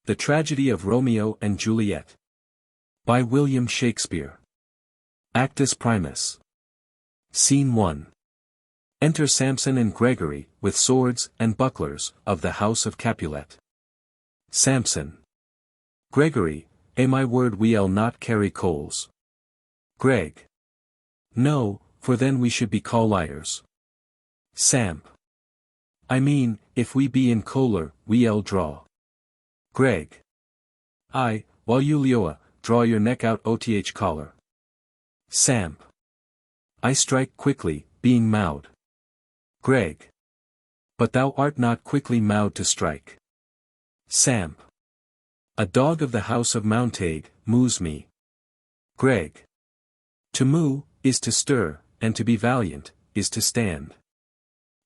The Tragedy of Romeo and Juliet. By William Shakespeare. Actus Primus. Scene 1. Enter Samson and Gregory, with swords and bucklers, of the house of Capulet. Samson. Gregory, my word we'll not carry coals. Greg. No, for then we should be called liars. Samp. I mean, if we be in choler, we'll draw. Greg. I, while you Leoa, draw your neck out oth collar. Samp. I strike quickly, being mowed. Greg. But thou art not quickly mowed to strike. Samp. A dog of the house of Montague, moos me. Greg. To moo, is to stir, and to be valiant, is to stand.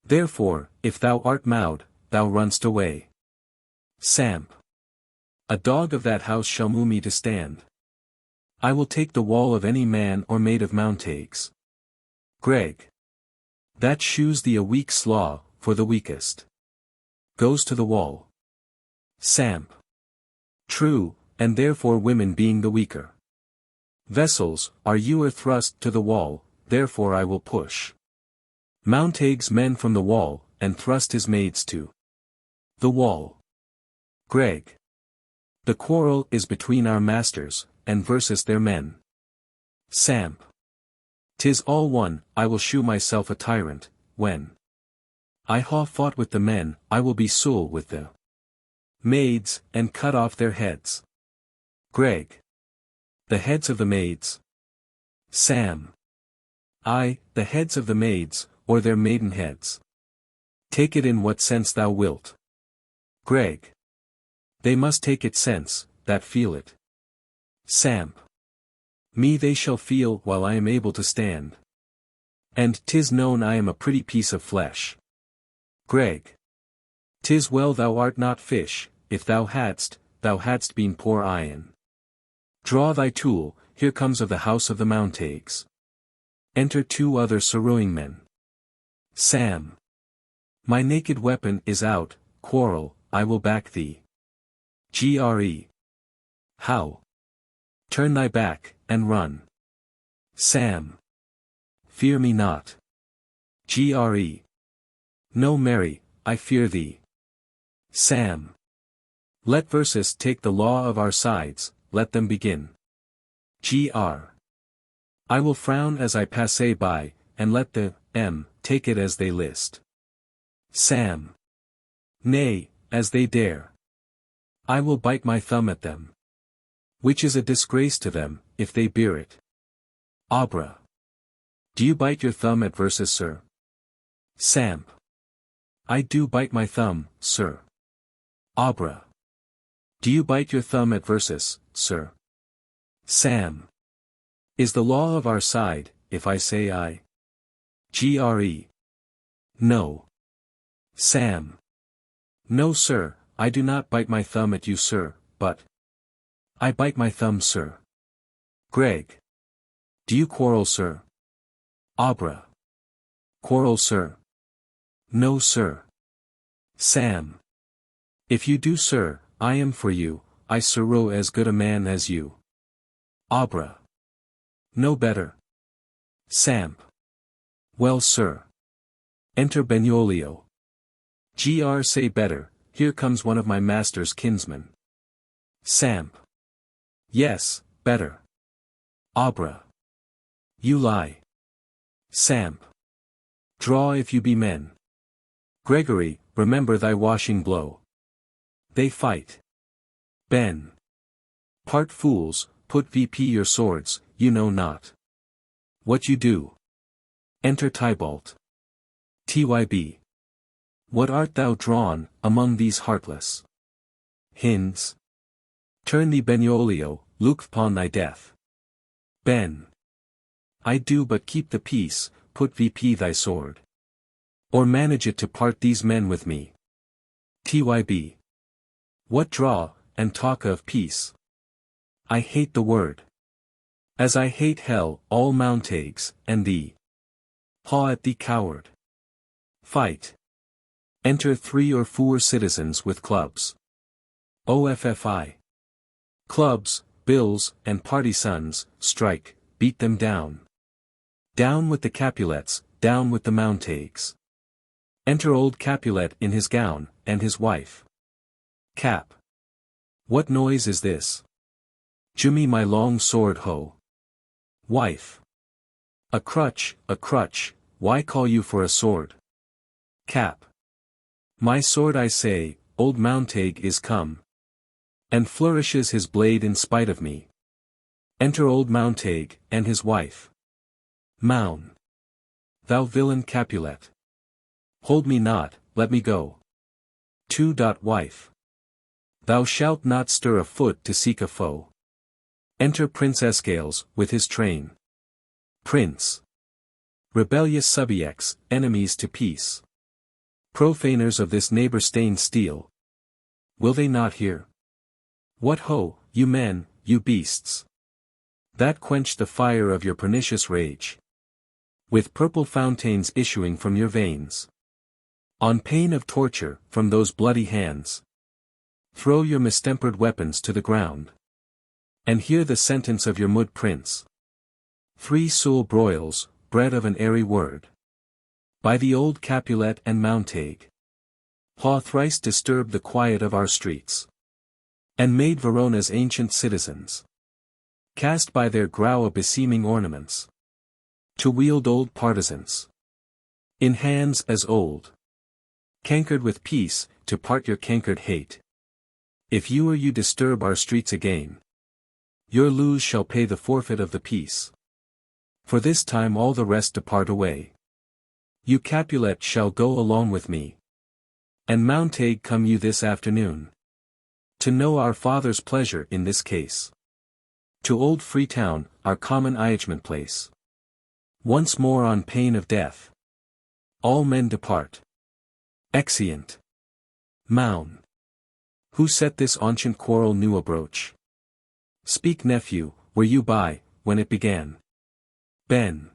Therefore, if thou art mowed, thou runst away. Samp. A dog of that house shall moo me to stand. I will take the wall of any man or maid of Montagues. Greg. That shews thee a weak slaw, for the weakest goes to the wall. Samp. True, and therefore women being the weaker vessels, are you thrust to the wall, therefore I will push Montague's men from the wall, and thrust his maids to the wall. Greg. The quarrel is between our masters, and versus their men. Samp. 'Tis all one, I will shew myself a tyrant, when I ha fought with the men, I will be sole with the maids, and cut off their heads. Greg. The heads of the maids. Sam. I, the heads of the maids, or their maiden heads. Take it in what sense thou wilt. Greg. They must take it sense, that feel it. Samp. Me they shall feel while I am able to stand. And 'tis known I am a pretty piece of flesh. Greg. 'Tis well thou art not fish, if thou hadst been poor iron. Draw thy tool, here comes of the house of the Montagues. Enter two other sorrowing men. Sam. My naked weapon is out, quarrel, I will back thee. Gre. How? Turn thy back, and run. Sam. Fear me not. Gre. No Mary, I fear thee. Sam. Let versus take the law of our sides, let them begin. Gr. I will frown as I pass by, and let the take it as they list. Sam. Nay, as they dare. I will bite my thumb at them. Which is a disgrace to them, if they bear it. Abra. Do you bite your thumb at versus, sir? Samp. I do bite my thumb, sir. Abra. Do you bite your thumb at versus, sir? Sam. Is the law of our side, if I say I? Gre. No. Sam. No, sir, I do not bite my thumb at you, sir, but I bite my thumb, sir. Greg. Do you quarrel, sir? Abra. Quarrel, sir? No, sir. Sam. If you do, sir, I am for you, I sorrow as good a man as you. Abra. No better. Samp. Well, sir. Enter Benvolio. Gr. Say better, here comes one of my master's kinsmen. Samp. Yes, better. Abra. You lie. Samp. Draw if you be men. Gregory, remember thy washing blow. They fight. Ben. Part fools, put VP your swords, you know not what you do. Enter Tybalt. Tyb. What art thou drawn, among these heartless hinds? Turn thee Benvolio, look upon thy death. Ben. I do but keep the peace, put VP thy sword. Or manage it to part these men with me. Tyb. What draw, and talk of peace? I hate the word. As I hate hell, all Montagues, and thee. Paw at thee, coward. Fight. Enter 3 or 4 citizens with clubs. OFFI. Clubs, bills, and party sons, strike, beat them down. Down with the Capulets, down with the Montagues. Enter old Capulet in his gown, and his wife. Cap. What noise is this? Gimme my long sword ho. Wife. A crutch, why call you for a sword? Cap. My sword I say, old Montague is come. And flourishes his blade in spite of me. Enter old Montague, and his wife. Moun. Thou villain Capulet. Hold me not, let me go. 2. Wife. Thou shalt not stir a foot to seek a foe. Enter Prince Escales, with his train. Prince. Rebellious subjects, enemies to peace. Profaners of this neighbor-stained steel. Will they not hear? What ho, you men, you beasts! That quench the fire of your pernicious rage. With purple fountains issuing from your veins. On pain of torture, from those bloody hands. Throw your mistempered weapons to the ground. And hear the sentence of your mud prince. 3 Soul broils, bred of an airy word. By the old Capulet and Montague. Ha thrice disturbed the quiet of our streets. And made Verona's ancient citizens. Cast by their grow a beseeming ornaments. To wield old partisans. In hands as old. Cankered with peace, to part your cankered hate. If you or you disturb our streets again. Your lose shall pay the forfeit of the peace. For this time all the rest depart away. You Capulet shall go along with me. And Montague come you this afternoon. To know our father's pleasure in this case. To old Freetown, our common iagement place. Once more on pain of death. All men depart. Exeunt. Moun. Who set this ancient quarrel new abroach? Speak nephew, were you by, when it began? Ben.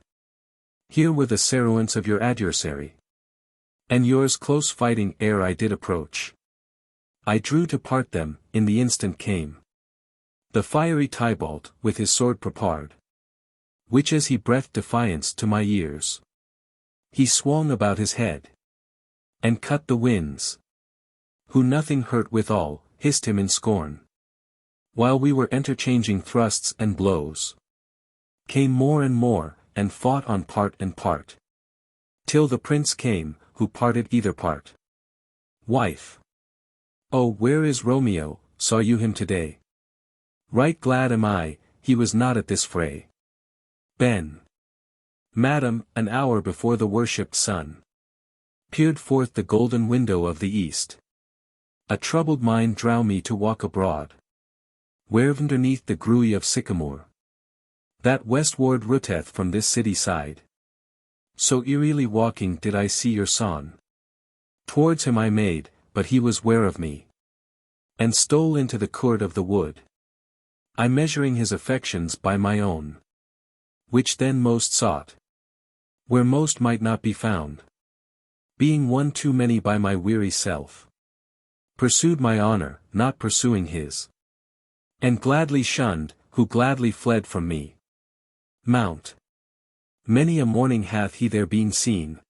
Here were the seruants of your adversary. And yours close fighting ere I did approach. I drew to part them, in the instant came. The fiery Tybalt, with his sword prepared. Which as he breathed defiance to my ears. He swung about his head. And cut the winds. Who nothing hurt withal, hissed him in scorn. While we were interchanging thrusts and blows. Came more, and fought on part and part. Till the prince came, who parted either part. Wife. Oh, where is Romeo, saw you him today? Right glad am I, he was not at this fray. Ben. Madam, an hour before the worshipped sun. Peered forth the golden window of the east. A troubled mind drew me to walk abroad. Where underneath the gruy of sycamore. That westward rooteth from this city side. So eerily walking did I see your son. Towards him I made, but he was ware of me. And stole into the court of the wood. I measuring his affections by my own. Which then most sought. Where most might not be found. Being one too many by my weary self. Pursued my honor, not pursuing his. And gladly shunned, who gladly fled from me. Mount. Many a morning hath he there been seen.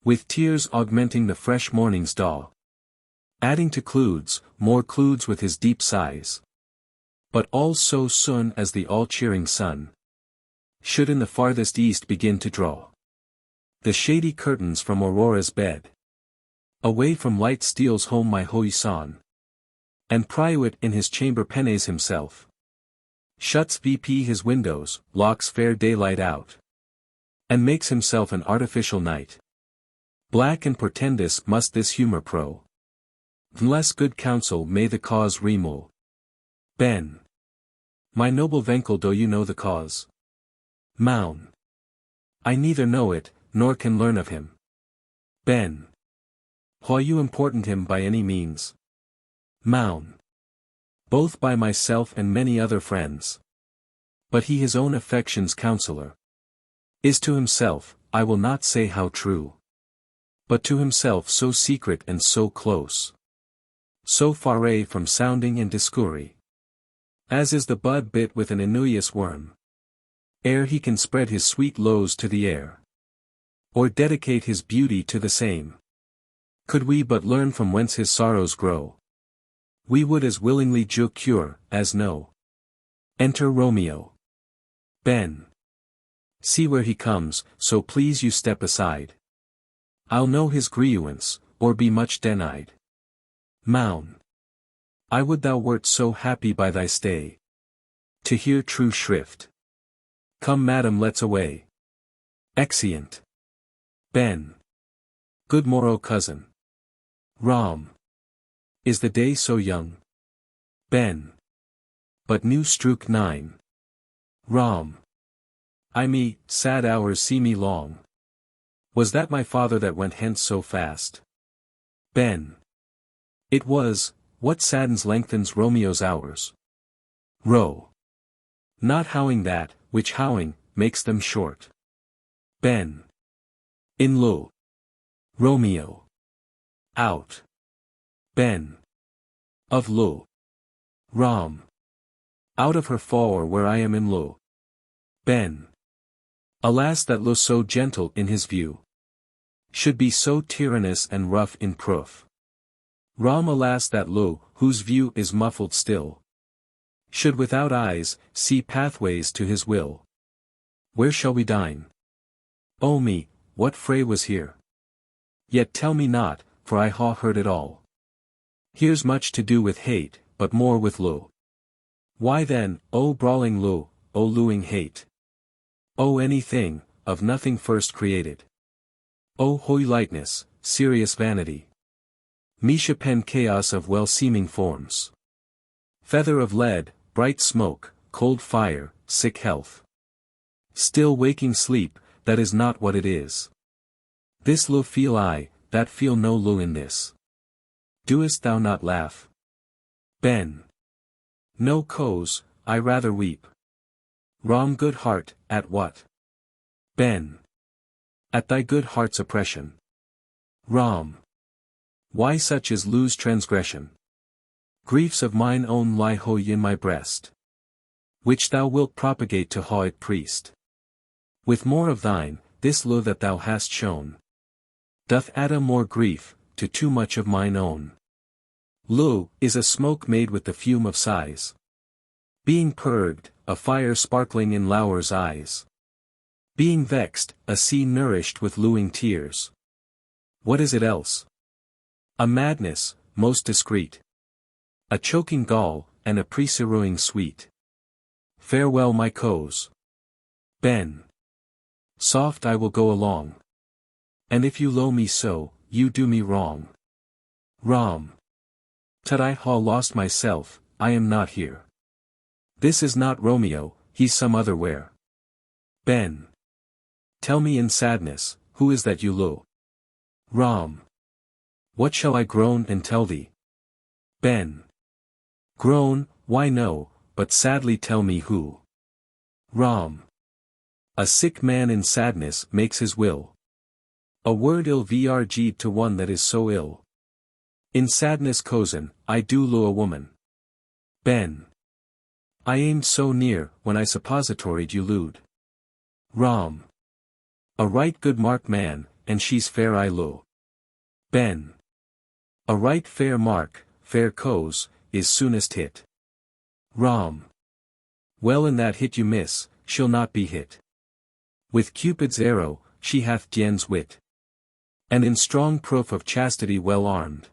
With tears augmenting the fresh morning's daw. Adding to clouds, more clouds with his deep sighs. But all so soon as the all-cheering sun. Should in the farthest east begin to draw. The shady curtains from Aurora's bed. Away from light steals home my holy son. And Priuit in his chamber penaes himself. Shuts VP his windows, locks fair daylight out. And makes himself an artificial night. Black and portendous must this humor pro. Unless good counsel may the cause remove. Ben. My noble Venkel, do you know the cause? Moun. I neither know it, nor can learn of him. Ben. How you important him by any means? Moun. Both by myself and many other friends. But he his own affection's counselor. Is to himself, I will not say how true. But to himself so secret and so close. so far from sounding and discourry. As is the bud bit with an annuious worm, ere he can spread his sweet lows to the air, or dedicate his beauty to the same. Could we but learn from whence his sorrows grow, we would as willingly cure, as know. Enter Romeo. Ben. See where he comes, so please you step aside. I'll know his grievance, or be much denied. Moun. I would thou wert so happy by thy stay, to hear true shrift. Come madam, let's away. Exeunt. Ben. Good morrow, cousin. Rom. Is the day so young? Ben. But new strook 9. Rom. I me, sad hours see me long. Was that my father that went hence so fast? Ben. It was. What saddens lengthens Romeo's hours? Ro. Not howing that, which howing, makes them short. Ben. In lo. Romeo. Out. Ben. Of lo. Rom. Out of her fall where I am in lo. Ben. Alas that lo so gentle in his view, should be so tyrannous and rough in proof. Rom, alas that lo, whose view is muffled still, should without eyes, see pathways to his will. Where shall we dine? O me, what fray was here? Yet tell me not, for I ha heard it all. Here's much to do with hate, but more with lo. Why then, O brawling lo, O looing hate? O anything, of nothing first created. O hoy lightness, serious vanity. Misha pen chaos of well-seeming forms. Feather of lead, bright smoke, cold fire, sick health. Still waking sleep, that is not what it is. This lo feel I, that feel no lo in this. Doest thou not laugh? Ben. No coz, I rather weep. Rom, good heart, at what? Ben. At thy good heart's oppression. Rom. Why such is lose transgression? Griefs of mine own lie hoy in my breast, which thou wilt propagate to haw it priest. With more of thine, this lo that thou hast shown, doth add a more grief, to too much of mine own. Lo, is a smoke made with the fume of sighs, being purged, a fire sparkling in Lower's eyes. Being vexed, a sea nourished with looing tears. What is it else? A madness, most discreet. A choking gall, and a preserving sweet. Farewell my coz. Ben. Soft I will go along. And if you low me so, you do me wrong. Rom. Tut I ha lost myself, I am not here. This is not Romeo, he's some other where. Ben. Tell me in sadness, who is that you lo? Rom. What shall I groan and tell thee? Ben. Groan, why no, but sadly tell me who. Rom. A sick man in sadness makes his will. A word ill vrg'd to one that is so ill. In sadness cozen, I do lo a woman. Ben. I aimed so near, when I suppositoried you lewd. Rom. A right good mark man, and she's fair I lo. Ben. A right fair mark, fair coz, is soonest hit. Rom. Well in that hit you miss, she'll not be hit. With Cupid's arrow, she hath Dien's wit. And in strong proof of chastity well armed.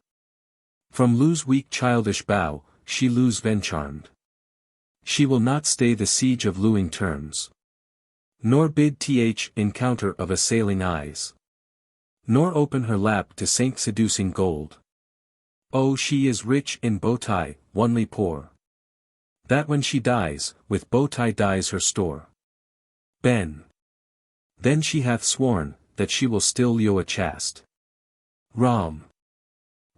From Lu's weak childish bow, she Lu's charmed. She will not stay the siege of looing terms. Nor bid encounter of assailing eyes. Nor open her lap to saint seducing gold. Oh, she is rich in bowtie, only poor. That when she dies, with bowtie dies her store. Ben. Then she hath sworn, that she will still yo a chaste. Rom.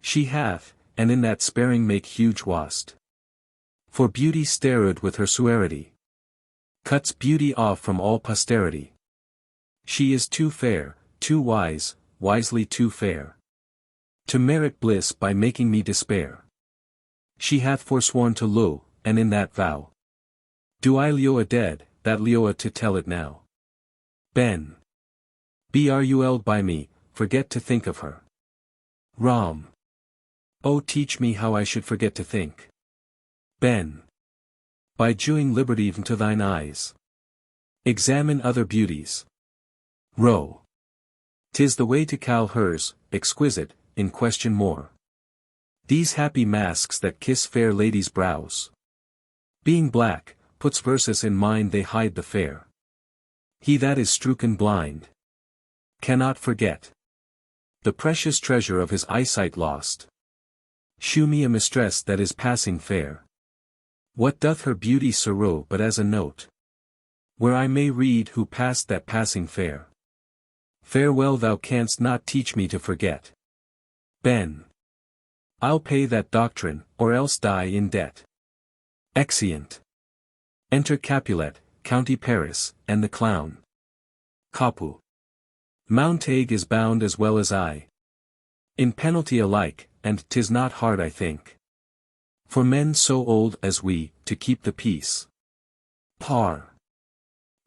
She hath, and in that sparing make huge wast. For beauty starred with her suarity. Cuts beauty off from all posterity. She is too fair, too wise, wisely too fair. To merit bliss by making me despair. She hath forsworn to Lo, and in that vow. Do I Leoa dead, that Leoa to tell it now. Ben. Bruld by me, forget to think of her. Rom. Oh, teach me how I should forget to think. Ben. By dewing liberty to thine eyes. Examine other beauties. Ro. 'Tis the way to cal hers, exquisite, in question more. These happy masks that kiss fair ladies' brows. Being black, puts verses in mind they hide the fair. He that is strucken blind cannot forget the precious treasure of his eyesight lost. Shew me a mistress that is passing fair. What doth her beauty sorrow but as a note, where I may read who passed that passing fair. Farewell, thou canst not teach me to forget. Ben. I'll pay that doctrine, or else die in debt. Exeunt. Enter Capulet, County Paris, and the clown. Capu. Montague is bound as well as I. In penalty alike, and 'tis not hard I think. For men so old as we, to keep the peace. Par.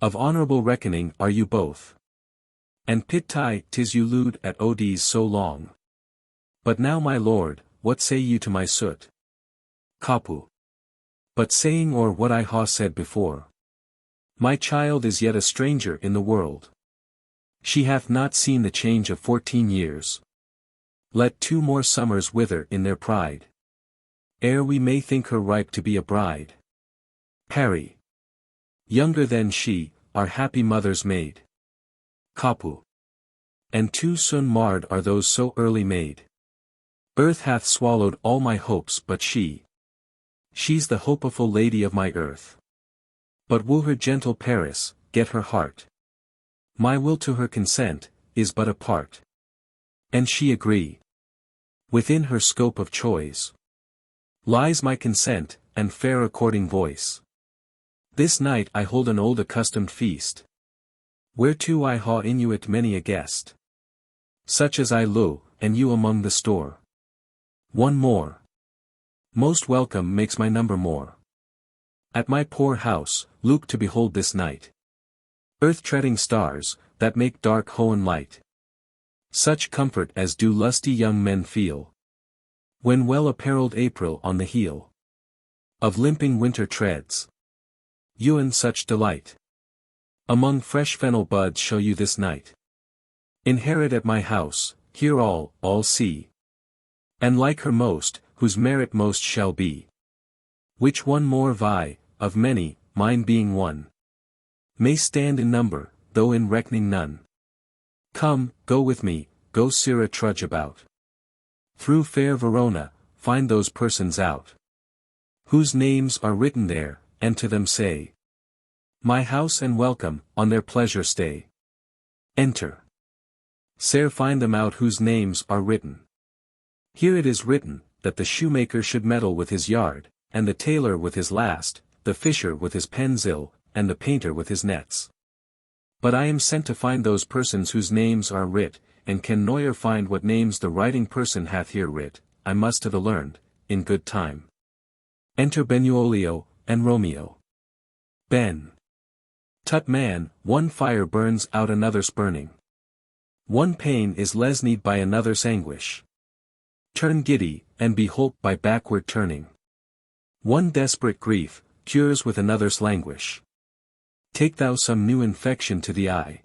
Of honorable reckoning are you both. And pitai 'tis you lewd at odes so long. But now my lord, what say you to my suit? Capu. But saying or what I ha said before. My child is yet a stranger in the world. She hath not seen the change of 14 years. Let 2 more summers wither in their pride, ere we may think her ripe to be a bride. Parry. Younger than she, our happy mother's maid. Capu. And too soon marred are those so early made. Earth hath swallowed all my hopes but she. She's the hopeful lady of my earth. But woo her gentle Paris, get her heart. My will to her consent, is but a part. And she agree. Within her scope of choice lies my consent, and fair according voice. This night I hold an old accustomed feast, whereto I ha inuit many a guest. Such as I lo, and you among the store. One more. Most welcome makes my number more. At my poor house, look to behold this night. Earth-treading stars, that make dark hoen light. Such comfort as do lusty young men feel, when well-apparelled April on the heel of limping winter treads. Ewan such delight among fresh fennel buds show you this night. Inherit at my house, here all see. And like her most, whose merit most shall be. Which one more vie, of many, mine being one. May stand in number, though in reckoning none. Come, go with me, go Sirrah trudge about. Through fair Verona, find those persons out, whose names are written there, and to them say, my house and welcome, on their pleasure stay. Enter. Sir, find them out whose names are written. Here it is written, that the shoemaker should meddle with his yard, and the tailor with his last, the fisher with his pensil, and the painter with his nets. But I am sent to find those persons whose names are writ, and can noyer find what names the writing person hath here writ, I must to the learned, in good time. Enter Benvolio, and Romeo. Ben. Tut man, one fire burns out another's burning. One pain is lesnied by another's anguish. Turn giddy, and be holp by backward turning. One desperate grief, cures with another's languish. Take thou some new infection to the eye,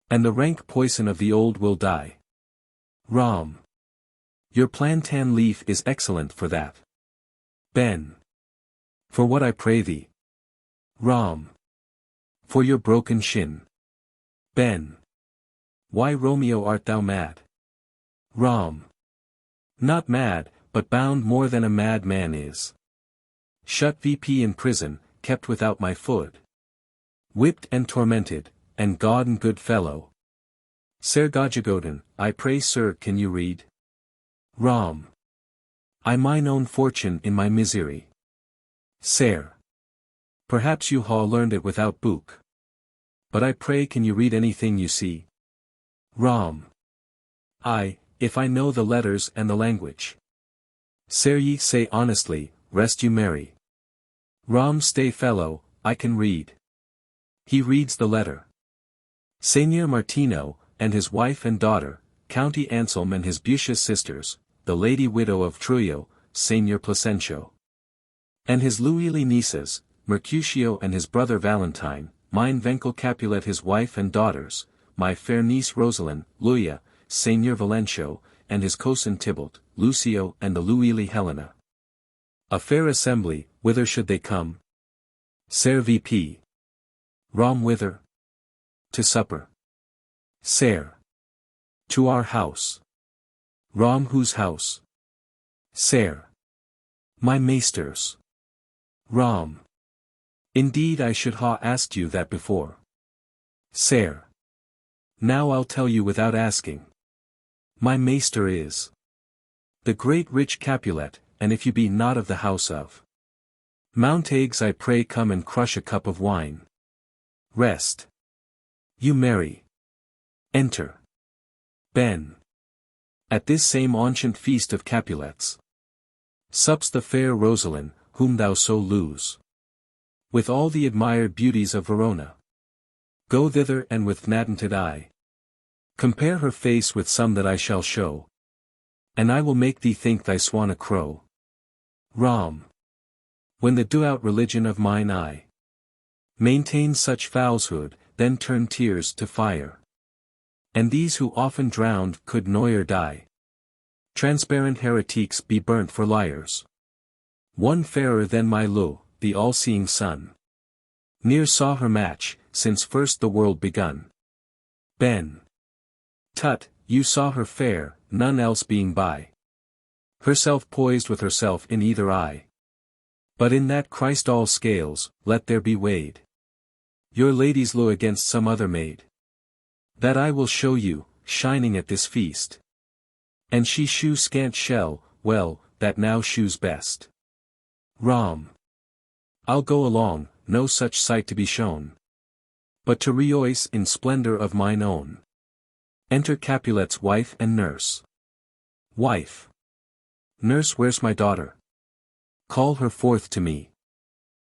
and the rank poison of the old will die. Rom. Your plantain leaf is excellent for that. Ben. For what I pray thee? Rom. For your broken shin. Ben. Why Romeo art thou mad? Rom. Not mad, but bound more than a mad man is. Shut VP in prison, kept without my food. Whipped and tormented, and God and good fellow. Sir Gajagoden, I pray sir, can you read? Rom. I mine own fortune in my misery. Sir. Perhaps you ha learned it without book. But I pray, can you read anything you see? Rom. I, if I know the letters and the language. Sare ye say honestly, rest you merry. Rom stay fellow, I can read. He reads the letter. Seigneur Martino, and his wife and daughter, County Anselm and his beauteous sisters, the lady widow of Trujillo, Seigneur Placencio. And his Luili nieces, Mercutio and his brother Valentine, mine Venkel Capulet his wife and daughters, my fair niece Rosalind, Luia, Seigneur Valencio, and his cousin Tybalt, Lucio and the Luili Helena. A fair assembly, whither should they come? Sare VP. Rom whither? To supper. Sare. To our house. Rom whose house? Sare. My master's. Rom. Indeed I should ha asked you that before. Sare. Now I'll tell you without asking. My master is the great rich Capulet, and if you be not of the house of Montagues I pray come and crush a cup of wine. Rest. You merry. Enter. Ben. At this same ancient feast of Capulets. Sups the fair Rosalind, whom thou so lose. With all the admired beauties of Verona. Go thither and with natented eye. Compare her face with some that I shall show. And I will make thee think thy swan a crow. Rom. When the devout religion of mine eye maintains such falsehood, then turn tears to fire. And these who often drowned could noyer die. Transparent heretiques be burnt for liars. One fairer than my Lo, the all-seeing sun. Ne'er saw her match, since first the world begun. Ben. Tut, you saw her fair, none else being by. Herself poised with herself in either eye. But in that Christ all scales, let there be weighed your lady's Lo against some other maid. That I will show you, shining at this feast. And she shew scant shell, well, that now shews best. Rom. I'll go along, no such sight to be shown. But to rejoice in splendor of mine own. Enter Capulet's wife and nurse. Wife. Nurse, where's my daughter? Call her forth to me.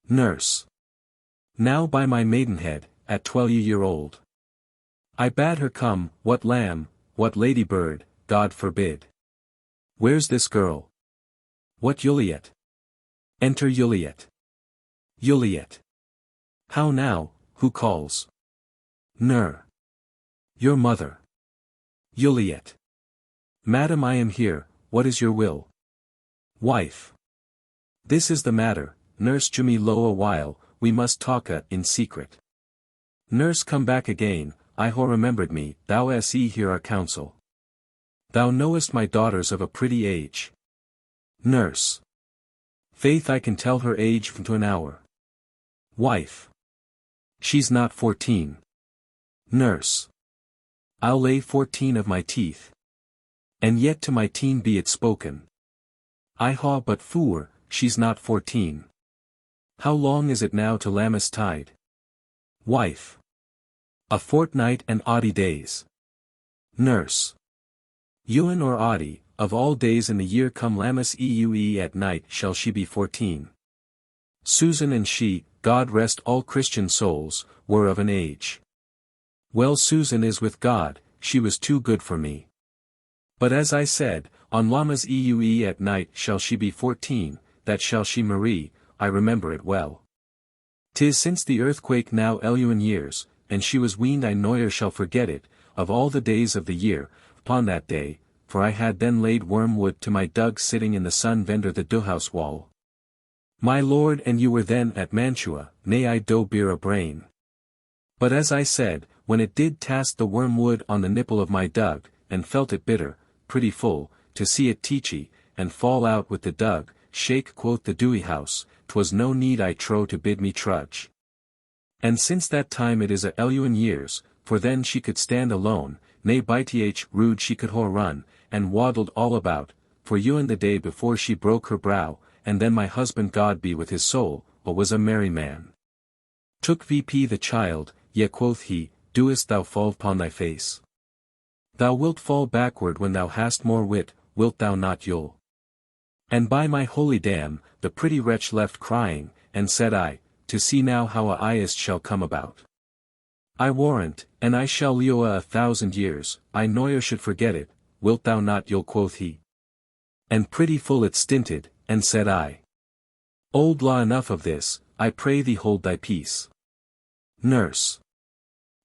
Nurse. Now by my maidenhead, at 12-year-old. I bade her come, what lamb, what ladybird, God forbid. Where's this girl? What Juliet? Enter Juliet. Juliet. How now, who calls? Nur. Your mother. Juliet. Madam, I am here, what is your will? Wife. This is the matter, nurse, to me lo a while, we must talk in secret. Nurse, come back again, I ho remembered me, thou se hear our counsel. Thou knowest my daughter's of a pretty age. Nurse. Faith, I can tell her age from to an hour. Wife. She's not 14. Nurse. I'll lay 14 of my teeth. And yet to my teen be it spoken. I ha but foor, she's not 14. How long is it now to Lammas tide? Wife. A fortnight and oddie days. Nurse. Ewan or oddie, of all days in the year come Lammas eue at night shall she be 14. Susan and she, God rest all Christian souls, were of an age. Well, Susan is with God, she was too good for me. But as I said, on Lammas eue at night shall she be 14, that shall she Marie, I remember it well. 'Tis since the earthquake now Eluan years, and she was weaned I noyer shall forget it, of all the days of the year, upon that day, for I had then laid wormwood to my dug sitting in the sun vendor the dohouse wall. My lord, and you were then at Mantua, nay I do bear a brain. But as I said, when it did task the wormwood on the nipple of my dug, and felt it bitter, pretty full, to see it teachy, and fall out with the dug, shake quoth the dewy house, 'twas no need I trow to bid me trudge. And since that time it is a Eluan years, for then she could stand alone, nay by th rude she could ho run, and waddled all about, for Ewan the day before she broke her brow, and then my husband God be with his soul, was a merry man. Took VP the child, yea quoth he, doest thou fall upon thy face? Thou wilt fall backward when thou hast more wit, wilt thou not Yule? And by my holy dam, the pretty wretch left crying, and said I, to see now how a ist shall come about. I warrant, and I shall leo 1,000 years, I never should forget it, wilt thou not you'll quoth he. And pretty full it stinted, and said I. Old law enough of this, I pray thee hold thy peace. Nurse.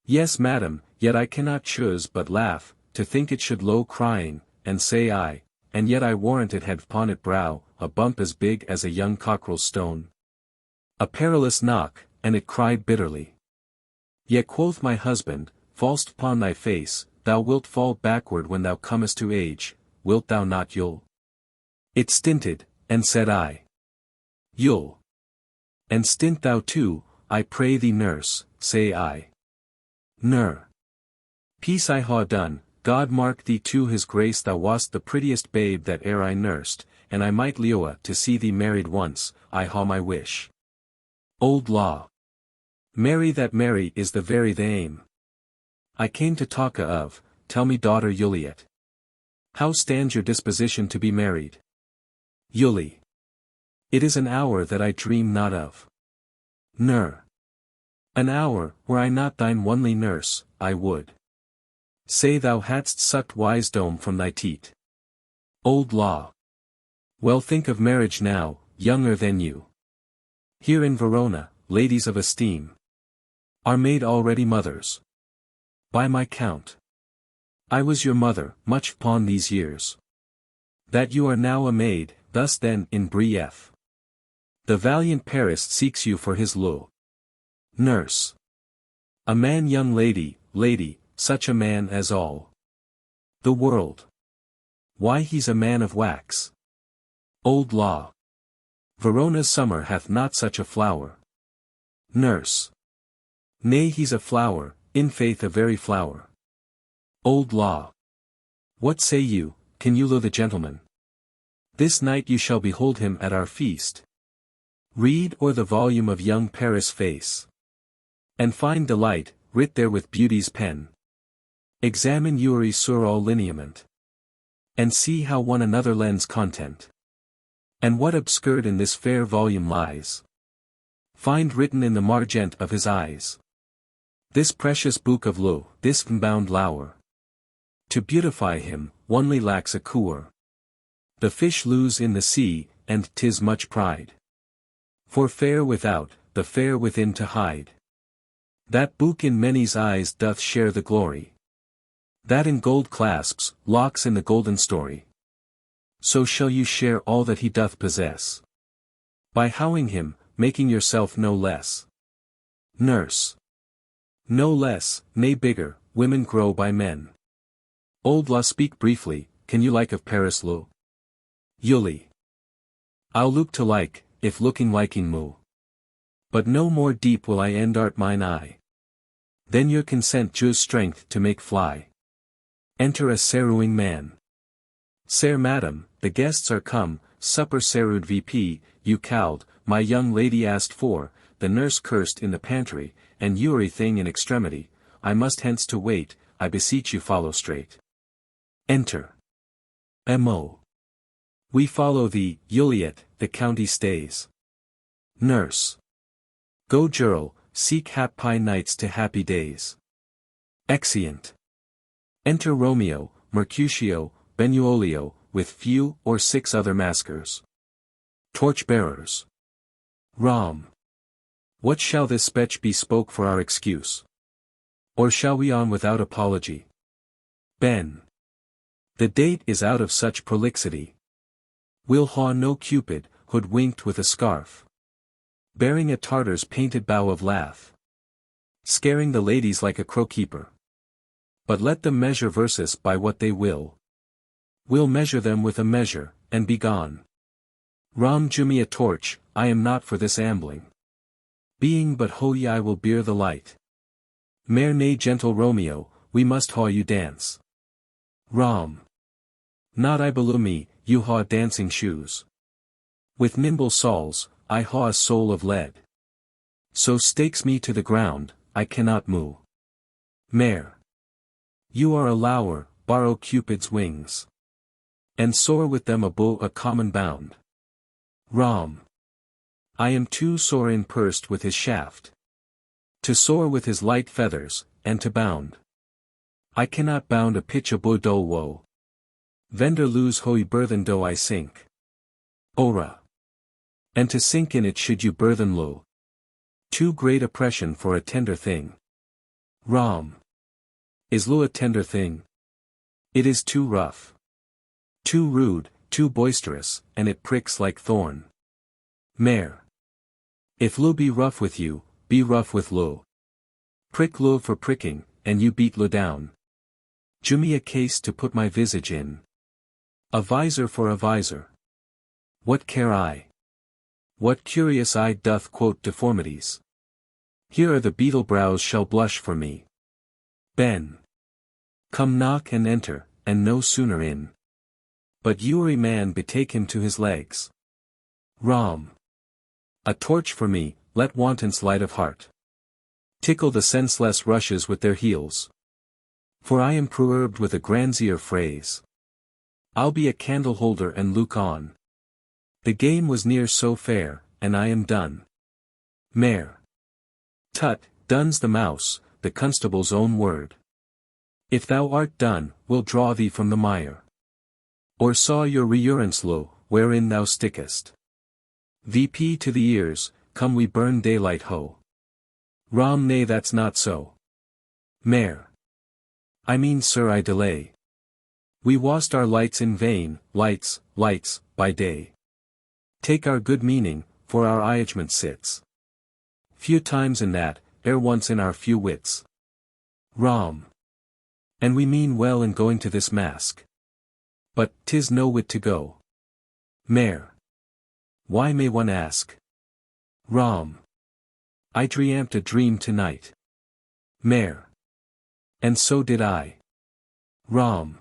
Yes madam, yet I cannot choose but laugh, to think it should low crying, and say I, and yet I warrant it had upon it brow, a bump as big as a young cockerel's stone. A perilous knock, and it cried bitterly. Yet quoth my husband, false upon thy face, thou wilt fall backward when thou comest to age, wilt thou not you'll? It stinted, and said I. You'll. And stint thou too, I pray thee nurse, say I. Nur. Peace I ha done, God mark thee to his grace thou wast the prettiest babe that e'er I nursed, and I might leoa to see thee married once, I ha my wish. Old law. Marry that marry is the very the aim. I came to talk of, tell me daughter Juliet. How stands your disposition to be married? Yuli. It is an hour that I dream not of. Nur. An hour, were I not thine only nurse, I would. Say thou hadst sucked wisdom from thy teat. Old law. Well think of marriage now, younger than you. Here in Verona, ladies of esteem are made already mothers. By my count, I was your mother, much upon these years. That you are now a maid, thus then in brief. The valiant Paris seeks you for his lure. Nurse. A man young lady, such a man as all the world. Why he's a man of wax. Old law. Verona's summer hath not such a flower. Nurse. Nay he's a flower, in faith a very flower. Old law. What say you, can you lure the gentleman? This night you shall behold him at our feast. Read o'er the volume of young Paris' face. And find delight, writ there with beauty's pen. Examine Uri sur all lineament. And see how one another lends content. And what obscured in this fair volume lies. Find written in the margent of his eyes. This precious book of lo, this bound lower. To beautify him, only lacks a cooer. The fish lose in the sea, and 'tis much pride. For fair without, the fair within to hide. That book in many's eyes doth share the glory. That in gold clasps, locks in the golden story. So shall you share all that he doth possess. By howing him, making yourself no less. Nurse. No less, nay bigger, women grow by men. Old law speak briefly, can you like of Paris lo? Yuli. I'll look to like, if looking liking moo. But no more deep will I end art mine eye. Then your consent choose strength to make fly. Enter a seruing man. Sir madam, the guests are come, supper serud vp, you called, my young lady asked for, the nurse cursed in the pantry, and Uri thing in extremity, I must hence to wait, I beseech you follow straight. Enter. M.O. We follow thee, Juliet, the county stays. Nurse. Go Gerald, seek happy nights to happy days. Exeunt. Enter Romeo, Mercutio, Benvolio, with few or 6 other maskers. Torch-bearers. Rom. What shall this speech be spoke for our excuse? Or shall we on without apology? Ben. The date is out of such prolixity. We'll haw no Cupid, hoodwinked with a scarf. Bearing a Tartar's painted bow of lath. Scaring the ladies like a crow-keeper. But let them measure verses by what they will. We'll measure them with a measure, and be gone. Ram giu me a torch, I am not for this ambling. Being but holy I will bear the light. Mare nay gentle Romeo, we must haw you dance. Ram. Not I below me, you haw dancing shoes. With nimble soles, I haw a soul of lead. So stakes me to the ground, I cannot move. Mare. You are a lower, borrow Cupid's wings. And soar with them above a common bound. Rom. I am too sore in pursed with his shaft. To soar with his light feathers, and to bound. I cannot bound a pitch above dull woe. Vender lose hoi burthen do I sink. Ora. And to sink in it should you burthen low. Too great oppression for a tender thing. Rom. Is lo a tender thing? It is too rough. Too rude, too boisterous, and it pricks like thorn. Mare. If lo be rough with you, be rough with lo. Prick lo for pricking, and you beat lo down. Give me a case to put my visage in. A visor for a visor. What care I? What curious eye doth quote deformities? Here are the beetle brows shall blush for me. Ben. Come knock and enter, and no sooner in. But youry man betake him to his legs. Rom. A torch for me, let wantons light of heart. Tickle the senseless rushes with their heels. For I am proverbed with a grandier phrase. I'll be a candle holder and look on. The game was near so fair, and I am done. Mare. Tut, done's the mouse, the constable's own word. If thou art done, we'll draw thee from the mire. Or saw your reurance low, wherein thou stickest. VP to the ears, come we burn daylight ho. Rom nay that's not so. Mare. I mean sir I delay. We wast our lights in vain, lights, by day. Take our good meaning, for our iagement sits. Few times in that, ere once in our few wits. Rom. And we mean well in going to this mask. But 'tis no wit to go. Mare. Why may one ask? Rom. I dreamt a dream tonight. Mare. And so did I. Rom.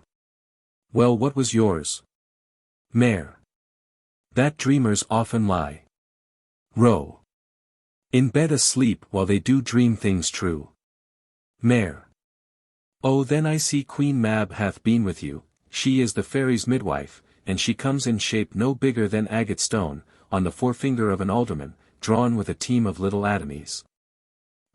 Well what was yours? Mare. That dreamers often lie. Ro. In bed asleep while they do dream things true. Mare. Oh then I see Queen Mab hath been with you, she is the fairy's midwife, and she comes in shape no bigger than agate stone, on the forefinger of an alderman, drawn with a team of little atomies.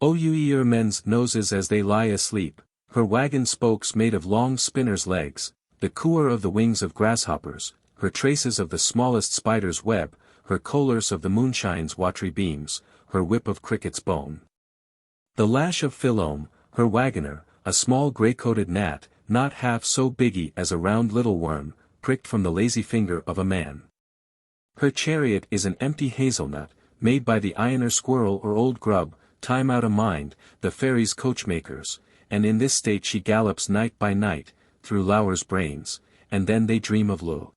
O you ear men's noses as they lie asleep, her wagon spokes made of long spinners' legs, the cooer of the wings of grasshoppers, her traces of the smallest spider's web, her collars of the moonshine's watery beams, her whip of cricket's bone. The lash of Philome, her wagoner, a small grey-coated gnat, not half so biggy as a round little worm, pricked from the lazy finger of a man. Her chariot is an empty hazelnut, made by the ironer squirrel or old grub, time out of mind, the fairies' coachmakers, and in this state she gallops night by night, through Lower's brains, and then they dream of Loo.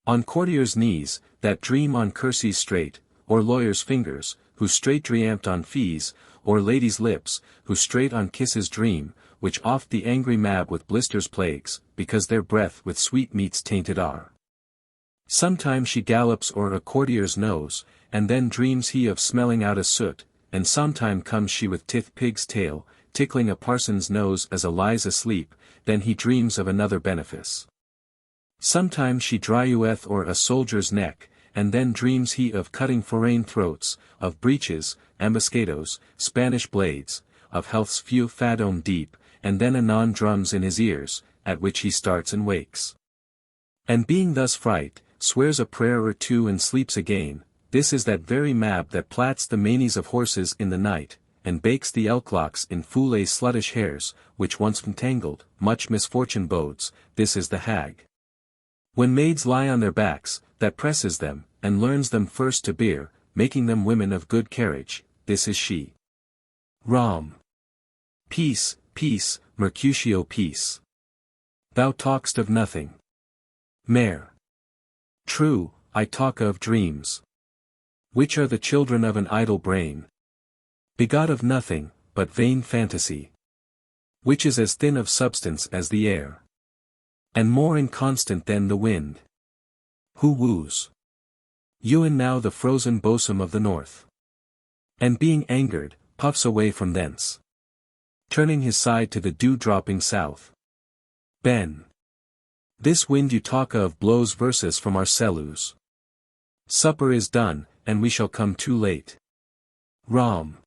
On courtiers' knees, that dream on kerseys straight, or lawyers' fingers, who straight dreamt on fees, or ladies' lips, who straight on kisses dream, which oft the angry Mab with blisters plagues, because their breath with sweetmeats tainted are. Sometime she gallops o'er a courtier's nose, and then dreams he of smelling out a soot, and sometime comes she with tith pig's tail, tickling a parson's nose as a lies asleep, then he dreams of another benefice. Sometime she dryueth o'er a soldier's neck, and then dreams he of cutting foreign throats, of breeches, ambuscados, Spanish blades, of health's few fathom deep, and then anon drums in his ears, at which he starts and wakes. And being thus fright, swears a prayer or two and sleeps again. This is that very Mab that plats the manes of horses in the night, and bakes the elk-locks in Foulé's sluttish hairs, which once entangled, much misfortune bodes. This is the hag. When maids lie on their backs, that presses them, and learns them first to bear, making them women of good carriage, this is she. Rom. Peace, peace, Mercutio peace. Thou talk'st of nothing. Mare. True, I talk of dreams. Which are the children of an idle brain. Begot of nothing, but vain fantasy. Which is as thin of substance as the air. And more inconstant than the wind. Who woos you and now the frozen bosom of the north. And being angered, puffs away from thence. Turning his side to the dew-dropping south. Ben. This wind you talk of blows verses from our cellars. Supper is done, and we shall come too late. Rom.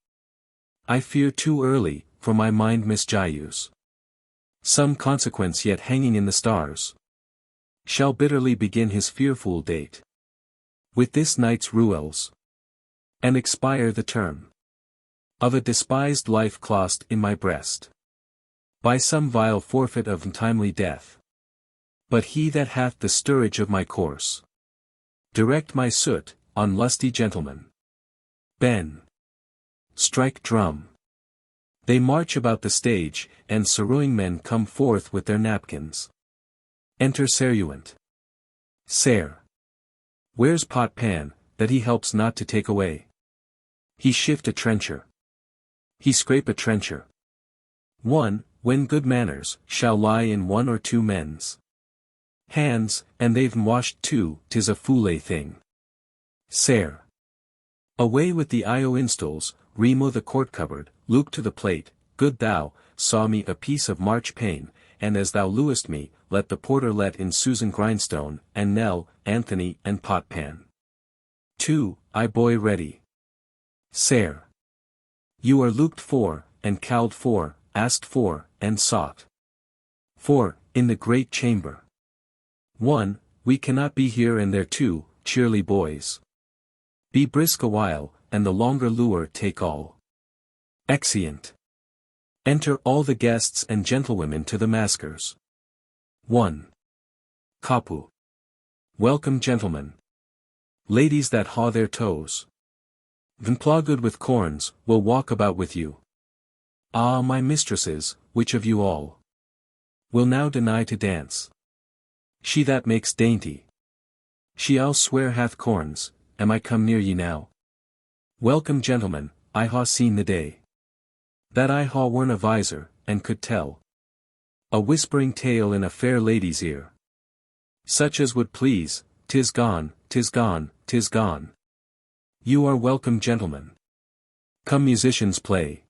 I fear too early, for my mind misgyus. Some consequence yet hanging in the stars shall bitterly begin his fearful date with this night's ruels, and expire the term of a despised life clost in my breast by some vile forfeit of untimely death. But he that hath the stirrage of my course direct my soot on lusty gentlemen. Ben. Strike drum. They march about the stage, and sorrowing men come forth with their napkins. Enter Seruant. Ser. Where's pot pan, that he helps not to take away? He shift a trencher. He scrape a trencher. One, when good manners, shall lie in one or two men's hands, and they've washed too, 'tis a foolay thing. Ser. Away with the Io installs, Remo the court cupboard, Luke to the plate, good thou, saw me a piece of March pane, and as thou lewest me, let the porter let in Susan Grindstone, and Nell, Anthony and Potpan. 2. I boy ready. Ser. You are looked for, and called for, asked for, and sought for, in the great chamber. 1. We cannot be here and there. 2. Cheerly boys. Be brisk a while, and the longer lure take all. Exeunt. Enter all the guests and gentlewomen to the maskers. 1. Capu. Welcome gentlemen. Ladies that haw their toes. V'nplawgood with corns, will walk about with you. Ah my mistresses, which of you all will now deny to dance? She that makes dainty. She I'll swear hath corns, am I come near ye now? Welcome gentlemen, I ha seen the day. That I ha worn a visor, and could tell a whispering tale in a fair lady's ear. Such as would please, 'tis gone, 'tis gone, 'tis gone. You are welcome gentlemen. Come musicians play.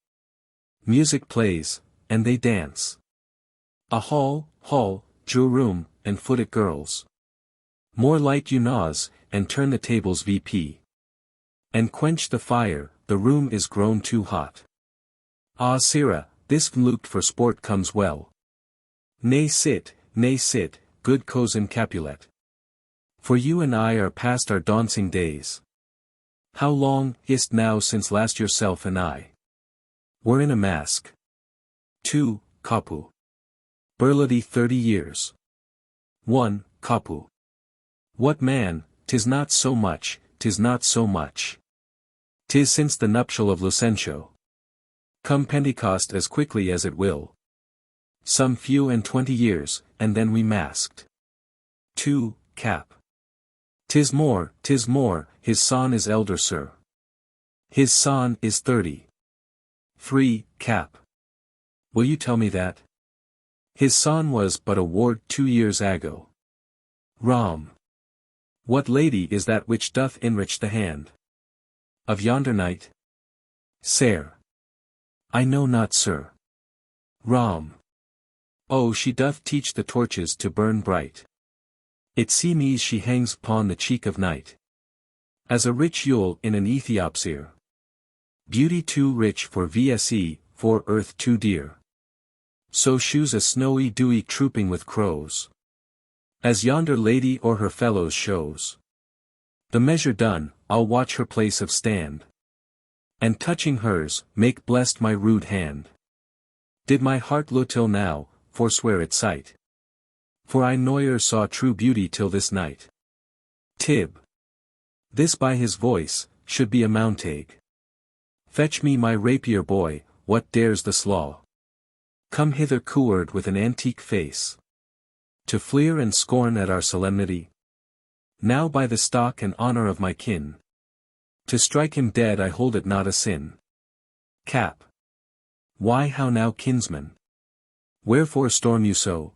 Music plays, and they dance. A hall, room, and foot it girls. More light you gnaws, and turn the tables VP. And quench the fire, the room is grown too hot. Ah sirrah, this v'looked for sport comes well. Nay sit, good cousin Capulet. For you and I are past our dancing days. How long is't now since last yourself and I were in a mask? 2. Capu. Burlady 30 years. 1. Capu. What man, 'tis not so much, 'tis not so much. 'Tis since the nuptial of Lucentio. Come Pentecost as quickly as it will. Some few and 20 years, and then we masked. 2. Cap. 'Tis more, his son is elder sir. His son is 30. 3. Cap. Will you tell me that? His son was but a ward 2 years ago. Rom. What lady is that which doth enrich the hand of yonder knight? Ser. I know not sir. Rom. Oh she doth teach the torches to burn bright. It seemes she hangs upon the cheek of night as a rich Yule in an Ethiop's ear. Beauty too rich for VSE, for earth too dear. So shews a snowy dewy trooping with crows, as yonder lady or her fellows shows. The measure done, I'll watch her place of stand, and touching hers, make blessed my rude hand. Did my heart look till now, forswear its sight. For I ne'er saw true beauty till this night. Tib. This by his voice, should be a Montague. Fetch me my rapier boy, what dares the slaw? Come hither cooard with an antique face, to fleer and scorn at our solemnity? Now by the stock and honor of my kin, to strike him dead I hold it not a sin. Cap. Why how now kinsman? Wherefore storm you so?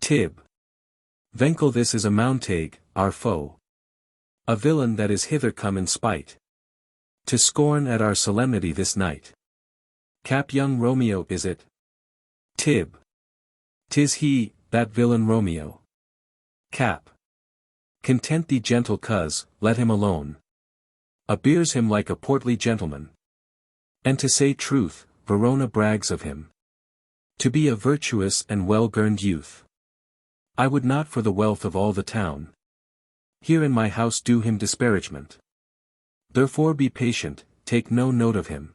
Tib. Venkel this is a Montague, our foe. A villain that is hither come in spite, to scorn at our solemnity this night. Cap young Romeo is it? Tib. 'Tis he, that villain Romeo. Cap. Content thee gentle cuz, let him alone. Abbears him like a portly gentleman. And to say truth, Verona brags of him. To be a virtuous and well-gurned youth. I would not for the wealth of all the town. Here in my house do him disparagement. Therefore be patient, take no note of him.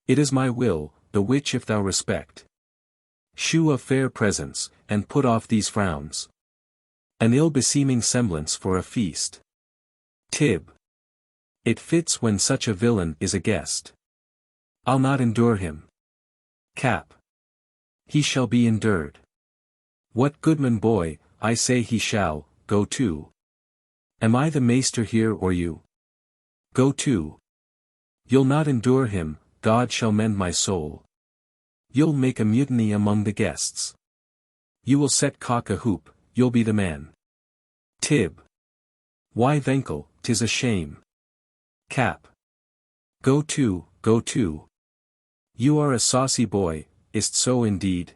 It is my will, the which if thou respect. Shew a fair presence, and put off these frowns. An ill-beseeming semblance for a feast. Tib. It fits when such a villain is a guest. I'll not endure him. Cap. He shall be endured. What goodman boy, I say he shall, go to. Am I the maester here or you? Go to. You'll not endure him, God shall mend my soul. You'll make a mutiny among the guests. You will set cock a hoop, you'll be the man. Tib. Why Venkel, 'tis a shame. Cap. Go to, go to. You are a saucy boy, is't so indeed?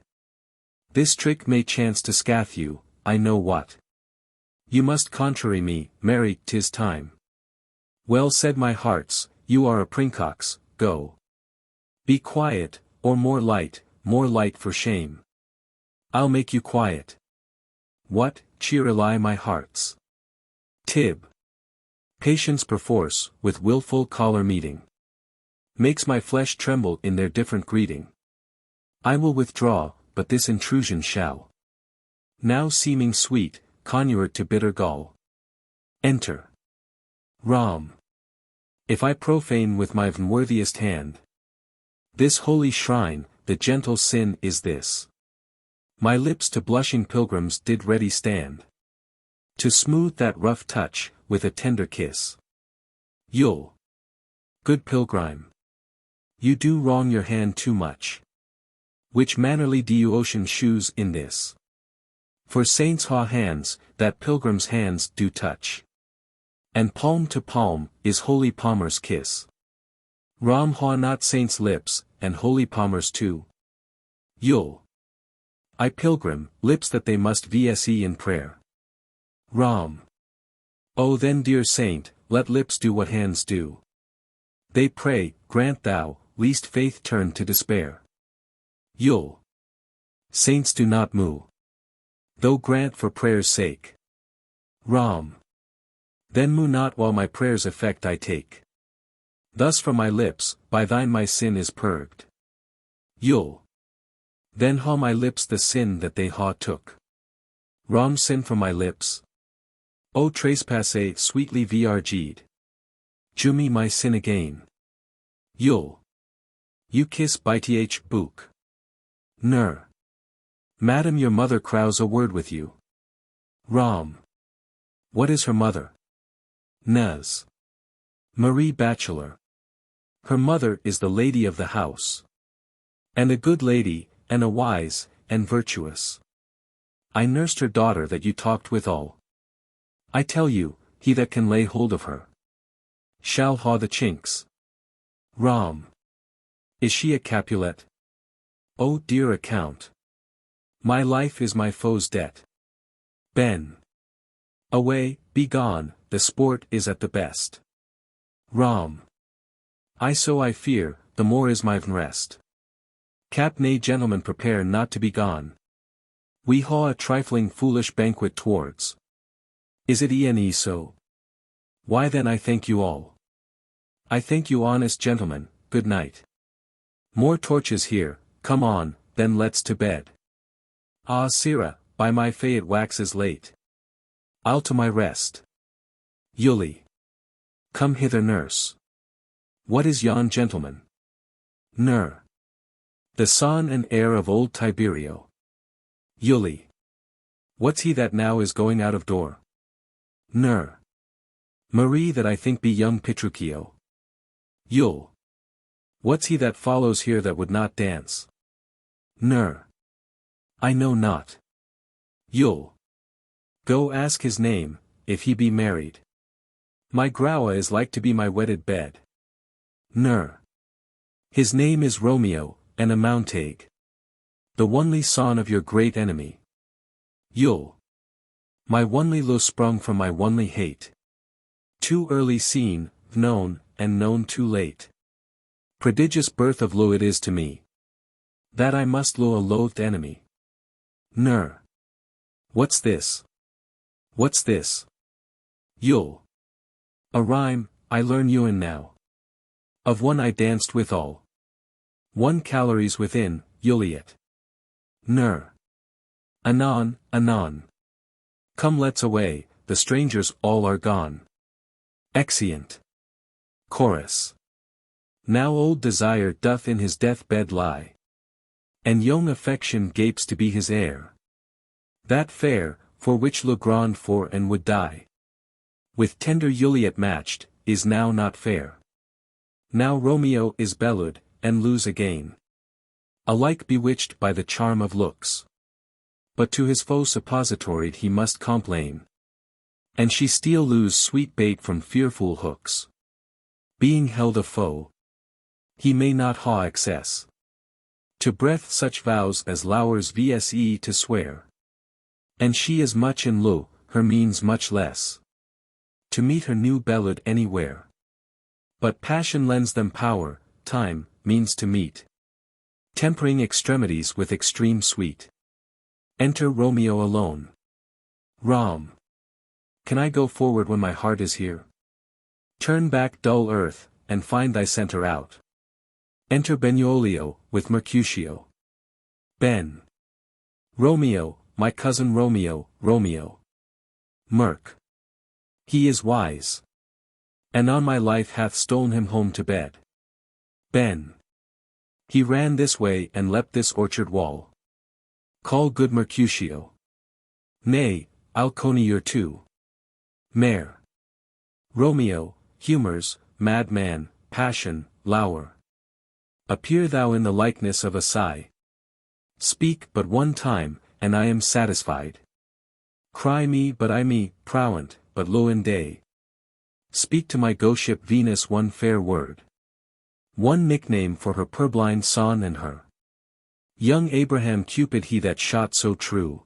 This trick may chance to scath you, I know what. You must contrary me, marry, 'tis time. Well said my hearts, you are a princox, go. Be quiet, or more light for shame. I'll make you quiet. What, cheerily my hearts. Tib. Patience perforce, with wilful choler meeting. Makes my flesh tremble in their different greeting. I will withdraw, but this intrusion shall. Now seeming sweet, conure to bitter gall. Enter. Rom. If I profane with my unworthiest hand this holy shrine, the gentle sin is this. My lips to blushing pilgrims did ready stand. To smooth that rough touch, with a tender kiss. You'll. Good pilgrim. You do wrong your hand too much. Which mannerly do you ocean shoes in this? For saints ha hands, that pilgrims' hands do touch. And palm to palm, is holy palmer's kiss. Rom ha not saints' lips, and holy palmers too. You'll. I pilgrim, lips that they must vse in prayer. Rom. Oh then dear saint, let lips do what hands do. They pray, grant thou, least faith turn to despair. You'll. Saints do not moo. Though grant for prayer's sake. Rom. Then moo not while my prayer's effect I take. Thus from my lips, by thine my sin is purged. You'll. Then ha my lips the sin that they ha took. Rom sin from my lips. O trespasse sweetly vrg'd. Jumi my sin again. You'll. You kiss bith book. Ner. Madam your mother crows a word with you. Rom. What is her mother? Nez. Marie Bachelor. Her mother is the lady of the house. And a good lady, and a wise, and virtuous. I nursed her daughter that you talked withal. I tell you, he that can lay hold of her shall ha the chinks. Rom. Is she a Capulet? Oh dear account. My life is my foe's debt. Ben. Away, be gone, the sport is at the best. Rom. I fear, the more is my rest. Cap nay gentlemen prepare not to be gone. We ha a trifling foolish banquet towards. Is it e so? Why then I thank you all. I thank you honest gentlemen, good night. More torches here, come on, then let's to bed. Ah sirrah, by my fay it waxes late. I'll to my rest. Yuli. Come hither nurse. What is yon gentleman? Ner. The son and heir of old Tiberio. Yuli. What's he that now is going out of door? Ner. Marie that I think be young Petruchio. Yul. What's he that follows here that would not dance? Ner. I know not. Yul. Go ask his name, if he be married. My grawa is like to be my wedded bed. Ner. His name is Romeo, and a Montague. The only son of your great enemy. Yul. My onely lo sprung from my only hate. Too early seen, known, and known too late. Prodigious birth of lo it is to me, that I must lo a loathed enemy. Ner. What's this? What's this? Yule. A rhyme, I learn Ewan now. Of one I danced withal. 1 calories within, Juliet. Ner. Anon, anon. Come let's away, the strangers all are gone. Exeunt. Chorus. Now old desire doth in his death-bed lie. And young affection gapes to be his heir. That fair, for which le grand for and would die. With tender Juliet matched, is now not fair. Now Romeo is bellowed, and lose again. Alike bewitched by the charm of looks. But to his foe suppositoried he must complain. And she still lose sweet bait from fearful hooks. Being held a foe, he may not haw excess. To breath such vows as lowers vse to swear. And she is much in lo, her means much less. To meet her new bellowed anywhere. But passion lends them power, time, means to meet. Tempering extremities with extreme sweet. Enter Romeo alone. Rom. Can I go forward when my heart is here? Turn back dull earth, and find thy centre out. Enter Benvolio, with Mercutio. Ben. Romeo, my cousin Romeo, Romeo. Merc. He is wise. And on my life hath stolen him home to bed. Ben. He ran this way and leapt this orchard wall. Call good Mercutio. Nay, I'll conjure too. Mare. Romeo, humours, madman, passion, lour. Appear thou in the likeness of a sigh. Speak but one time, and I am satisfied. Cry me but I me, prowant, but lo in day. Speak to my go-ship Venus one fair word. One nickname for her purblind son and her. Young Abraham Cupid he that shot so true.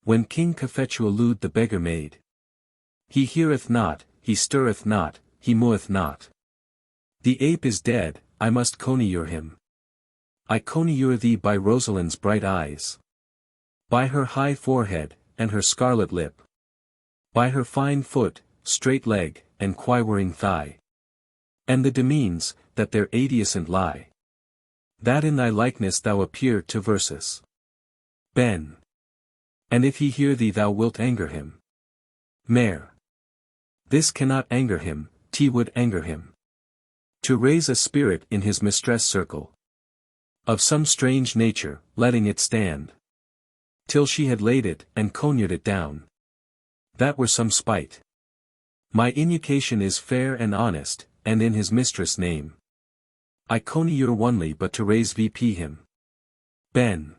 When King Cophetua lured the beggar maid. He heareth not, he stirreth not, he moveth not. The ape is dead, I must conjure him. I conjure thee by Rosalind's bright eyes. By her high forehead, and her scarlet lip. By her fine foot, straight leg, and quivering thigh. And the demeans, that there adjacent lie. That in thy likeness thou appear to versus. Ben. And if he hear thee thou wilt anger him. Mare. This cannot anger him, t would anger him. To raise a spirit in his mistress circle. Of some strange nature, letting it stand. Till she had laid it, and conjured it down. That were some spite. My invocation is fair and honest, and in his mistress' name. I conjure only but to raise vp him. Ben.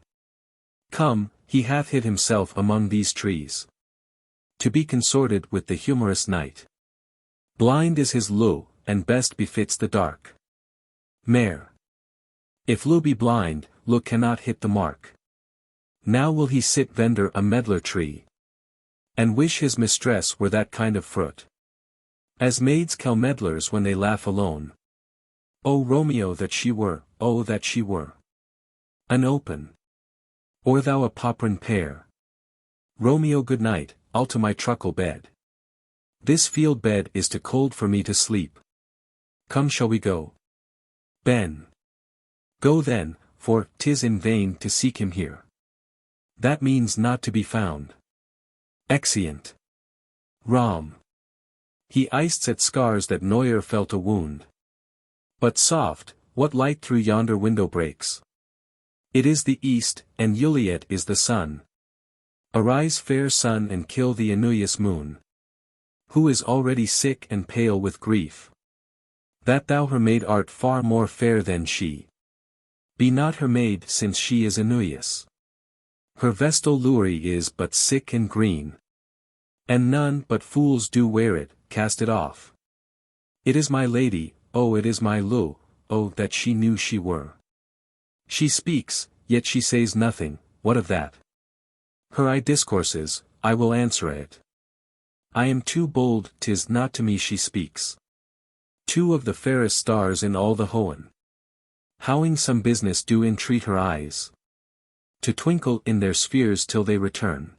Come, he hath hid himself among these trees. To be consorted with the humorous night. Blind is his lure, and best befits the dark. Mare. If Lou be blind, Lou cannot hit the mark. Now will he sit vendor a medlar tree. And wish his mistress were that kind of fruit. As maids kill medlars when they laugh alone. O Romeo that she were, oh that she were. An open. Or thou a poprin pear. Romeo good night, I'll to my truckle bed. This field bed is too cold for me to sleep. Come shall we go? Ben. Go then, for 'tis in vain to seek him here. That means not to be found. Exeunt. Rom. He iced at scars that Neuer felt a wound. But soft, what light through yonder window breaks? It is the east, and Juliet is the sun. Arise fair sun and kill the Aeneas moon. Who is already sick and pale with grief. That thou her maid art far more fair than she. Be not her maid since she is Aeneas. Her vestal lury is but sick and green. And none but fools do wear it, cast it off. It is my lady, oh it is my Lou, oh that she knew she were. She speaks, yet she says nothing, what of that? Her eye discourses, I will answer it. I am too bold, 'tis not to me she speaks. Two of the fairest stars in all the Hoenn, howing some business do entreat her eyes, to twinkle in their spheres till they return.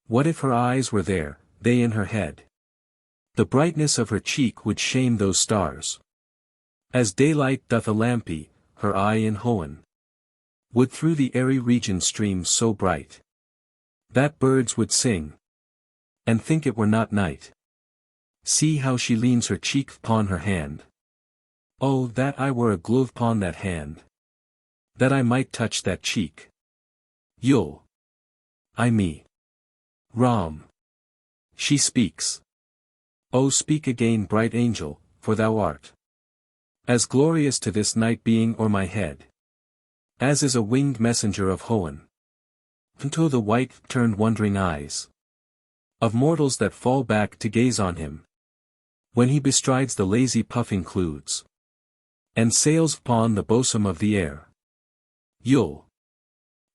What if her eyes were there, they in her head? The brightness of her cheek would shame those stars. As daylight doth a lampy, her eye in Hoenn would through the airy region stream so bright, that birds would sing, and think it were not night. See how she leans her cheek upon her hand. Oh, that I were a glove upon that hand, that I might touch that cheek. Yule. I me. Ram. She speaks. Oh, speak again, bright angel, for thou art as glorious to this night being o'er my head, as is a winged messenger of Hoenn unto the white turned wondering eyes of mortals that fall back to gaze on him, when he bestrides the lazy puffing clouds, and sails upon the bosom of the air. Yule.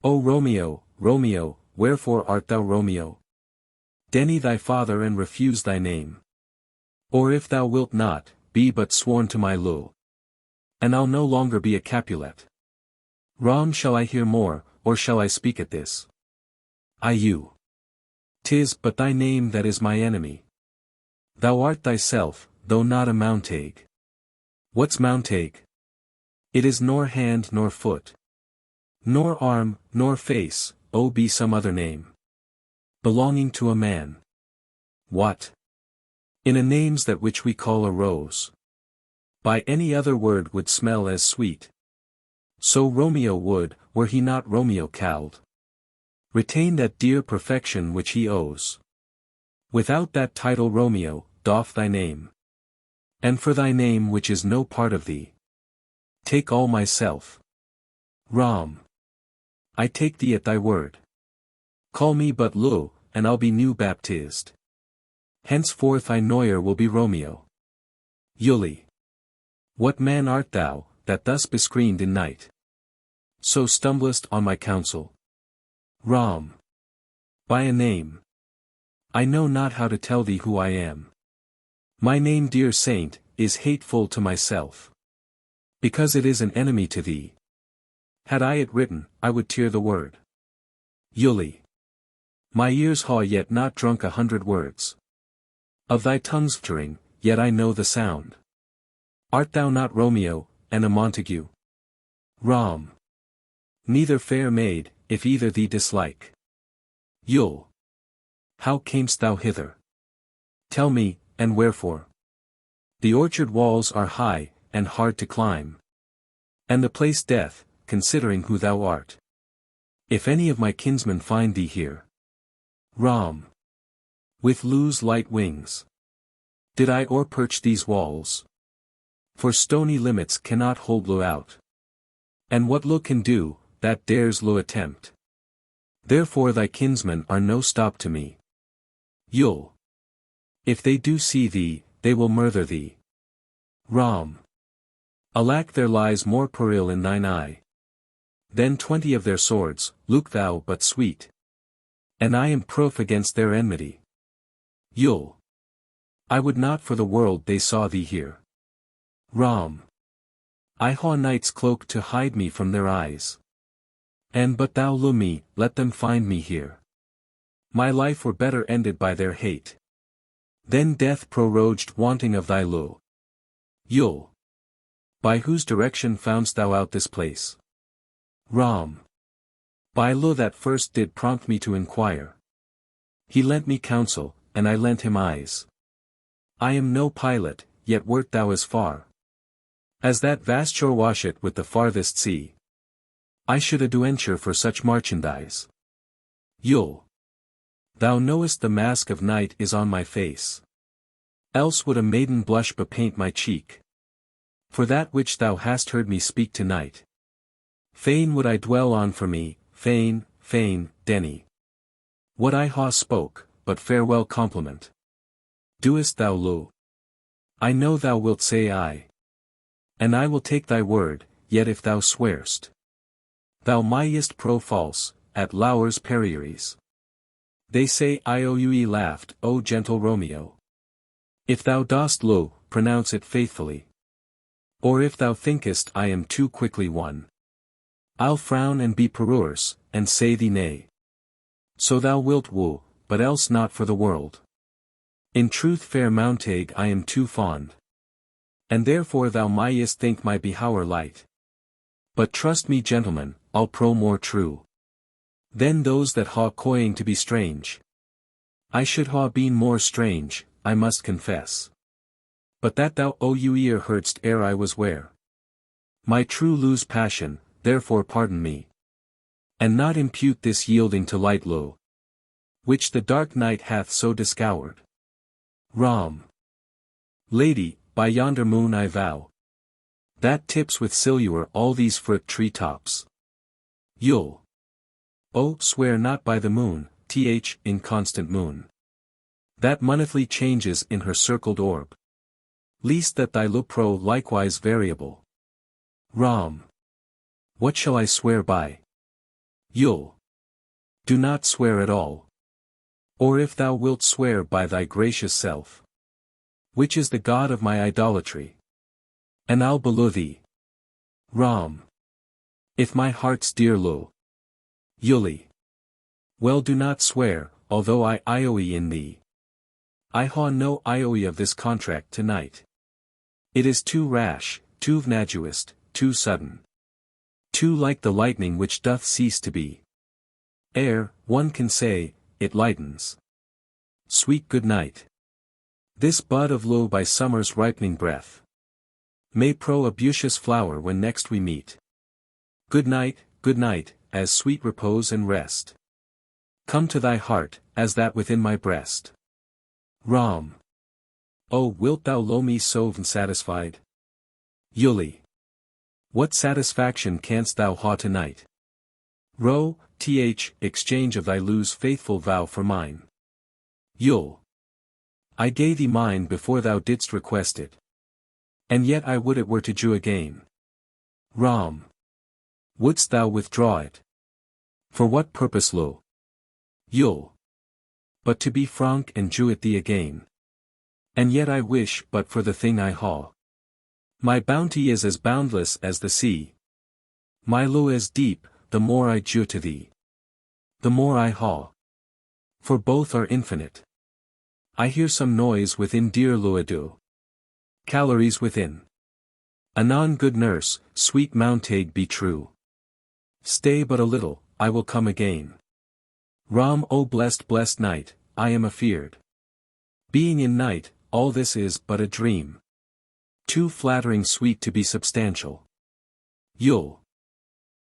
O Romeo, Romeo, wherefore art thou Romeo? Deny thy father and refuse thy name. Or if thou wilt not, be but sworn to my lure, and I'll no longer be a Capulet. Ram, shall I hear more, or shall I speak at this? You. 'Tis but thy name that is my enemy. Thou art thyself, though not a Montague. What's Montague? It is nor hand nor foot, nor arm, nor face, oh, be some other name, belonging to a man. What? In a name's that which we call a rose, by any other word would smell as sweet. So Romeo would, were he not Romeo called, retain that dear perfection which he owes. Without that title Romeo, doff thy name. And for thy name which is no part of thee, take all myself. Ram. I take thee at thy word. Call me but Lo, and I'll be new baptized. Henceforth I Neuer will be Romeo. Yule. What man art thou, that thus bescreened in night, so stumblest on my counsel? Ram. By a name. I know not how to tell thee who I am. My name, dear saint, is hateful to myself, because it is an enemy to thee. Had I it written, I would tear the word. Yule. My ears haw yet not drunk 100 words of thy tongue's uttering, yet I know the sound. Art thou not Romeo, and a Montague? Ram. Neither fair maid, if either thee dislike. Yule. How camest thou hither? Tell me, and wherefore? The orchard walls are high, and hard to climb, and the place death, considering who thou art. If any of my kinsmen find thee here. Ram. With Lu's light wings did I o'erperch these walls, for stony limits cannot hold Lu out. And what Lu can do, that dares Lu attempt. Therefore thy kinsmen are no stop to me. Yule. If they do see thee, they will murder thee. Ram. Alack, there lies more peril in thine eye than 20 of their swords, look thou but sweet. And I am proof against their enmity. Yule. I would not for the world they saw thee here. Ram. I haw night's cloak to hide me from their eyes. And but thou Lu me, let them find me here. My life were better ended by their hate than death prorogued wanting of thy Lu. Yule. By whose direction foundst thou out this place? Ram. By Lu that first did prompt me to inquire. He lent me counsel, and I lent him eyes. I am no pilot, yet wert thou as far as that vast shore washeth with the farthest sea. I should adventure for such merchandise. Yule. Thou knowest the mask of night is on my face. Else would a maiden blush bepaint my cheek. For that which thou hast heard me speak tonight, fain would I dwell on for me, fain, Denny. What I haw spoke, but farewell compliment. Doest thou Lu? I know thou wilt say aye. And I will take thy word, yet if thou swearst, thou mayest pro false, at Laur's perieries. They say Ioue laughed, O gentle Romeo. If thou dost lo, pronounce it faithfully. Or if thou thinkest I am too quickly won, I'll frown and be perverse, and say thee nay. So thou wilt woo, but else not for the world. In truth fair Montague I am too fond. And therefore thou mayest think my behower light. But trust me gentlemen, I'll pro more true. Then those that haw coying to be strange. I should haw been more strange, I must confess. But that thou o you ear heardst ere I was where. My true lose passion, therefore pardon me. And not impute this yielding to light low, which the dark night hath so discowered. Rom. Lady, by yonder moon I vow, that tips with silver all these fruit tree tops. You'll, oh, swear not by the moon, inconstant moon, that monthly changes in her circled orb, least that thy lupro likewise variable. Rom. What shall I swear by? You'll, do not swear at all. Or if thou wilt swear by thy gracious self, which is the god of my idolatry, and I'll below thee. Rom. If my heart's dear lo, Yuli. Well do not swear, although I ioe in thee. I haw no ioe of this contract tonight. It is too rash, too vnaguist, too sudden. Too like the lightning which doth cease to be. Ere, one can say, it lightens. Sweet good night. This bud of lo by summer's ripening breath may pro a beauteous flower when next we meet. Good night, as sweet repose and rest come to thy heart, as that within my breast. Rom. Oh, wilt thou lo me so satisfied? Yuli. What satisfaction canst thou haw tonight? Ro, exchange of thy lose faithful vow for mine. Yule. I gave thee mine before thou didst request it. And yet I would it were to Jew again. Rom. Wouldst thou withdraw it? For what purpose lo? Yule. But to be frank and Jew it thee again. And yet I wish but for the thing I haw. My bounty is as boundless as the sea. My lo as deep, the more I Jew to thee, the more I haw. For both are infinite. I hear some noise within dear Luadu. Calories within. Anon good nurse, sweet Montague be true. Stay but a little, I will come again. Rom O blessed night, I am afeard. Being in night, all this is but a dream. Too flattering sweet to be substantial. Yule.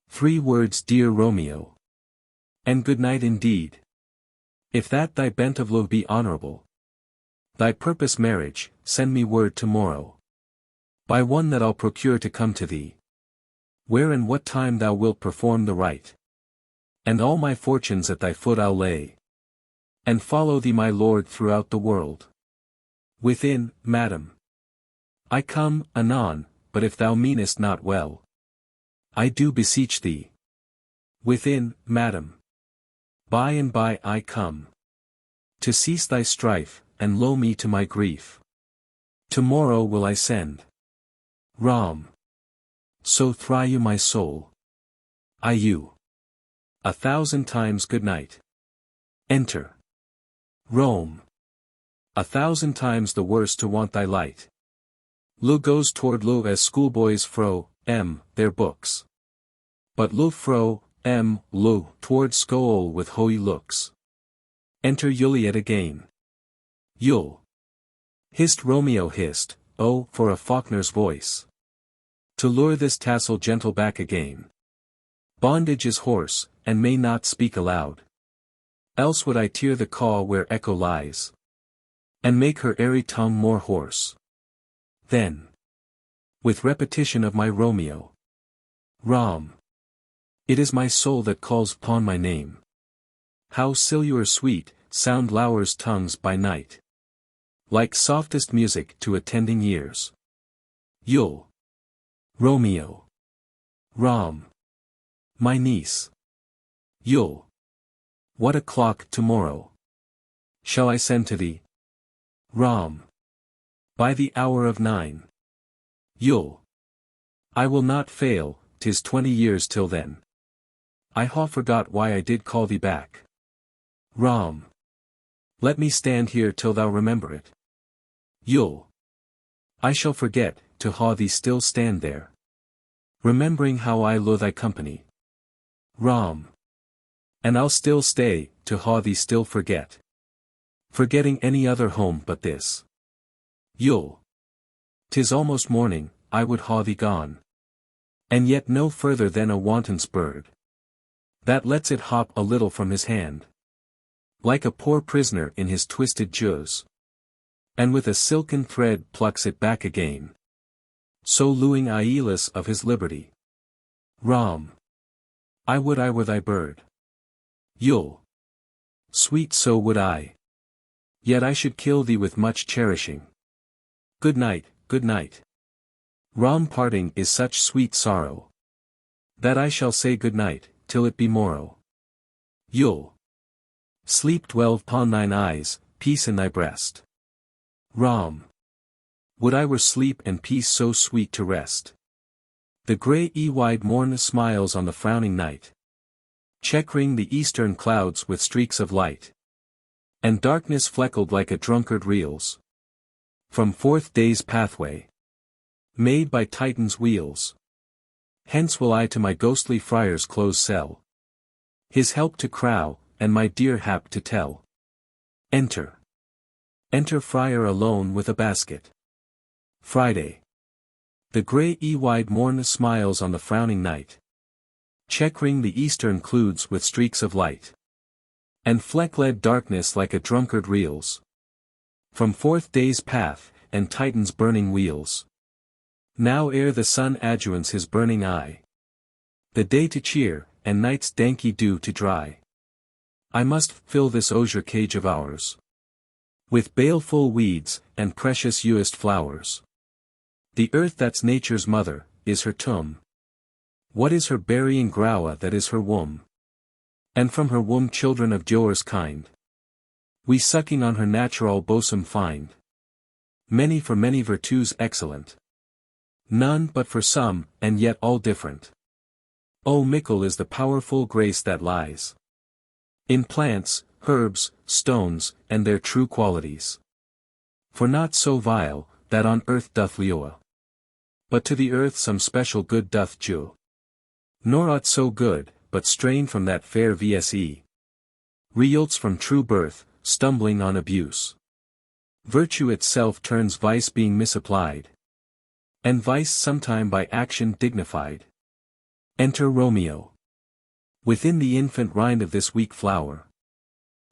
3 words dear Romeo. And good night indeed. If that thy bent of love be honorable, thy purpose marriage, send me word tomorrow. By one that I'll procure to come to thee. Where and what time thou wilt perform the rite. And all my fortunes at thy foot I'll lay. And follow thee my lord throughout the world. Within, madam. I come, anon, but if thou meanest not well, I do beseech thee. Within, madam. By and by I come. To cease thy strife, and low me to my grief. Tomorrow will I send. Rom. So thry you my soul. I you. 1,000 times good night. Enter. Rome. 1,000 times the worse to want thy light. Lo goes toward lo as schoolboys fro, their books. But lo fro, lo, toward skool with hoey looks. Enter Juliet again. Yule. Hist Romeo hist, oh, for a Faulkner's voice. To lure this tassel gentle back again. Bondage is hoarse, and may not speak aloud. Else would I tear the caw where echo lies. And make her airy tongue more hoarse. Then. With repetition of my Romeo. Rom. It is my soul that calls upon my name. How silver sweet, sound lowers tongues by night. Like softest music to attending ears. Yule. Romeo. Rom. My niece. Yule. What o'clock tomorrow? Shall I send to thee? Rom. By the hour of 9. You'll. I will not fail, 'tis 20 years till then. I ha forgot why I did call thee back. Rom. Let me stand here till thou remember it. You'll. I shall forget, to ha thee still stand there. Remembering how I loathe thy company. Rom. And I'll still stay, to ha thee still forget. Forgetting any other home but this. You'll. 'Tis almost morning, I would ha thee gone. And yet no further than a wanton's bird. That lets it hop a little from his hand. Like a poor prisoner in his twisted jaws. And with a silken thread plucks it back again. So luing Aeolus of his liberty. Rom. I would I were thy bird. You'll. Sweet so would I. Yet I should kill thee with much cherishing. Good night, good night. Rom, parting is such sweet sorrow. That I shall say good night, till it be morrow. You'll. Sleep dwell upon thine eyes, peace in thy breast. Rom. Would I were sleep and peace so sweet to rest. The grey-wide morn smiles on the frowning night. Checkering the eastern clouds with streaks of light. And darkness fleckled like a drunkard reels. From forth day's pathway. Made by Titan's wheels. Hence will I to my ghostly friar's close cell. His help to crow, and my dear hap to tell. Enter. Enter friar alone with a basket. Friday. The grey-wide morn smiles on the frowning night. Checkering the eastern clouds with streaks of light. And fleck-led darkness like a drunkard reels. From forth day's path, and Titan's burning wheels. Now ere the sun adjoins his burning eye. The day to cheer, and night's danky dew to dry. I must fill this osier cage of ours. With baleful weeds, and precious used flowers. The earth that's nature's mother, is her tomb. What is her burying ground that is her womb? And from her womb children of Joar's kind. We sucking on her natural bosom find. Many for many virtues excellent. None but for some, and yet all different. Oh, mickle is the powerful grace that lies. In plants, herbs, stones, and their true qualities. For not so vile, that on earth doth leoa. But to the earth some special good doth due. Nor aught so good, but strain from that fair vse. Results from true birth, stumbling on abuse. Virtue itself turns vice being misapplied. And vice sometime by action dignified. Enter Romeo. Within the infant rind of this weak flower.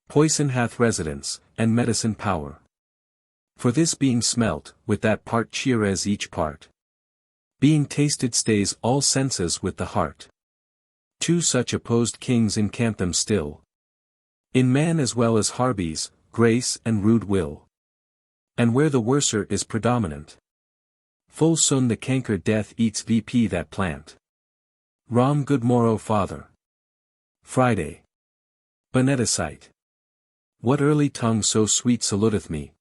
Poison hath residence, and medicine power. For this being smelt, with that part cheers each part. Being tasted stays all senses with the heart. Two such opposed kings encamp them still. In man as well as Harbies, grace and rude will. And where the worser is predominant. Full soon the canker death eats vp that plant. Rom, good morrow father. Friday. Beneficite. What early tongue so sweet saluteth me?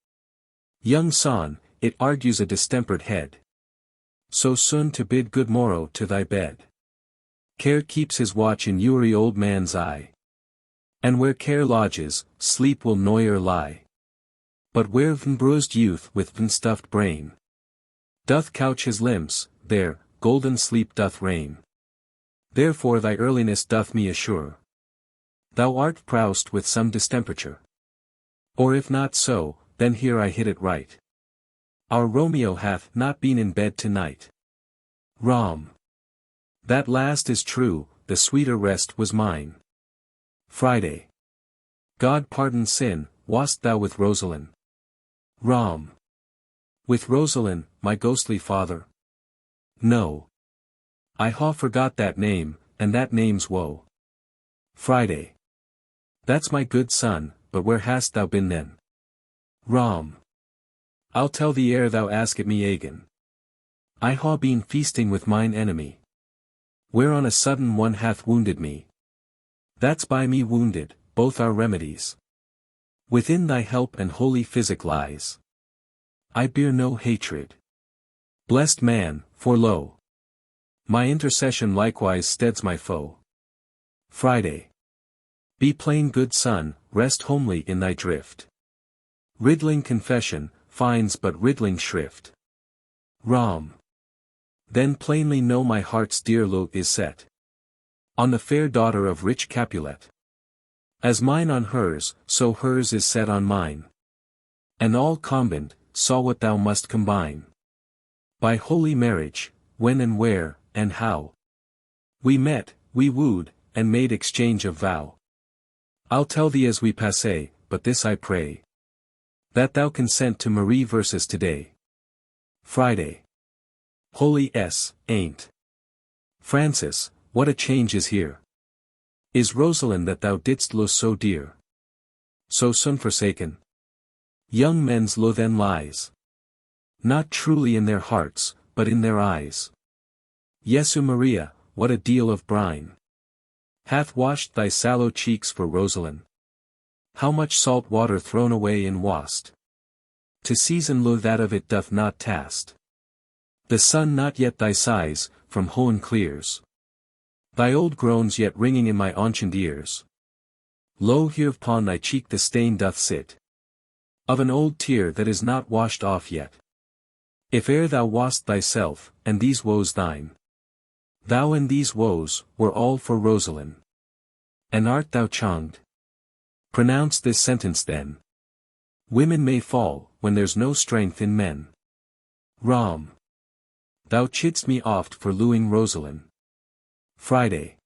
Young son, it argues a distempered head. So soon to bid good morrow to thy bed. Care keeps his watch in youry old man's eye. And where care lodges, sleep will noyer lie. But where bruised youth with stuffed brain doth couch his limbs, there, golden sleep doth reign. Therefore thy earliness doth me assure. Thou art proused with some distemperature. Or if not so, then here I hit it right. Our Romeo hath not been in bed tonight. Rom. That last is true, the sweeter rest was mine. Friday. God pardon sin, wast thou with Rosalind? Rom. With Rosalind, my ghostly father? No. I ha forgot that name, and that name's woe. Friday. That's my good son, but where hast thou been then? Rom. I'll tell thee ere thou ask it me again. I ha been feasting with mine enemy. Where on a sudden one hath wounded me. That's by me wounded, both our remedies. Within thy help and holy physic lies. I bear no hatred. Blessed man, for lo! My intercession likewise steads my foe. Friday. Be plain good son, rest homely in thy drift. Riddling confession, finds but riddling shrift. Rom. Then plainly know my heart's dear lot is set on the fair daughter of rich Capulet. As mine on hers, so hers is set on mine. And all combined, saw what thou must combine. By holy marriage, when and where, and how. We met, we wooed, and made exchange of vow. I'll tell thee as we passe, but this I pray, that thou consent to Marie versus today. Friday. Holy ain't. Francis, what a change is here. Is Rosalind that thou didst lose so dear? So soon forsaken? Young men's lo then lies. Not truly in their hearts, but in their eyes. Jesu Maria, what a deal of brine hath washed thy sallow cheeks for Rosalind. How much salt water thrown away in wast, to season lo that of it doth not tast. The sun not yet thy sighs, from Hohen clears. Thy old groans yet ringing in my ancient ears. Lo here upon thy cheek the stain doth sit, of an old tear that is not washed off yet. If e'er thou wast thyself, and these woes thine, thou and these woes, were all for Rosalind. And art thou changed? Pronounce this sentence then. Women may fall, when there's no strength in men. Rom. Thou chidst me oft for looing Rosalind. Friday.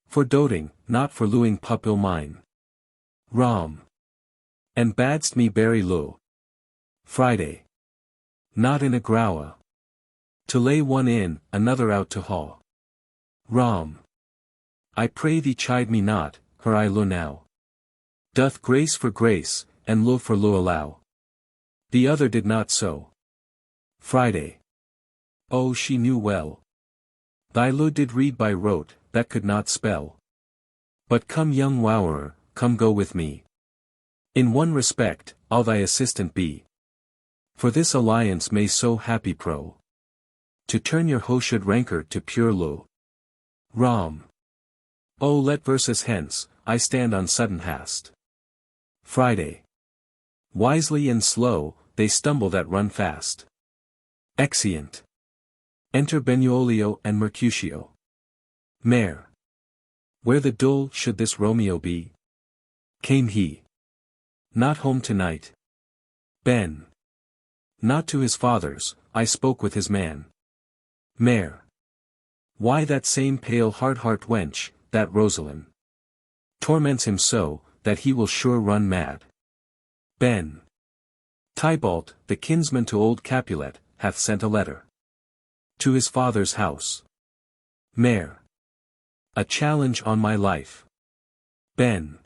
For doting, not for looing pupil mine. Rom. And badst me bury low. Friday. Not in a groua. To lay one in, another out to haul. Rom. I pray thee chide me not, her I lo now. Doth grace for grace, and lo for lo allow. The other did not so. Friday. Oh she knew well. Thy lo did read by rote, that could not spell. But come young wowerer, come go with me. In one respect, I'll thy assistant be. For this alliance may so happy pro, to turn your hoshed rancor to pure lo. Rom. Oh let versus hence, I stand on sudden hast. Friday. Wisely and slow, they stumble that run fast. Exeunt. Enter Benvolio and Mercutio. Mare. Where the dole should this Romeo be? Came he not home tonight? Ben. Not to his father's, I spoke with his man. Mare. Why that same pale hard heart wench, that Rosalind, torments him so, that he will sure run mad. Ben. Tybalt, the kinsman to old Capulet, hath sent a letter to his father's house. Mare. A challenge on my life. Ben.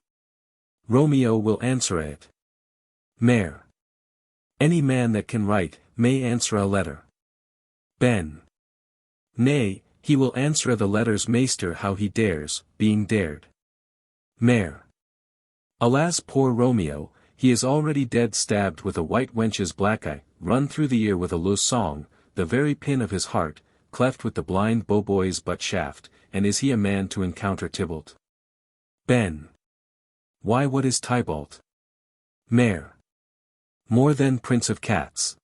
Romeo will answer it. Mare. Any man that can write, may answer a letter. Ben. Nay, he will answer the letters maester how he dares, being dared. Mare. Alas poor Romeo, he is already dead stabbed with a white wench's black eye, run through the ear with a low song, the very pin of his heart, cleft with the blind bow-boy's butt shaft, and is he a man to encounter Tybalt? Ben. Why what is Tybalt? Mare. More than prince of cats.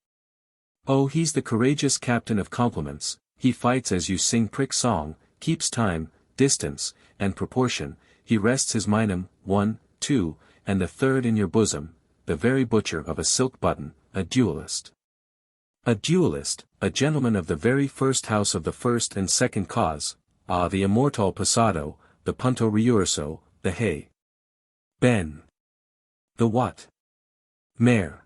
Oh he's the courageous captain of compliments, he fights as you sing prick song, keeps time, distance, and proportion, he rests his minum, 1, 2, and the third in your bosom, the very butcher of a silk button, a duellist. A duellist, a gentleman of the very first house of the first and second cause, the immortal passado, the punto riurso, the hay. Ben. The what? Mare.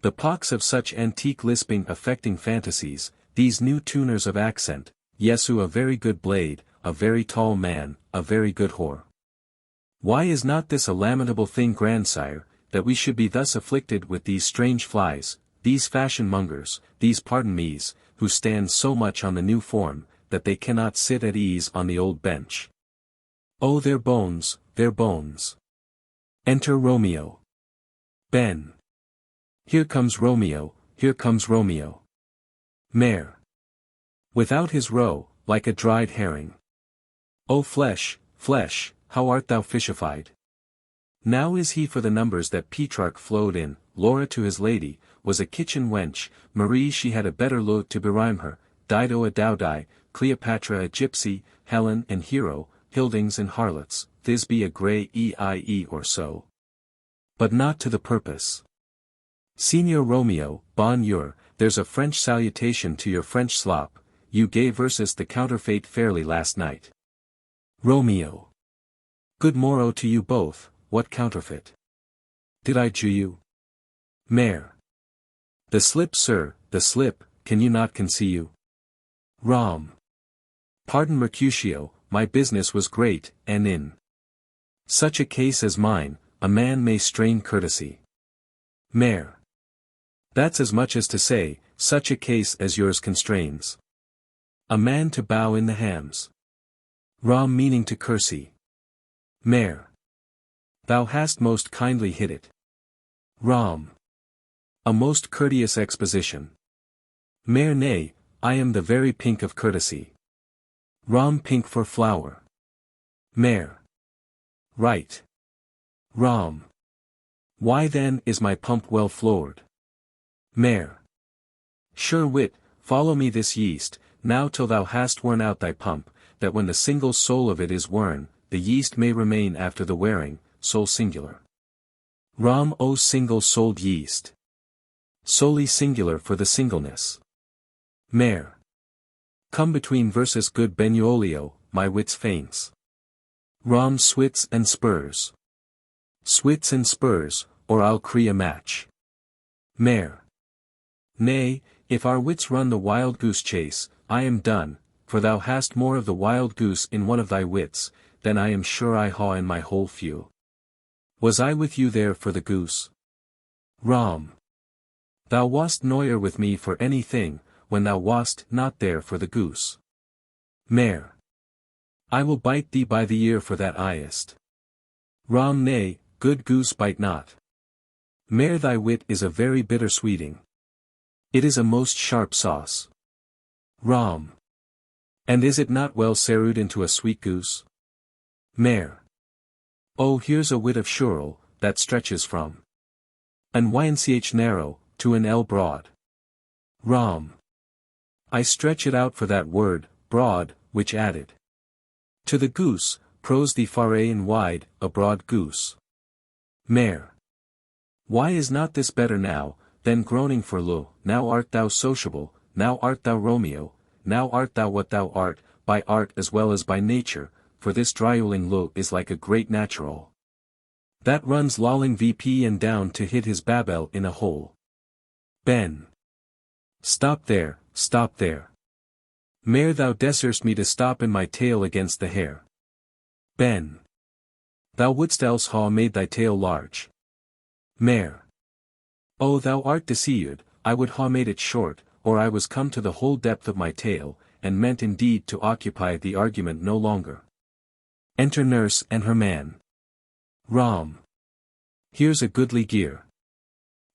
The pox of such antique lisping affecting fantasies, these new tuners of accent, Jesu a very good blade, a very tall man, a very good whore. Why is not this a lamentable thing grandsire, that we should be thus afflicted with these strange flies, these fashion-mongers, these pardon-me's, who stand so much on the new form, that they cannot sit at ease on the old bench? Oh their bones, their bones. Enter Romeo. Ben. Here comes Romeo, here comes Romeo. Mare. Without his roe, like a dried herring. O flesh, flesh, how art thou fishified? Now is he for the numbers that Petrarch flowed in. Laura to his lady, was a kitchen wench, Marie she had a better look to berhyme her, Dido a dowdy, Cleopatra a gypsy, Helen an hero, Hildings and harlots, Thisbe a grey eie or so. But not to the purpose. Signor Romeo, bonjour, there's a French salutation to your French slop, you gave versus the counterfeit fairly last night. Romeo. Good morrow to you both, what counterfeit? Did I jew you? Mare. The slip sir, the slip, can you not conceive you? Rom. Pardon Mercutio, my business was great, and in such a case as mine, a man may strain courtesy. Mare. That's as much as to say, such a case as yours constrains a man to bow in the hams. Rom meaning to curtsy. Mare. Thou hast most kindly hit it. Rom. A most courteous exposition. Mare nay, I am the very pink of courtesy. Rom pink for flower. Mare. Right. Rom. Why then is my pump well floored? Mare. Sure wit, follow me this yeast, now till thou hast worn out thy pump, that when the single soul of it is worn, the yeast may remain after the wearing, soul singular. Rom o single-souled yeast. Solely singular for the singleness. Mare. Come between versus good Benvolio, my wits feints. Rom swits and spurs. Swits and spurs, or I'll cree a match. Mare. Nay, if our wits run the wild goose chase, I am done, for thou hast more of the wild goose in one of thy wits, than I am sure I ha in my whole few. Was I with you there for the goose? Rom. Thou wast noyer with me for any thing, when thou wast not there for the goose. Mare. I will bite thee by the ear for that eyest. Rom nay, good goose bite not. Mare thy wit is a very bitter sweeting. It is a most sharp sauce. Rom. And is it not well serrewed into a sweet goose? Mare. Oh here's a wit of churl, that stretches from an ynch narrow, to an L broad. Rom. I stretch it out for that word, broad, which added to the goose, prose the far and wide, a broad goose. Mare. Why is not this better now, than groaning for lo, now art thou sociable, now art thou Romeo, now art thou what thou art, by art as well as by nature, for this drioling lo is like a great natural that runs lolling vp and down to hit his babel in a hole. Ben. Stop there, stop there. Mare thou deserst me to stop in my tail against the hair. Ben. Thou wouldst else ha made thy tail large. Mare. Oh thou art deceived, I would ha made it short, or I was come to the whole depth of my tail, and meant indeed to occupy the argument no longer. Enter nurse and her man. Rom. Here's a goodly gear.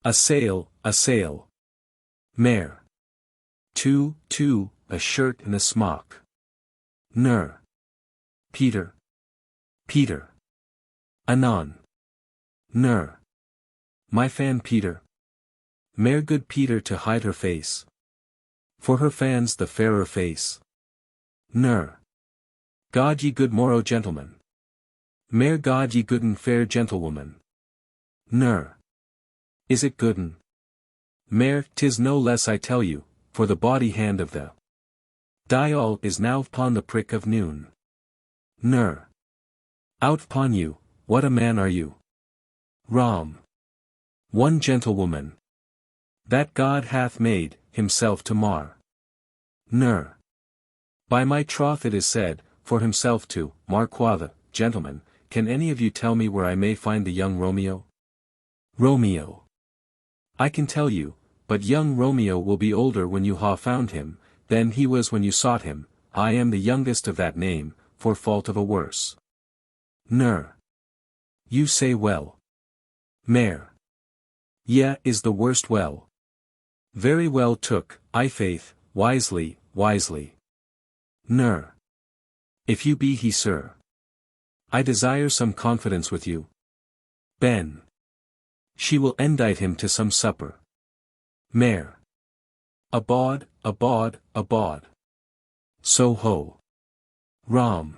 A sail, a sail. Mare. Two, a shirt and a smock. Ner. Peter. Peter. Anon. Ner. My fan Peter. Mare good Peter to hide her face. For her fans the fairer face. Ner. God ye good morrow gentlemen. Mare God ye good and fair gentlewoman. Ner. Is it gooden? Mare 'tis no less I tell you, for the body hand of the dial is now upon the prick of noon. Ner. Out upon you, what a man are you? Rom. One gentlewoman that God hath made, himself to mar. Ner. By my troth it is said, for himself to mar quotha, gentlemen, can any of you tell me where I may find the young Romeo? Romeo. I can tell you, but young Romeo will be older when you ha found him, than he was when you sought him. I am the youngest of that name, for fault of a worse. Ner. You say well. Mare. Yeah is the worst well. Very well took, I faith, wisely, wisely. Ner. If you be he sir. I desire some confidence with you. Ben. She will indite him to some supper. Mare. Abod, abod, abod. So ho. Rom.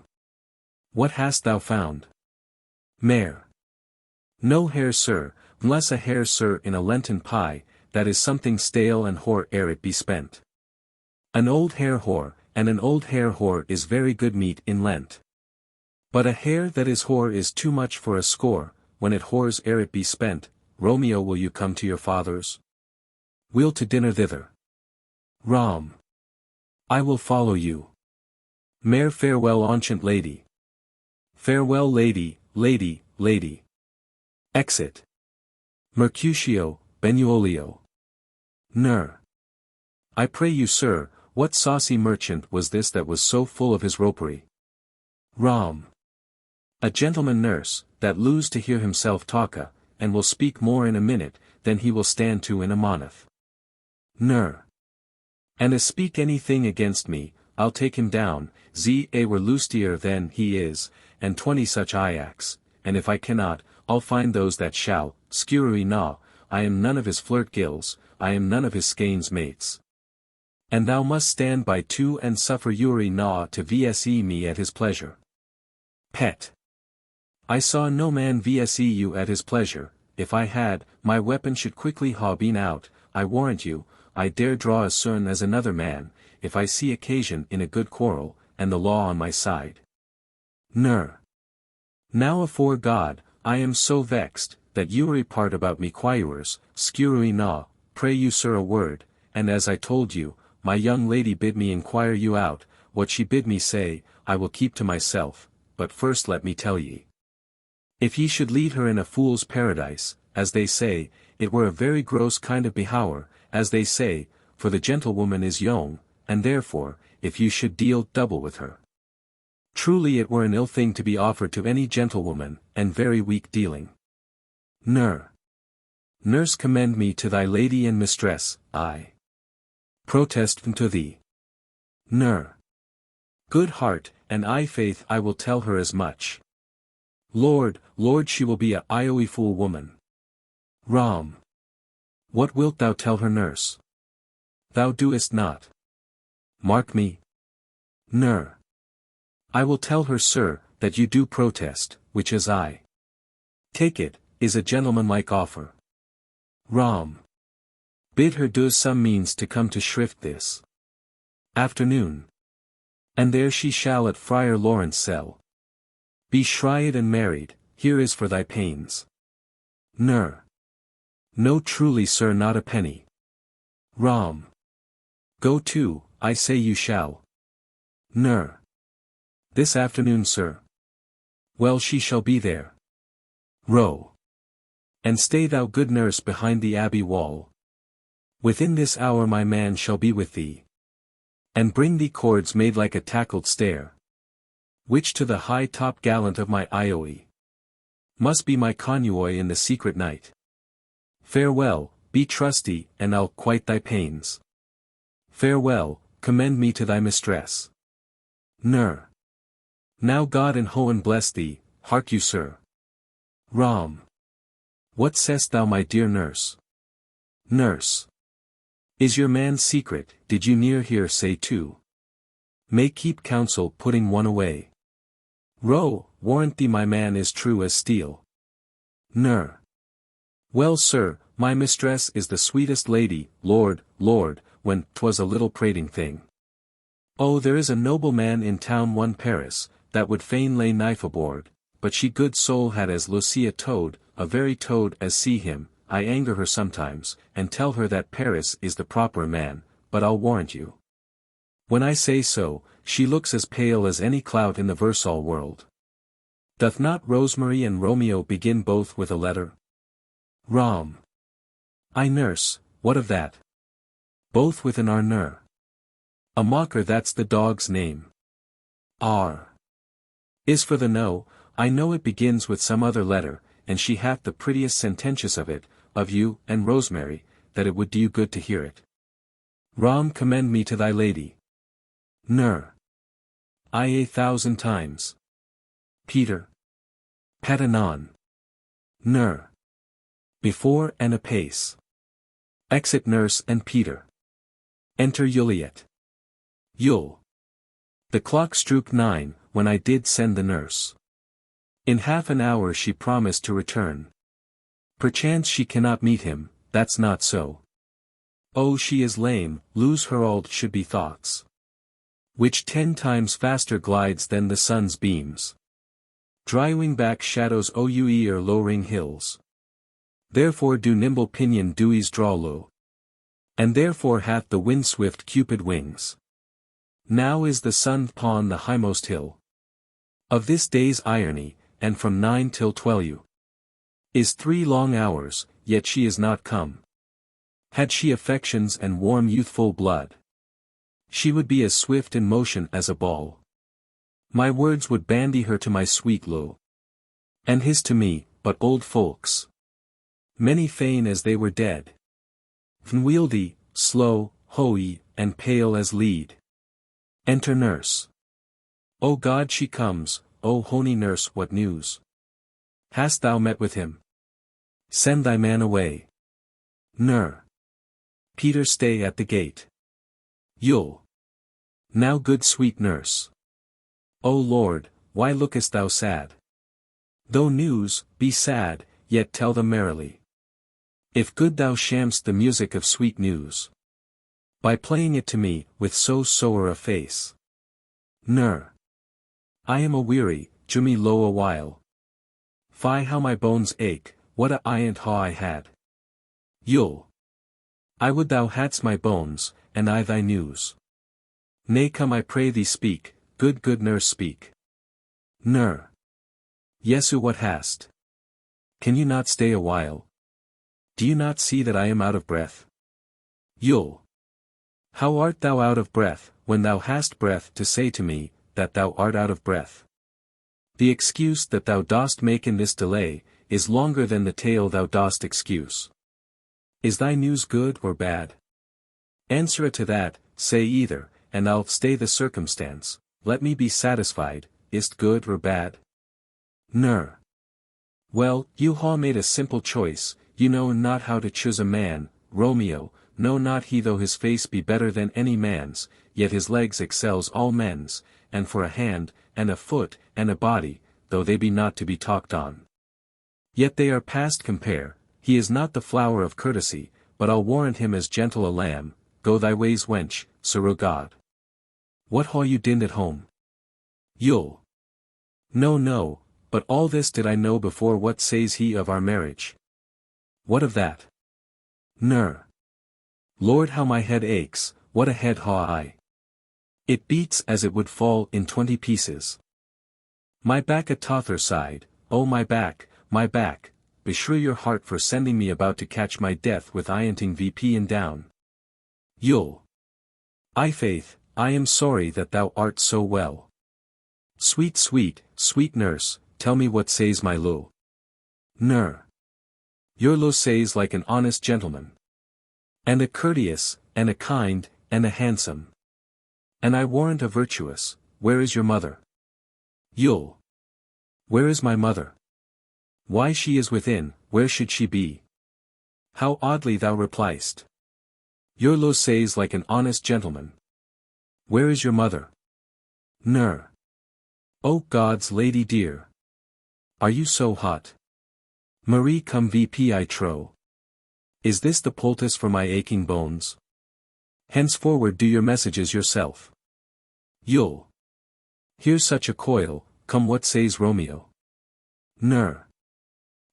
What hast thou found? Mare. No hare sir, unless a hare sir in a Lenten pie, that is something stale and whore ere it be spent. An old hare whore, and an old hare whore is very good meat in Lent. But a hare that is whore is too much for a score, when it whores ere it be spent. Romeo, will you come to your father's? We'll to dinner thither. Rom. I will follow you. Mare, farewell, ancient lady. Farewell, lady, lady, lady. Exit. Mercutio, Benuolio. Ner. I pray you sir, what saucy merchant was this that was so full of his ropery? Rom. A gentleman nurse, that loos to hear himself talka, and will speak more in a minute, than he will stand to in a moneth. Ner. And a speak anything against me, I'll take him down, a were lustier than he is, and 20 such Ajax, and if I cannot, I'll find those that shall, scurry na, I am none of his flirt gills, I am none of his skeins mates. And thou must stand by too and suffer Uri na to vse me at his pleasure. Pet. I saw no man vse you at his pleasure, if I had, my weapon should quickly ha been out, I warrant you, I dare draw as soon as another man, if I see occasion in a good quarrel, and the law on my side. Ner. Now afore God, I am so vexed, that Uri part about me quirers, scurry na, pray you sir a word, and as I told you, my young lady bid me inquire you out, what she bid me say, I will keep to myself, but first let me tell ye. If ye should lead her in a fool's paradise, as they say, it were a very gross kind of behower, as they say, for the gentlewoman is young, and therefore, if you should deal double with her. Truly it were an ill thing to be offered to any gentlewoman, and very weak dealing. Ner. Nurse, commend me to thy lady and mistress, I protest to thee. Ner. Good heart, and I faith I will tell her as much. Lord, Lord, she will be a ioe fool woman. Rom. What wilt thou tell her, nurse? Thou doest not. Mark me. Ner. I will tell her sir, that you do protest, which as I take it, is a gentlemanlike offer. Rom. Bid her do some means to come to shrift this afternoon. And there she shall at Friar Lawrence cell be shried and married, here is for thy pains. Ner. No truly sir, not a penny. Rom. Go to, I say you shall. Ner. This afternoon sir. Well, she shall be there. Row. And stay thou, good nurse, behind the abbey wall. Within this hour my man shall be with thee. And bring thee cords made like a tackled stair, which to the high top gallant of my Ioe must be my convoy in the secret night. Farewell, be trusty, and I'll quite thy pains. Farewell, commend me to thy mistress. Ner. Now God and Hohen bless thee, hark you sir. Rom. What sayst thou, my dear nurse? Nurse. Is your man secret, did you near here say too? May keep counsel, putting one away. Row, warrant thee my man is true as steel. Ner. Well sir, my mistress is the sweetest lady, Lord, Lord, when 'twas a little prating thing. Oh, there is a noble man in town, one Paris, that would fain lay knife aboard, but she good soul had as Lucia toad, a very toad as see him. I anger her sometimes, and tell her that Paris is the proper man, but I'll warrant you, when I say so, she looks as pale as any clout in the Versal world. Doth not Rosemary and Romeo begin both with a letter? Rom. I nurse, what of that? Both with an R. A mocker, that's the dog's name. R. Is for the no, I know it begins with some other letter, and she hath the prettiest sententious of it, of you, and rosemary, that it would do you good to hear it. Ram commend me to thy lady. Ner. I 1,000 times. Peter. Patanon. Ner. Before and apace. Exit nurse and Peter. Enter Juliet. Yule. The clock struck 9, when I did send the nurse. In half an hour she promised to return. Perchance she cannot meet him, that's not so. Oh, she is lame, lose her old should be thoughts. Which 10 times faster glides than the sun's beams. Driving back shadows o'er lowering hills. Therefore do nimble pinion dewies draw low. And therefore hath the wind swift Cupid wings. Now is the sun upon the highmost hill. Of this day's irony, and from 9 till 12 is 3 long hours, yet she is not come. Had she affections and warm youthful blood, she would be as swift in motion as a ball. My words would bandy her to my sweet Lo. And his to me, but old folks. Many fain as they were dead. Unwieldy, slow, hoey, and pale as lead. Enter nurse. O God, she comes, O honey nurse, what news? Hast thou met with him? Send thy man away. Ner. Peter, stay at the gate. Yule. Now, good sweet nurse. O Lord, why lookest thou sad? Though news be sad, yet tell them merrily. If good thou sham'st the music of sweet news. By playing it to me, with so sour a face. Ner. I am a-weary, to me lo a while. Fie, how my bones ache, what a and how I had. Yule. I would thou hadst my bones, and I thy news. Nay, come, I pray thee, speak, good nurse, speak. Ner. Yesu, what hast? Can you not stay a while? Do you not see that I am out of breath? Yule. How art thou out of breath, when thou hast breath to say to me, that thou art out of breath? The excuse that thou dost make in this delay, is longer than the tale thou dost excuse. Is thy news good or bad? Answer it to that, say either, and I'll stay the circumstance, let me be satisfied, is't good or bad? Ner. Well, you ha made a simple choice, you know not how to choose a man, Romeo, know not he though his face be better than any man's, yet his legs excels all men's, and for a hand, and a foot, and a body, though they be not to be talked on. Yet they are past compare, he is not the flower of courtesy, but I'll warrant him as gentle a lamb, go thy ways wench, Sir God. What ha you dinned at home? Yule. No, but all this did I know before. What says he of our marriage? What of that? Ner. Lord, how my head aches, what a head ha I. It beats as it would fall in 20 pieces. My back a tother side, oh my back, beshrew your heart for sending me about to catch my death with ianting VP and down. Yule. I faith, I am sorry that thou art so well. Sweet nurse, tell me what says my Lo. Ner. Your Lo says like an honest gentleman. And a courteous, and a kind, and a handsome. And I warrant a virtuous. Where is your mother? Yule. Where is my mother? Why, she is within, where should she be? How oddly thou repliest. Your Lo says like an honest gentleman. Where is your mother? Ner. O God's lady dear. Are you so hot? Marie cum VP I trow. Is this the poultice for my aching bones? Henceforward do your messages yourself. Yule. Here's such a coil, come what says Romeo? Ner.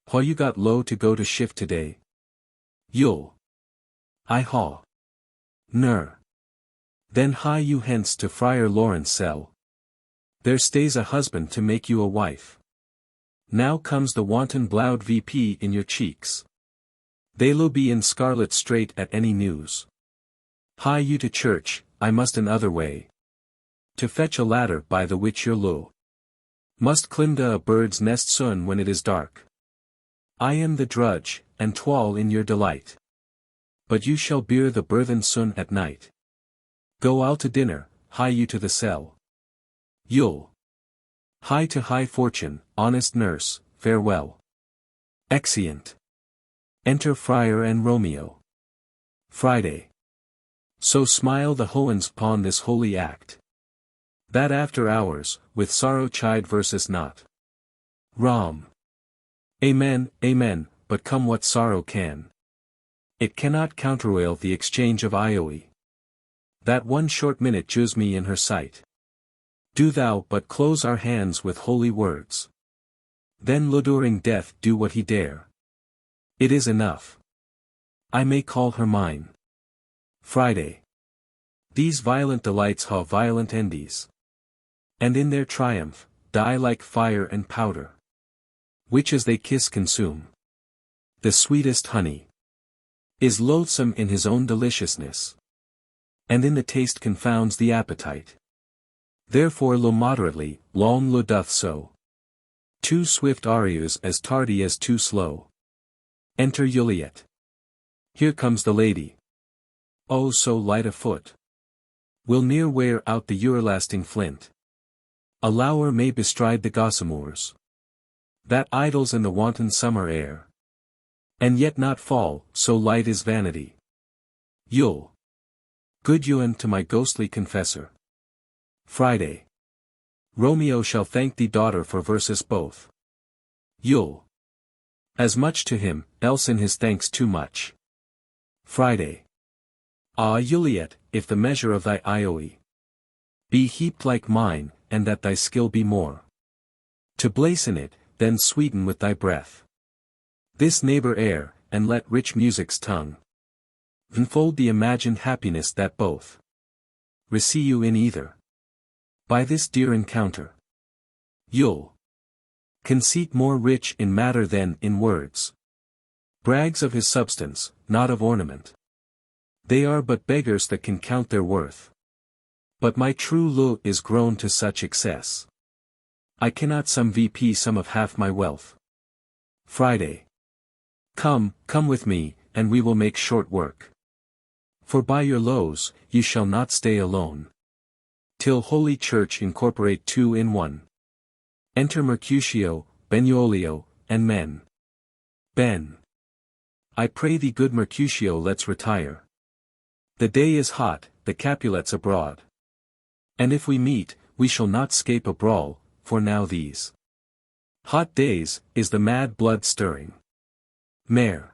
Ha you got Lo to go to shift today? Yule. I ha. Ner. Then hie you hence to Friar Lawrence cell. There stays a husband to make you a wife. Now comes the wanton bloud VP in your cheeks. They'll be in scarlet straight at any news. Hie you to church, I must another way. To fetch a ladder by the which your Lo must climb to a bird's nest soon when it is dark. I am the drudge, and twal in your delight. But you shall bear the burthen soon at night. Go out to dinner, hie you to the cell. You'll hie to high fortune, honest nurse, farewell. Exeunt. Enter Friar and Romeo. Friday. So smile the Hoans upon this holy act, that after hours, with sorrow chide verses not. Rom. Amen, amen, but come what sorrow can. It cannot countervail the exchange of Ioe. That one short minute jews me in her sight. Do thou but close our hands with holy words. Then luring death do what he dare. It is enough. I may call her mine. Friday. These violent delights have violent endies. And in their triumph, die like fire and powder, which as they kiss consume. The sweetest honey is loathsome in his own deliciousness, and in the taste confounds the appetite. Therefore lo moderately, long lo doth so. Too swift arias as tardy as too slow. Enter Juliet. Here comes the lady. Oh so light a foot. Will ne'er wear out the everlasting flint. A lower may bestride the gossamours, that idles in the wanton summer air, and yet not fall, so light is vanity. You'll good Ewan to my ghostly confessor. Friday. Romeo shall thank thee daughter for verses both. You'll as much to him, else in his thanks too much. Friday. Ah Juliet, if the measure of thy Ioe be heaped like mine, and that thy skill be more to blazon it, then sweeten with thy breath this neighbor air, and let rich music's tongue enfold the imagined happiness that both receive you in either. By this dear encounter, you'll conceit more rich in matter than in words. Brags of his substance, not of ornament. They are but beggars that can count their worth. But my true love is grown to such excess, I cannot sum vp some of half my wealth. Friday. Come, come with me, and we will make short work. For by your lows, you shall not stay alone, till Holy Church incorporate two in one. Enter Mercutio, Benvolio, and men. Ben. I pray thee good Mercutio, let's retire. The day is hot, the Capulets abroad. And if we meet, we shall not scape a brawl, for now these hot days, is the mad blood stirring. Mare.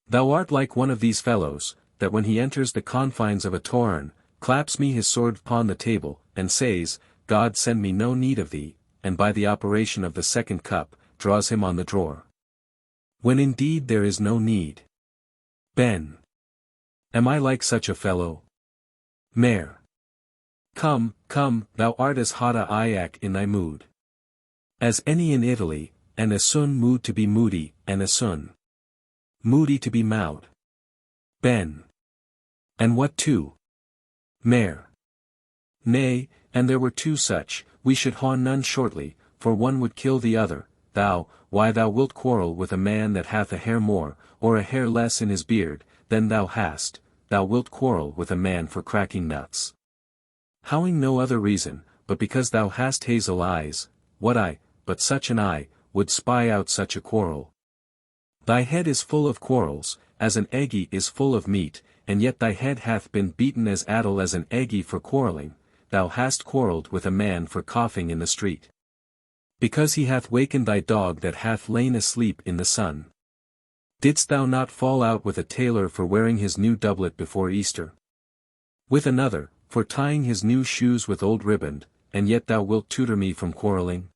Thou art like one of these fellows, that when he enters the confines of a torrent, claps me his sword upon the table, and says, God send me no need of thee, and by the operation of the second cup, draws him on the drawer. When indeed there is no need. Ben. Am I like such a fellow? Mare. Come, come, thou art as hot a Iac in thy mood as any in Italy, and a soon mood to be moody, and a soon moody to be moud. Ben. And what two? Mare. Nay, and there were two such, we should ha none shortly, for one would kill the other. Thou, why thou wilt quarrel with a man that hath a hair more, or a hair less in his beard, than thou hast, thou wilt quarrel with a man for cracking nuts. Howing no other reason, but because thou hast hazel eyes, what eye, but such an eye, would spy out such a quarrel? Thy head is full of quarrels, as an eggy is full of meat, and yet thy head hath been beaten as addle as an eggy for quarreling. Thou hast quarrelled with a man for coughing in the street, because he hath wakened thy dog that hath lain asleep in the sun. Didst thou not fall out with a tailor for wearing his new doublet before Easter? With another, for tying his new shoes with old riband, and yet thou wilt tutor me from quarrelling?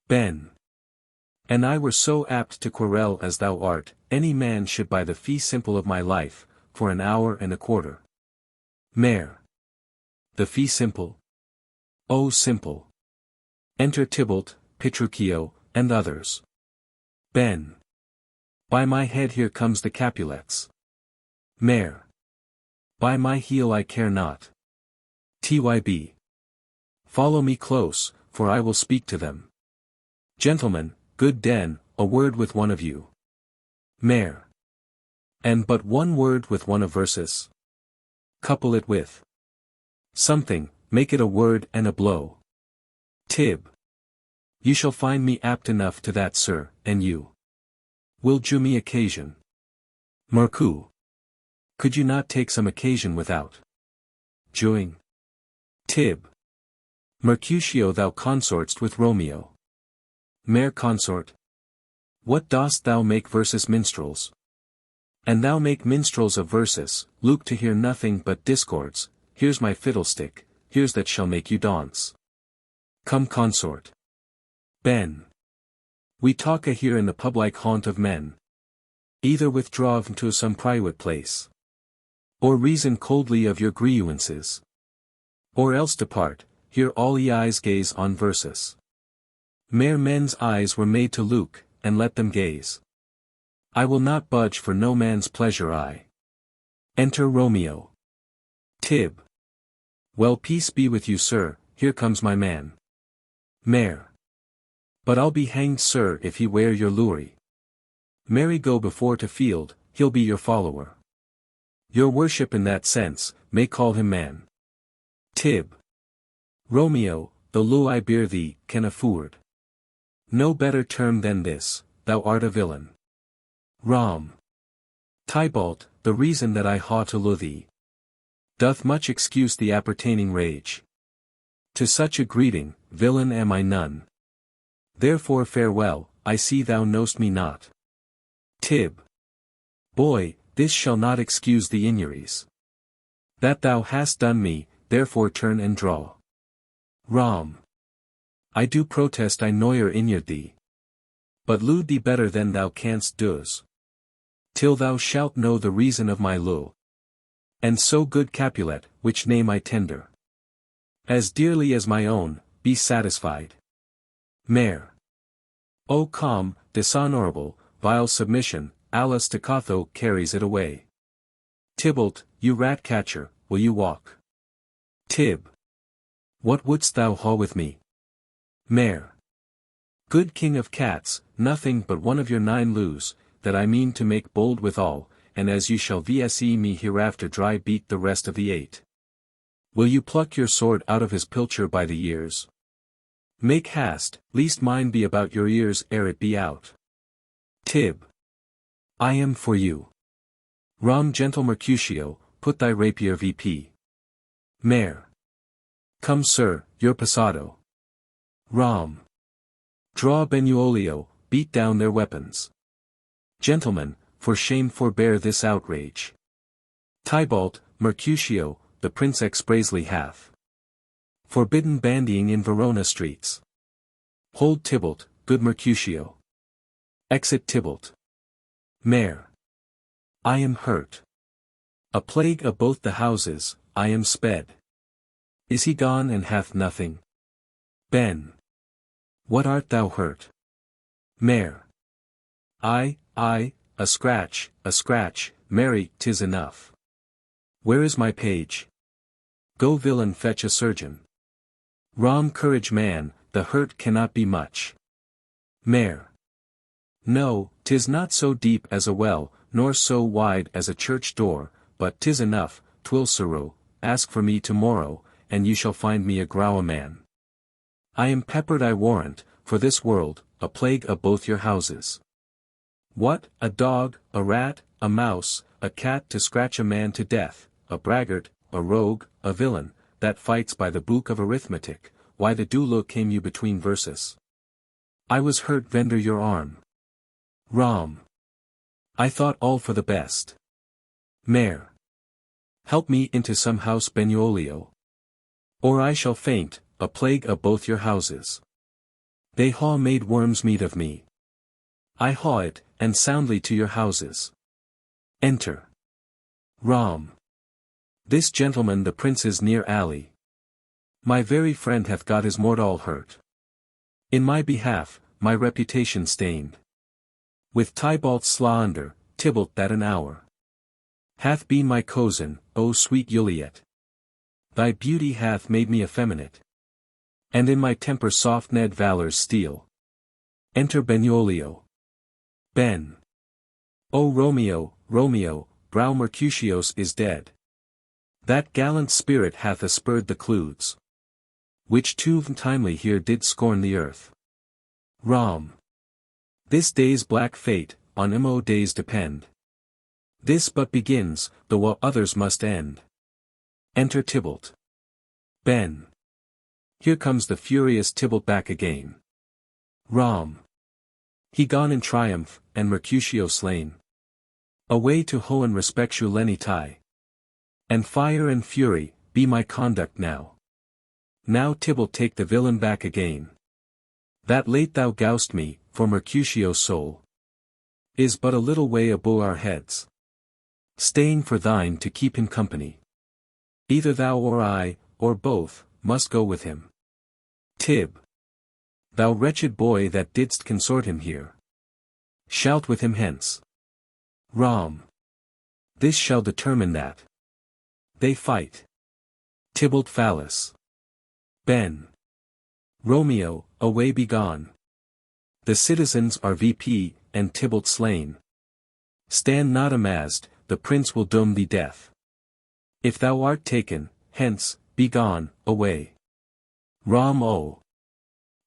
Ben. And I were so apt to quarrel as thou art, any man should buy the fee simple of my life, for an hour and a quarter. Mare. The fee simple? Oh simple. Enter Tybalt, Petruchio, and others. Ben. By my head here comes the Capulets. Mare. By my heel I care not. Tyb. Follow me close, for I will speak to them. Gentlemen, good den, a word with one of you. Mare. And but one word with one of verses. Capulet with something, make it a word and a blow. Tib. You shall find me apt enough to that, sir, and you will do me occasion. Marcou. Could you not take some occasion without joing? Tib. Mercutio, thou consortst with Romeo. Mare consort. What dost thou make versus minstrels? And thou make minstrels of verses, Luke, to hear nothing but discords. Here's my fiddlestick, here's that shall make you dance. Come consort. Ben. We talk a here in the public haunt of men. Either withdraw to some private place, or reason coldly of your grievances, or else depart, here all ye eyes gaze on verses. Mere men's eyes were made to look, and let them gaze. I will not budge for no man's pleasure I. Enter Romeo. Tib. Well, peace be with you, sir, here comes my man. Mare. But I'll be hanged, sir, if he wear your livery. Marry, go before to field, he'll be your follower. Your worship in that sense, may call him man. Tib. Romeo, the lieu I bear thee, can afford no better term than this, thou art a villain. Rom. Tybalt, the reason that I haw to lure thee doth much excuse the appertaining rage. To such a greeting, villain am I none. Therefore farewell, I see thou know'st me not. Tib. Boy, this shall not excuse the injuries that thou hast done me, therefore turn and draw. Rom. I do protest I never injured thee, but lewd thee better than thou canst do's, till thou shalt know the reason of my lure. And so, good Capulet, which name I tender as dearly as my own, be satisfied. Mare. O calm, dishonorable, vile submission, Alice Staccato carries it away. Tybalt, you rat catcher, will you walk? Tib. What wouldst thou haw with me? Mare. Good king of cats, nothing but one of your 9 lieues, that I mean to make bold withal, and as you shall vse me hereafter dry beat the rest of the 8. Will you pluck your sword out of his pilcher by the ears? Make haste, lest mine be about your ears ere it be out. Tib. I am for you. Rom, gentle Mercutio, put thy rapier vp. Mare. Come, sir, your passado. Rom. Draw Benuolio, beat down their weapons. Gentlemen, for shame forbear this outrage. Tybalt, Mercutio, the prince expressly hath forbidden bandying in Verona streets. Hold Tybalt, good Mercutio. Exit Tybalt. Mare. I am hurt. A plague of both the houses, I am sped. Is he gone and hath nothing? Ben. What art thou hurt? Mare. I, a scratch, Mary, 'tis enough. Where is my page? Go, villain, fetch a surgeon. Rom, courage, man, the hurt cannot be much. Mare. No, 'tis not so deep as a well, nor so wide as a church door, but 'tis enough. 'Twill sorrow, ask for me tomorrow, and you shall find me a grower man. I am peppered, I warrant, for this world, a plague of both your houses. What, a dog, a rat, a mouse, a cat to scratch a man to death, a braggart, a rogue, a villain, that fights by the book of arithmetic, why the deuce came you between verses? I was hurt, vendor your arm. Rom. I thought all for the best. Mare. Help me into some house, Benuolio, or I shall faint, a plague of both your houses. They haw made worms meat of me. I haw it, and soundly to your houses. Enter. Rom. This gentleman the prince's near alley. My very friend hath got his mortal hurt. In my behalf, my reputation stained. With Tybalt's slander, Tybalt that an hour hath been my cousin, O sweet Juliet. Thy beauty hath made me effeminate, and in my temper soft Ned valor's steel. Enter Benuolio. Ben. O Romeo, Romeo, brow Mercutio's is dead. That gallant spirit hath aspurred the clouds, which too timely here did scorn the earth. Rom. This day's black fate, on mo days depend. This but begins, though all others must end. Enter Tybalt. Ben. Here comes the furious Tybalt back again. Rom. He gone in triumph, and Mercutio slain. Away to Hohen respectu lenitae. And fire and fury, be my conduct now. Now Tybalt take the villain back again. That late thou goust me, for Mercutio's soul is but a little way above our heads, staying for thine to keep him company. Either thou or I, or both, must go with him. Tib. Thou wretched boy that didst consort him here, shalt with him hence. Rom. This shall determine that. They fight. Tybalt Phallus. Ben. Romeo, away be gone. The citizens are VP, and Tybalt slain. Stand not amazed, the prince will doom thee death. If thou art taken, hence, be gone, away. Rom. O.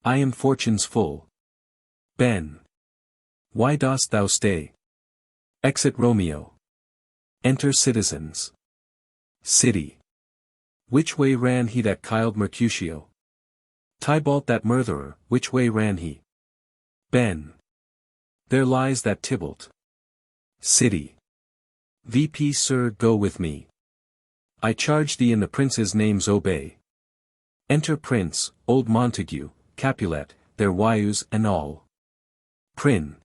I am fortune's full. Ben. Why dost thou stay? Exit Romeo. Enter citizens. City. Which way ran he that killed Mercutio? Tybalt that murderer, which way ran he? Ben. There lies that Tybalt. City. VP sir, go with me. I charge thee in the prince's names obey. Enter Prince, old Montague, Capulet, their wives and all. Prin.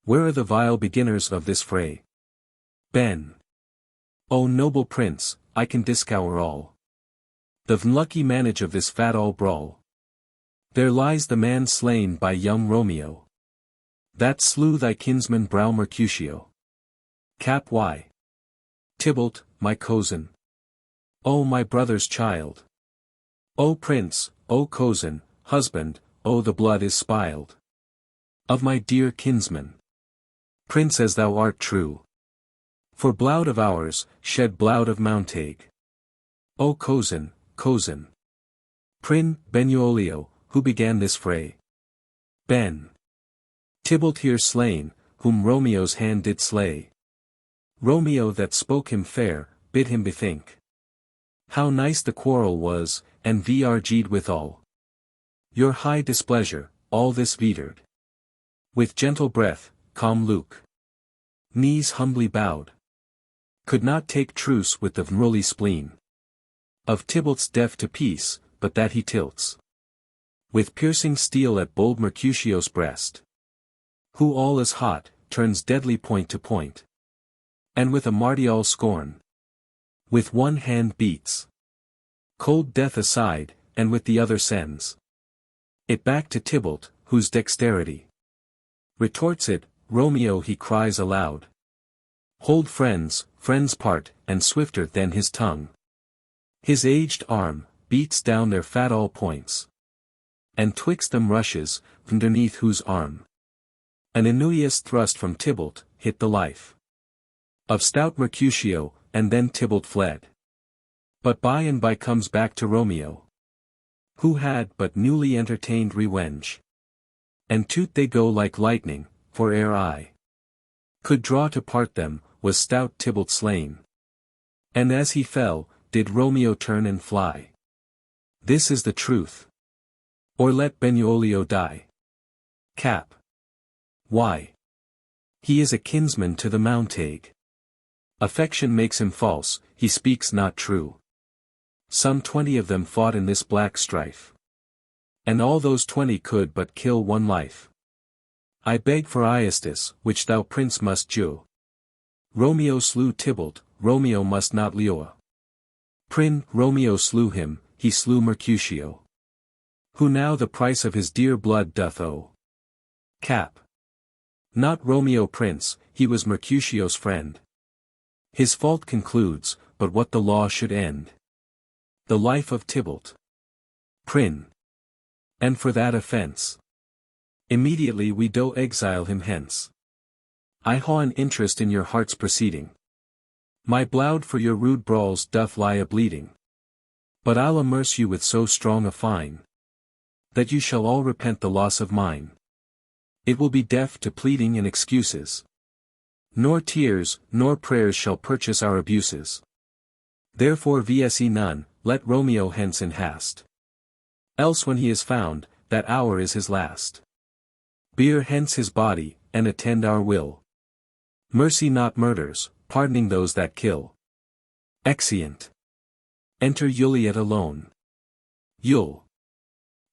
Where are the vile beginners of this fray? Ben. O noble prince, I can discover all. The unlucky manage of this fat all brawl. There lies the man slain by young Romeo, that slew thy kinsman brow Mercutio. Cap. Y. Tybalt, my cousin. O my brother's child. O prince, O cousin, husband, O the blood is spiled of my dear kinsman. Prince as thou art true. For blood of ours, shed blood of Montague. O cousin, cousin. Prin, Benvolio, who began this fray? Ben. Tybalt here slain, whom Romeo's hand did slay. Romeo that spoke him fair, bid him bethink how nice the quarrel was, and vrg'd withal. Your high displeasure, all this vetered. With gentle breath, calm Luke. Knees humbly bowed. Could not take truce with the unruly spleen of Tybalt's deaf to peace, but that he tilts with piercing steel at bold Mercutio's breast, who all is hot, turns deadly point to point, and with a martial scorn, with one hand beats cold death aside, and with the other sends it back to Tybalt, whose dexterity retorts it. Romeo he cries aloud, hold friends, friends part, and swifter than his tongue. His aged arm beats down their fat all points, and twixt them rushes, underneath whose arm an enuious thrust from Tybalt hit the life of stout Mercutio, and then Tybalt fled. But by and by comes back to Romeo, who had but newly entertained revenge. And toot they go like lightning, for ere I could draw to part them, was stout Tybalt slain. And as he fell, did Romeo turn and fly. This is the truth. Or let Benvolio die. Cap. Why? He is a kinsman to the Montague. Affection makes him false, he speaks not true. Some 20 of them fought in this black strife, and all those 20 could but kill one life. I beg for Iestus, which thou prince must do. Romeo slew Tybalt, Romeo must not Leoa. Prin, Romeo slew him, he slew Mercutio, who now the price of his dear blood doth owe. Cap. Not Romeo prince, he was Mercutio's friend. His fault concludes, but what the law should end. The life of Tybalt. Prin. And for that offense, immediately we do exile him hence. I ha an interest in your heart's proceeding. My blood for your rude brawls doth lie a-bleeding. But I'll amerce you with so strong a fine, that you shall all repent the loss of mine. It will be deaf to pleading and excuses. Nor tears, nor prayers shall purchase our abuses. Therefore vse none, let Romeo hence in hast. Else when he is found, that hour is his last. Bear hence his body, and attend our will. Mercy not murders, pardoning those that kill. Exeunt. Enter Juliet alone. Yule.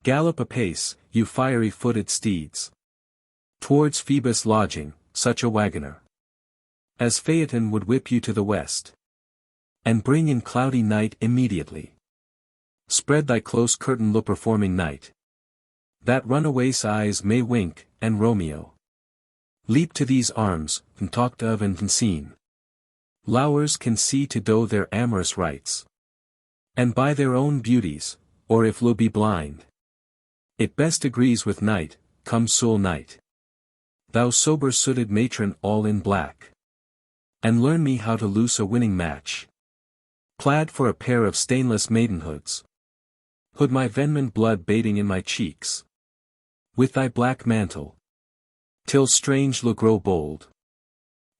Gallop apace, you fiery-footed steeds. Towards Phoebus' lodging, such a wagoner as Phaeton would whip you to the west. And bring in cloudy night immediately. Spread thy close curtain look performing night, that runaway's eyes may wink, and Romeo leap to these arms, and talked of and seen. Lowers can see to do their amorous rites. And by their own beauties, or if lo be blind, it best agrees with night. Come soul night, thou sober-sooted matron all in black, and learn me how to loose a winning match. Clad for a pair of stainless maidenhoods, hood my venomous blood bathing in my cheeks with thy black mantle, till strange lo grow bold.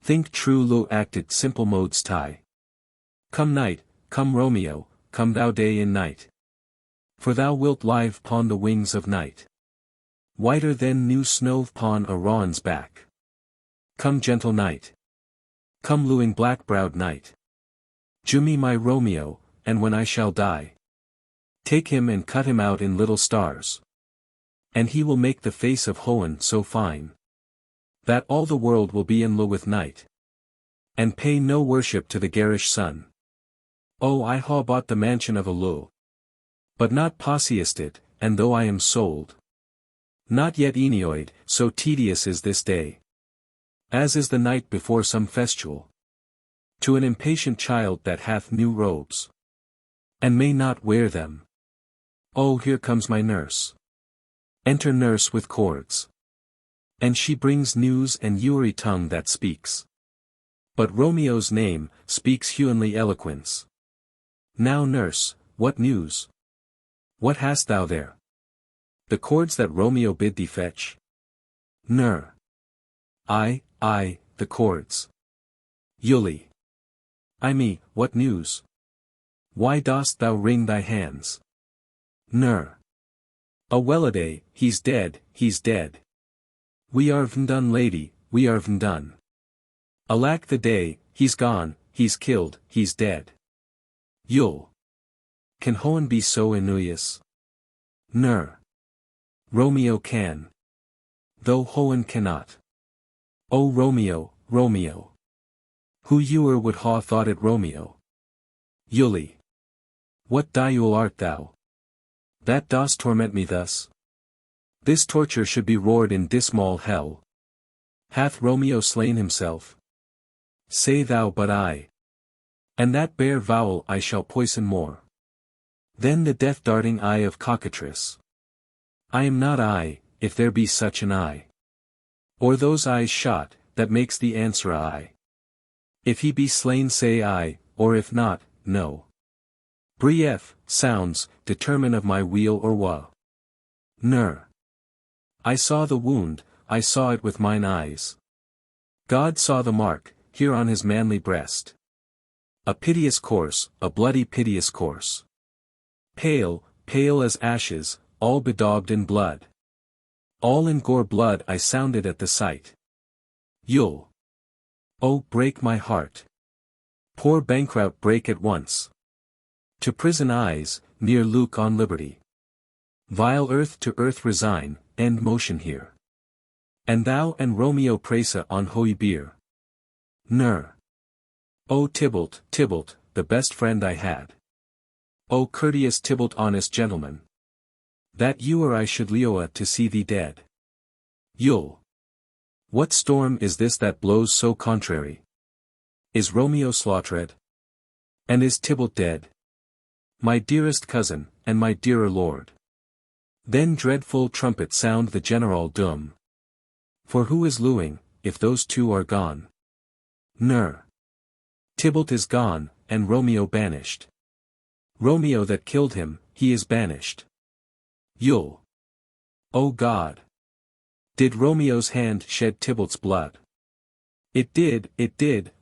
Think true lo acted simple modes tie. Come night, come Romeo, come thou day in night. For thou wilt live pon the wings of night, whiter than new snow pon a rawn's back. Come gentle night, come looing black-browed night. Jew me my Romeo, and when I shall die, take him and cut him out in little stars. And he will make the face of Hoen so fine, that all the world will be in lo with night, and pay no worship to the garish sun. Oh, I ha bought the mansion of a lo, but not posseist it, and though I am sold, not yet enioid, so tedious is this day, as is the night before some festual, to an impatient child that hath new robes, and may not wear them. Oh, here comes my nurse. Enter nurse with cords. And she brings news and Uri tongue that speaks. But Romeo's name speaks humanly eloquence. Now nurse, what news? What hast thou there? The cords that Romeo bid thee fetch? Nur. I, the cords. Yuli. I me, what news? Why dost thou wring thy hands? Nur. A well-a-day, he's dead, he's dead. We are vndone lady, we are vndone. Alack the day, he's gone, he's killed, he's dead. Yule. Can Hoen be so ennuyous? Nur. Romeo can, though Hoen cannot. O Romeo, Romeo. Who ewer would ha thought it Romeo? Yuli. What diule art thou, that dost torment me thus? This torture should be roared in dismal hell. Hath Romeo slain himself? Say thou but I. And that bare vowel I shall poison more then the death-darting eye of cockatrice. I am not I, if there be such an eye. Or those eyes shot, that makes the answer I. If he be slain say I, or if not, no. Brief, sounds, determine of my weal or woe. Nur. I saw the wound, I saw it with mine eyes. God saw the mark, here on his manly breast. A piteous course, a bloody piteous course. Pale, pale as ashes, all bedaubed in blood. All in gore blood I sounded at the sight. Yule. Oh, break my heart. Poor bankrout break at once. To prison eyes, near Luke on liberty. Vile earth to earth resign, end motion here. And thou and Romeo Presa on holy beer. Nur. O Tybalt, Tybalt, the best friend I had. O courteous Tybalt honest gentleman. That you or I should leoa to see thee dead. Yule. What storm is this that blows so contrary? Is Romeo slaughtered? And is Tybalt dead? My dearest cousin, and my dearer lord. Then dreadful trumpet sound the general doom. For who is luing, if those two are gone. Ner. Tybalt is gone, and Romeo banished. Romeo that killed him, he is banished. Yule. O God! Did Romeo's hand shed Tybalt's blood? It did,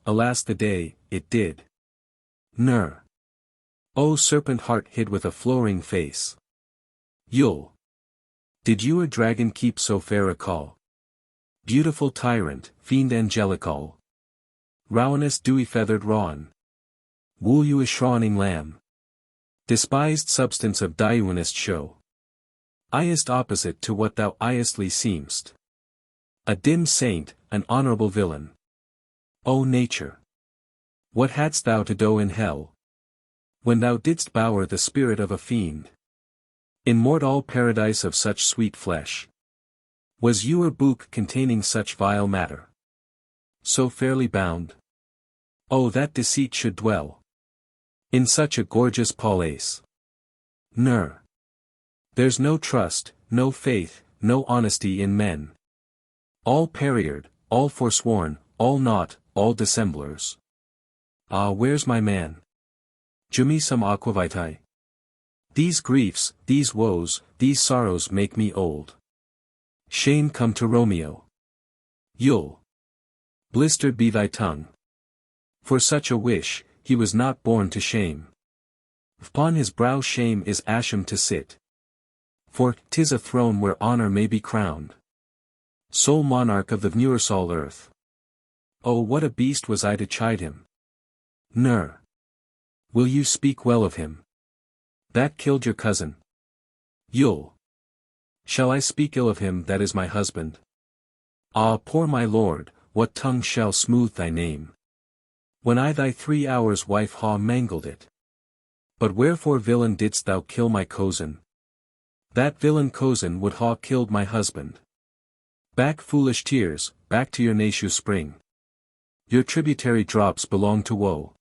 alas the day, it did. Ner. O serpent heart hid with a flowering face. Yule. Did you a dragon keep so fair a call? Beautiful tyrant, fiend angelical. Rowanus dewy feathered rawn. Wool you a shrawning lamb. Despised substance of diurnest show. Eyest opposite to what thou eyestly seem'st. A dim saint, an honorable villain. O nature! What hadst thou to do in hell? When thou didst bower the spirit of a fiend. In mortal paradise of such sweet flesh. Was your book containing such vile matter? So fairly bound? Oh that deceit should dwell in such a gorgeous palace. Ner. There's no trust, no faith, no honesty in men. All period, all forsworn, all naught, all dissemblers. Ah, where's my man? Gimme some aquavitae. These griefs, these woes, these sorrows make me old. Shame come to Romeo. Yule. Blistered be thy tongue. For such a wish, he was not born to shame. Upon his brow shame is asham to sit. For 'tis a throne where honor may be crowned. Sole monarch of the universal earth. Oh what a beast was I to chide him. Ner. Will you speak well of him? That killed your cousin. Yule. Shall I speak ill of him that is my husband? Ah poor my lord, what tongue shall smooth thy name? When I thy 3 hours wife ha mangled it. But wherefore villain didst thou kill my cousin? That villain cousin would ha killed my husband. Back foolish tears, back to your native spring. Your tributary drops belong to woe.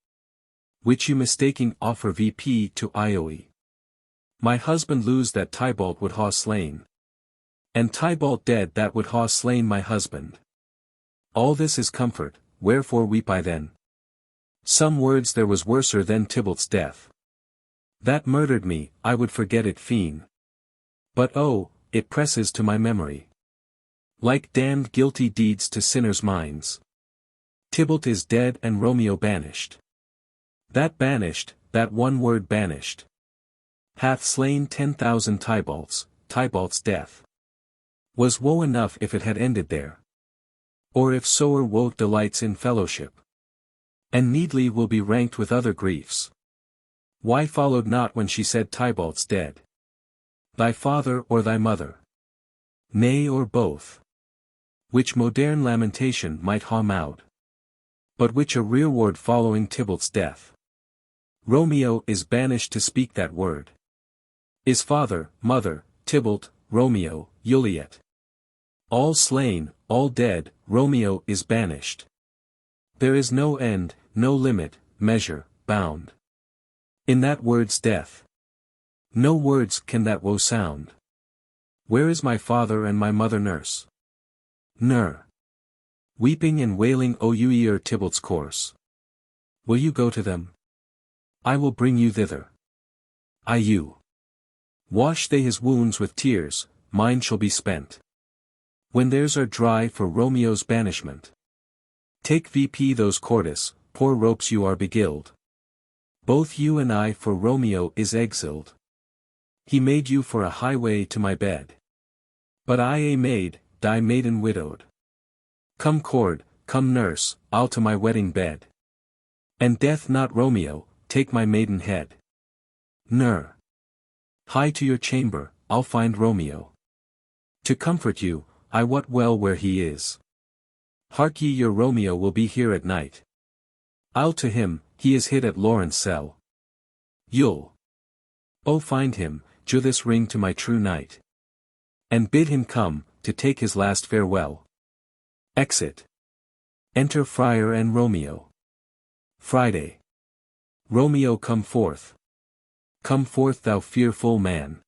Which you mistaking offer VP to Ioe. My husband lose that Tybalt would ha slain. And Tybalt dead that would ha slain my husband. All this is comfort, wherefore weep I then? Some words there was worser than Tybalt's death. That murdered me, I would forget it fiend. But oh, it presses to my memory. Like damned guilty deeds to sinners' minds. Tybalt is dead and Romeo banished. That banished, that one word banished. Hath slain 10,000 Tybalts, Tybalt's death. Was woe enough if it had ended there? Or if sower woe delights in fellowship? And needly will be ranked with other griefs. Why followed not when she said Tybalt's dead? Thy father or thy mother? Nay or both? Which modern lamentation might ha mowed? But which a rearward following Tybalt's death? Romeo is banished to speak that word. Is father, mother, Tybalt, Romeo, Juliet. All slain, all dead, Romeo is banished. There is no end, no limit, measure, bound. In that word's death. No words can that woe sound. Where is my father and my mother nurse? Ner. Weeping and wailing O you ere Tybalt's course. Will you go to them? I will bring you thither. I you. Wash they his wounds with tears, mine shall be spent. When theirs are dry for Romeo's banishment. Take VP those cordis, poor ropes you are beguiled. Both you and I for Romeo is exiled. He made you for a highway to my bed. But I a maid, thy maiden widowed. Come cord, come nurse, I'll to my wedding bed. And death not Romeo, take my maiden head. Ner. Hie to your chamber, I'll find Romeo. To comfort you, I wot well where he is. Hark ye your Romeo will be here at night. I'll to him, he is hid at Lawrence cell. Yule. Oh find him, giu this ring to my true knight. And bid him come, to take his last farewell. Exit. Enter Friar and Romeo. Friday. Romeo come forth. Come forth thou fearful man.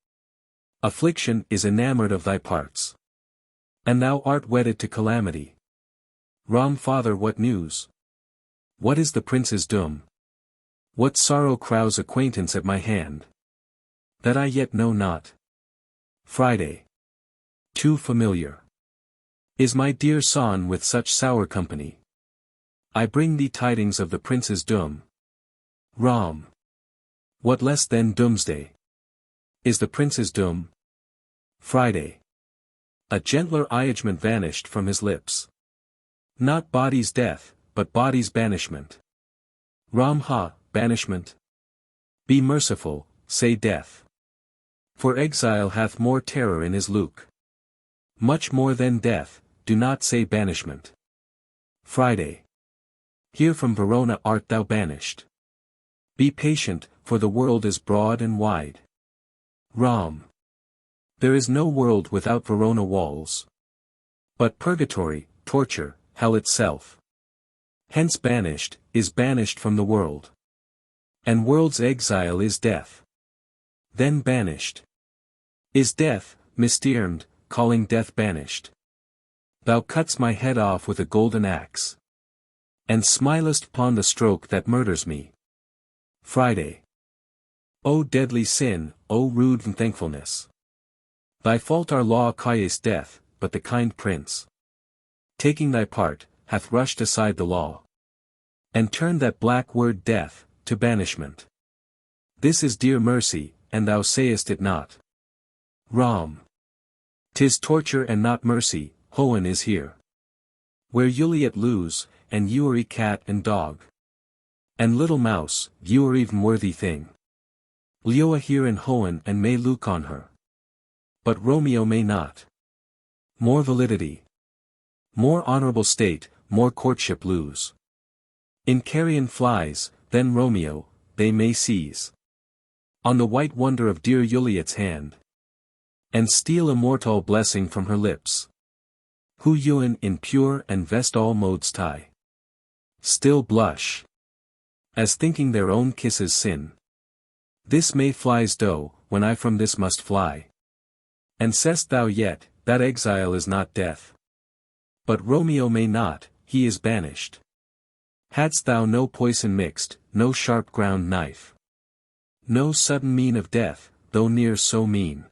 Affliction is enamoured of thy parts. And thou art wedded to calamity. Rom father, what news? What is the prince's doom? What sorrow crowds acquaintance at my hand? That I yet know not. Friday. Too familiar. Is my dear son with such sour company? I bring thee tidings of the prince's doom. Rom. What less than doomsday? Is the prince's doom? Friday. A gentler iagement vanished from his lips. Not body's death, but body's banishment. Rom ha, banishment. Be merciful, say death. For exile hath more terror in his look. Much more than death, do not say banishment. Friday. Here from Verona art thou banished. Be patient, for the world is broad and wide. Rom. There is no world without Verona walls. But purgatory, torture, hell itself. Hence banished, is banished from the world. And world's exile is death. Then banished. Is death, mistermed, calling death banished. Thou cutt'st my head off with a golden axe. And smilest upon the stroke that murders me. Friday. O deadly sin, O rude unthankfulness. Thy fault our law causes death, but the kind prince, taking thy part, hath rushed aside the law. And turned that black word death, to banishment. This is dear mercy, and thou sayest it not. Rom. 'Tis torture and not mercy, Hohen is here. Where Juliet lose, and Eury cat and dog. And little mouse, you are even worthy thing. Leoa here in Hohen and may look on her. But Romeo may not. More validity. More honorable state, more courtship lose. In carrion flies, then Romeo, they may seize. On the white wonder of dear Juliet's hand. And steal immortal blessing from her lips. Who Ewan in pure and vest all modes tie. Still blush. As thinking their own kisses sin. This may flies do, when I from this must fly. And say'st thou yet, that exile is not death. But Romeo may not, he is banished. Hadst thou no poison mixed, no sharp ground knife. No sudden mean of death, though near so mean.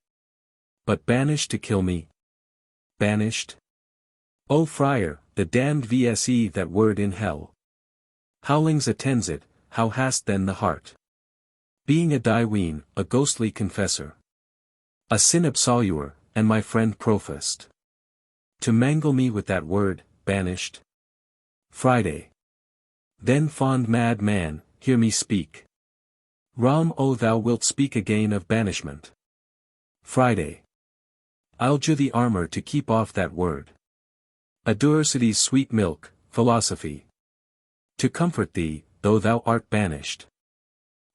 But banished to kill me? Banished? O friar, the damned vse that word in hell. Howlings attends it, how hast then the heart? Being a diween, a ghostly confessor. A sin absolver, and my friend professed. To mangle me with that word, banished? Friday. Then fond mad man, hear me speak. Rom, O thou wilt speak again of banishment. Friday. I'll do the armor to keep off that word. Adversity's sweet milk, philosophy. To comfort thee, though thou art banished.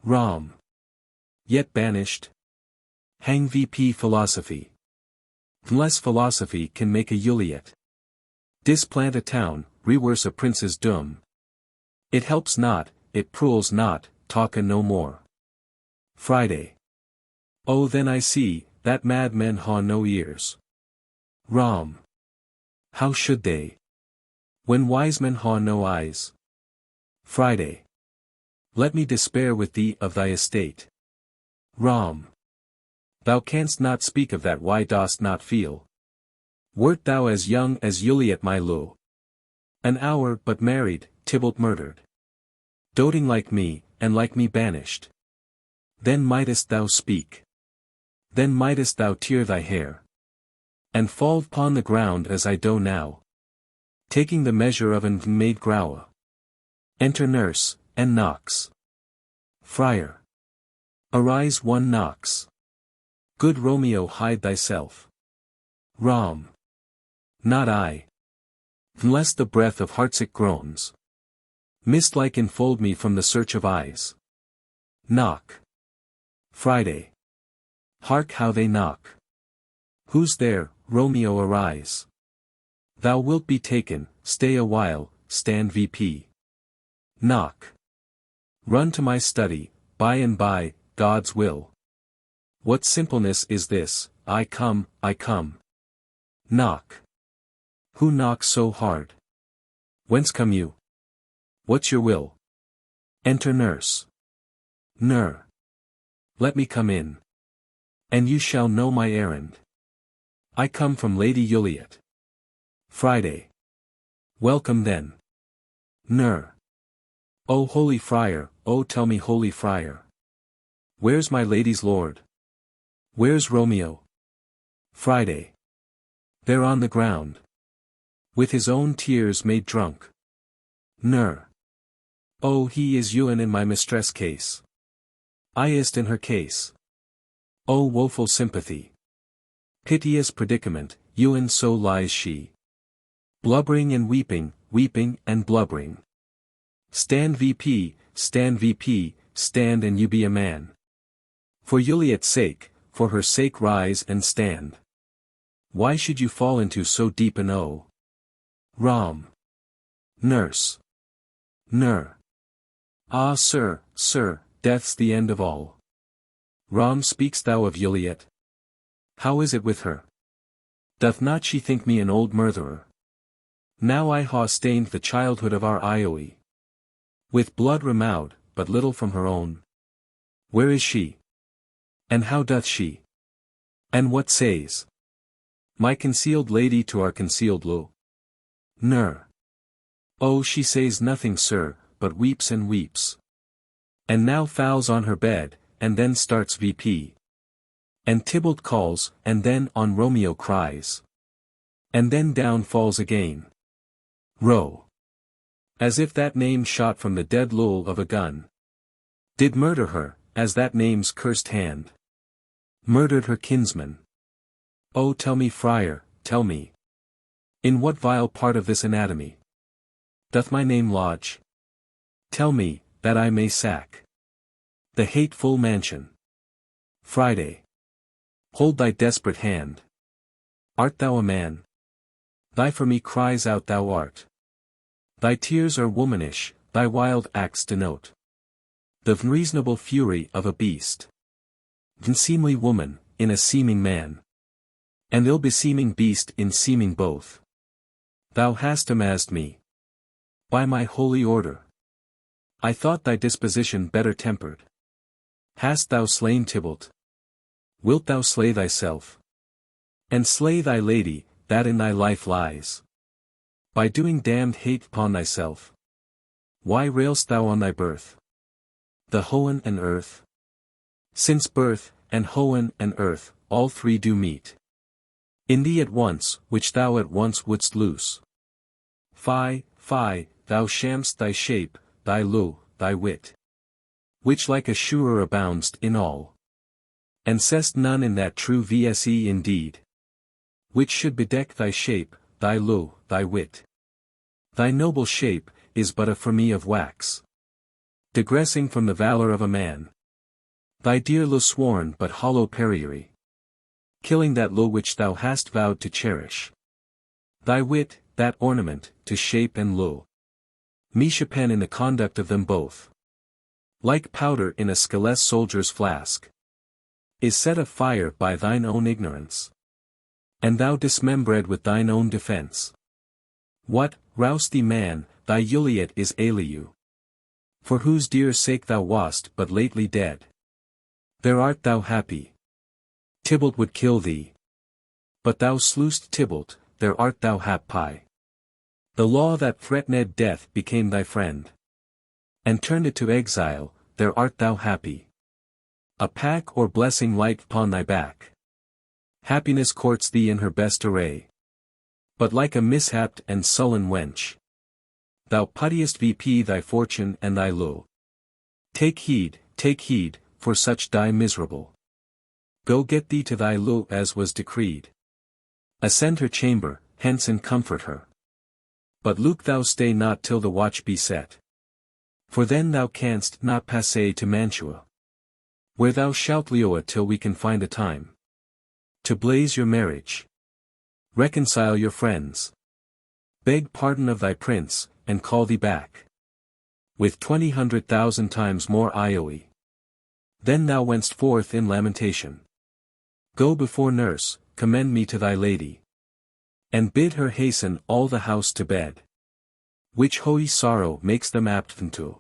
Rom. Yet banished? Hang VP philosophy. Unless philosophy can make a Juliet. Displant a town, reverse a prince's doom. It helps not, it prules not, talka no more. Friday. Oh then I see, that madmen ha no ears. Rom. How should they? When wise men ha no eyes. Friday. Let me despair with thee of thy estate. Rom. Thou canst not speak of that, why dost not feel? Wert thou as young as Juliet my lure? An hour but married, Tybalt murdered. Doting like me, and like me banished. Then mightest thou speak. Then mightest thou tear thy hair. And fall upon the ground as I do now. Taking the measure of an maid grower. Enter nurse, and knocks. Friar. Arise, one knocks. Good Romeo, hide thyself. Rom. Not I. Unless the breath of heartsick groans. Mist-like enfold me from the search of eyes. Knock. Friday. Hark how they knock. Who's there, Romeo, arise. Thou wilt be taken, stay a while, stand VP. Knock. Run to my study, by and by, God's will. What simpleness is this, I come, I come. Knock. Who knocks so hard? Whence come you? What's your will? Enter nurse. Nur. Let me come in. And you shall know my errand. I come from Lady Juliet. Friday. Welcome then. Nur. O holy friar, oh tell me holy friar. Where's my lady's lord? Where's Romeo? Friday. There on the ground. With his own tears made drunk. Nur. Oh he is ewen in my mistress' case. I ist in her case. Oh woeful sympathy. Piteous predicament, ewen so lies she. Blubbering and weeping, weeping and blubbering. Stand VP, stand and you be a man. For Juliet's sake, for her sake rise and stand. Why should you fall into so deep an o? Rom. Nurse. Nur. Ah sir, death's the end of all. Rom, speak'st thou of Juliet? How is it with her? Doth not she think me an old murderer? Now I ha stained the childhood of our Ioe. With blood remoud, but little from her own. Where is she? And how doth she? And what says? My concealed lady to our concealed lo. Nur. Oh she says nothing sir, but weeps and weeps. And now fouls on her bed, and then starts VP. And Tybalt calls, and then on Romeo cries. And then down falls again. Ro. As if that name shot from the dead lull of a gun. Did murder her, as that name's cursed hand. Murdered her kinsman. Oh tell me friar, tell me. In what vile part of this anatomy doth my name lodge? Tell me, that I may sack the hateful mansion. Friday. Hold thy desperate hand. Art thou a man? Thy for me cries out thou art. Thy tears are womanish, thy wild acts denote the unreasonable fury of a beast. Unseemly woman, in a seeming man. And ill-beseeming beast in seeming both. Thou hast amazed me. By my holy order. I thought thy disposition better tempered. Hast thou slain Tybalt? Wilt thou slay thyself? And slay thy lady, that in thy life lies? By doing damned hate upon thyself. Why railst thou on thy birth? The Hohen and earth? Since birth, and Hohen and earth, all three do meet. In thee at once, which thou at once wouldst loose. Fie, thou sham'st thy shape, thy lo, thy wit. Which like a surer abound'st in all. And seest none in that true vse indeed. Which should bedeck thy shape, thy lo, thy wit. Thy noble shape, is but a for me of wax. Digressing from the valor of a man. Thy dear lo sworn but hollow periery. Killing that lo which thou hast vowed to cherish. Thy wit, that ornament, to shape and lo. Me pen in the conduct of them both. Like powder in a skeleton soldier's flask. Is set afire by thine own ignorance. And thou dismembered with thine own defense. What, rouse thee man, thy Juliet is aliu. For whose dear sake thou wast but lately dead. There art thou happy. Tybalt would kill thee. But thou slewst Tybalt, there art thou happy. The law that threatened death became thy friend. And turned it to exile, there art thou happy. A pack or blessing light upon thy back. Happiness courts thee in her best array. But like a mishapped and sullen wench. Thou puttiest VP thy fortune and thy lo. Take heed, for such die miserable. Go get thee to thy lo as was decreed. Ascend her chamber, hence and comfort her. But Luke thou stay not till the watch be set. For then thou canst not passe to Mantua. Where thou shalt Leoa till we can find a time. To blaze your marriage. Reconcile your friends. Beg pardon of thy prince, and call thee back. With 20,000 times more Ioe. Then thou wentst forth in lamentation. Go before nurse, commend me to thy lady. And bid her hasten all the house to bed. which holy sorrow makes them apt to.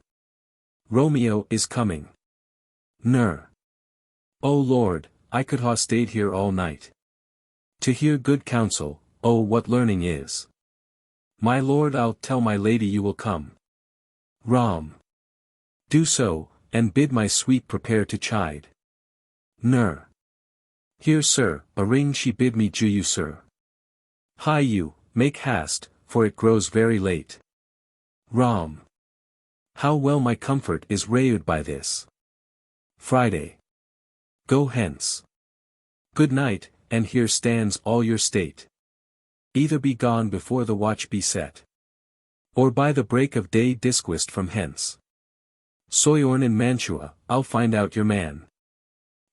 Romeo is coming. Ner. O Lord, I could ha stayed here all night. To hear good counsel, oh what learning is. My lord, I'll tell my lady you will come. Rom. Do so, and bid my sweet prepare to chide. Ner. Here sir, a ring she bid me do you sir. Hie you, make haste, for it grows very late. Rom. How well my comfort is rayed by this. Friday. Go hence. Good night, and here stands all your state. Either be gone before the watch be set, or by the break of day disquist from hence. Soyorn in Mantua, I'll find out your man,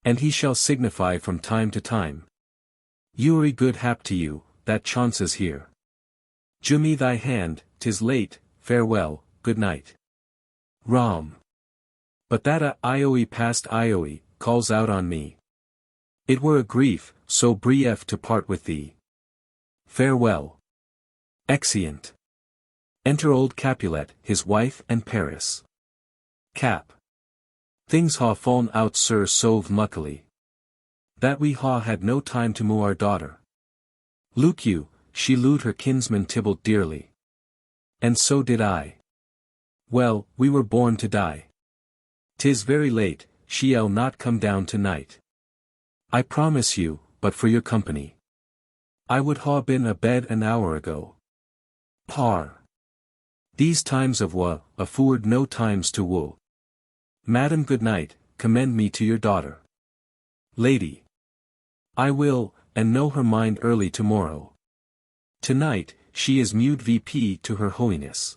and he shall signify from time to time. Uri good hap to you, that chances here. Give me thy hand, 'tis late, farewell, good night. Rom. But that a Ioe past Ioe, calls out on me. It were a grief, so brief to part with thee. Farewell. Exeunt. Enter old Capulet, his wife and Paris. Cap. Things ha fallen out sir so muckily, that we ha had no time to moo our daughter. Look you, she lewed her kinsman Tybalt dearly. And so did I. Well, we were born to die. 'Tis very late, she'll not come down tonight. I promise you, but for your company, I would ha been a bed an hour ago. Par. These times of wa, afford no times to woo. Madam good night, commend me to your daughter. Lady. I will, and know her mind early tomorrow. Tonight, she is mute VP to her holiness.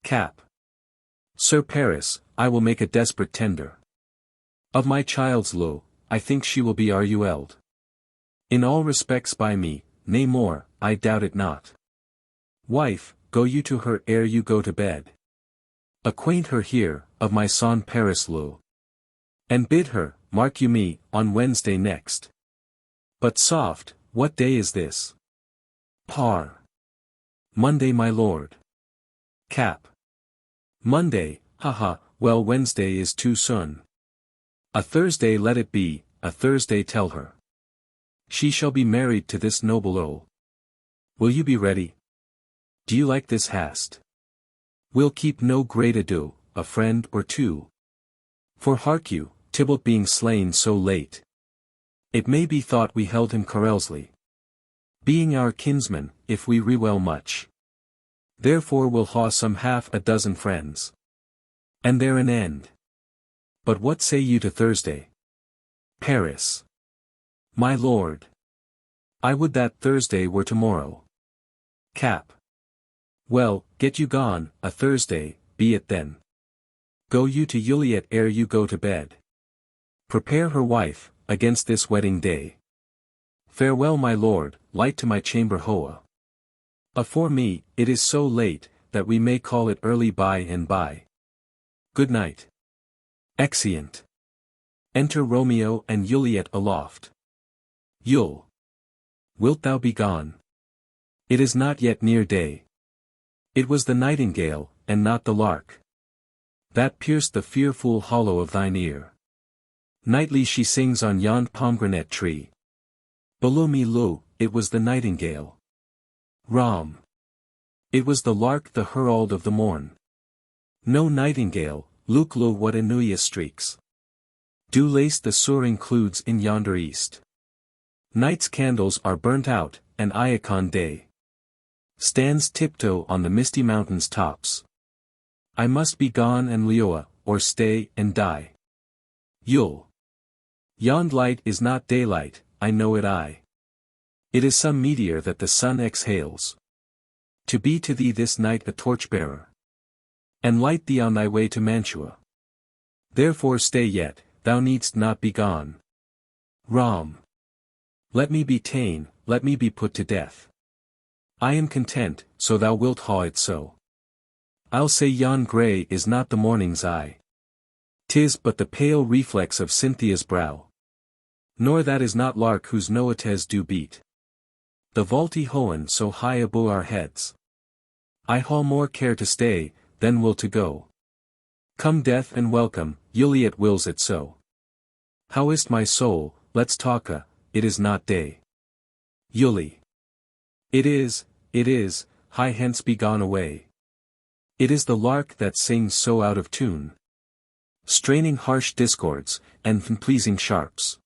Cap. Sir Paris, I will make a desperate tender. Of my child's lo, I think she will be RUL'd. In all respects by me, nay more, I doubt it not. Wife, go you to her ere you go to bed. Acquaint her here, of my son Paris lo. And bid her, mark you me, on Wednesday next. But soft, what day is this? Par. Monday my lord. Cap. Monday, haha, well Wednesday is too soon. A Thursday let it be, a Thursday tell her. She shall be married to this noble earl. Will you be ready? Do you like this hast? We'll keep no great ado, a friend or two. For hark you, Tybalt being slain so late, it may be thought we held him carelessly. Being our kinsman, if we rewell much. Therefore we'll ha some half a dozen friends. And there an end. But what say you to Thursday? Paris. My lord. I would that Thursday were tomorrow. Cap. Well, get you gone, a Thursday, be it then. Go you to Juliet ere you go to bed. Prepare her wife, against this wedding day. Farewell my lord, light to my chamber hoa. Afore me, it is so late, that we may call it early by and by. Good night. Exeunt. Enter Romeo and Juliet aloft. Yule. Wilt thou be gone? It is not yet near day. It was the nightingale, and not the lark, that pierced the fearful hollow of thine ear. Nightly she sings on yond pomegranate tree. Below me lo, it was the nightingale. Rom. It was the lark the herald of the morn. No nightingale, look lo what Anuia streaks. Do lace the soaring clouds in yonder east. Night's candles are burnt out, and Iacon day stands tiptoe on the misty mountain's tops. I must be gone and Leoa, or stay and die. Yule. Yond light is not daylight, I know it I. It is some meteor that the sun exhales. To be to thee this night a torchbearer, and light thee on thy way to Mantua. Therefore stay yet, thou needst not be gone. Rom. Let me be ta'en, let me be put to death. I am content, so thou wilt ha it so. I'll say yon grey is not the morning's eye. 'Tis but the pale reflex of Cynthia's brow. Nor that is not lark whose noates do beat the vaulty hoen so high above our heads. I ha more care to stay, than will to go. Come death and welcome, Juliet wills it so. How is't my soul, let's talka, it is not day. Juli. It is, hie hence be gone away. It is the lark that sings so out of tune. Straining harsh discords, and pleasing sharps.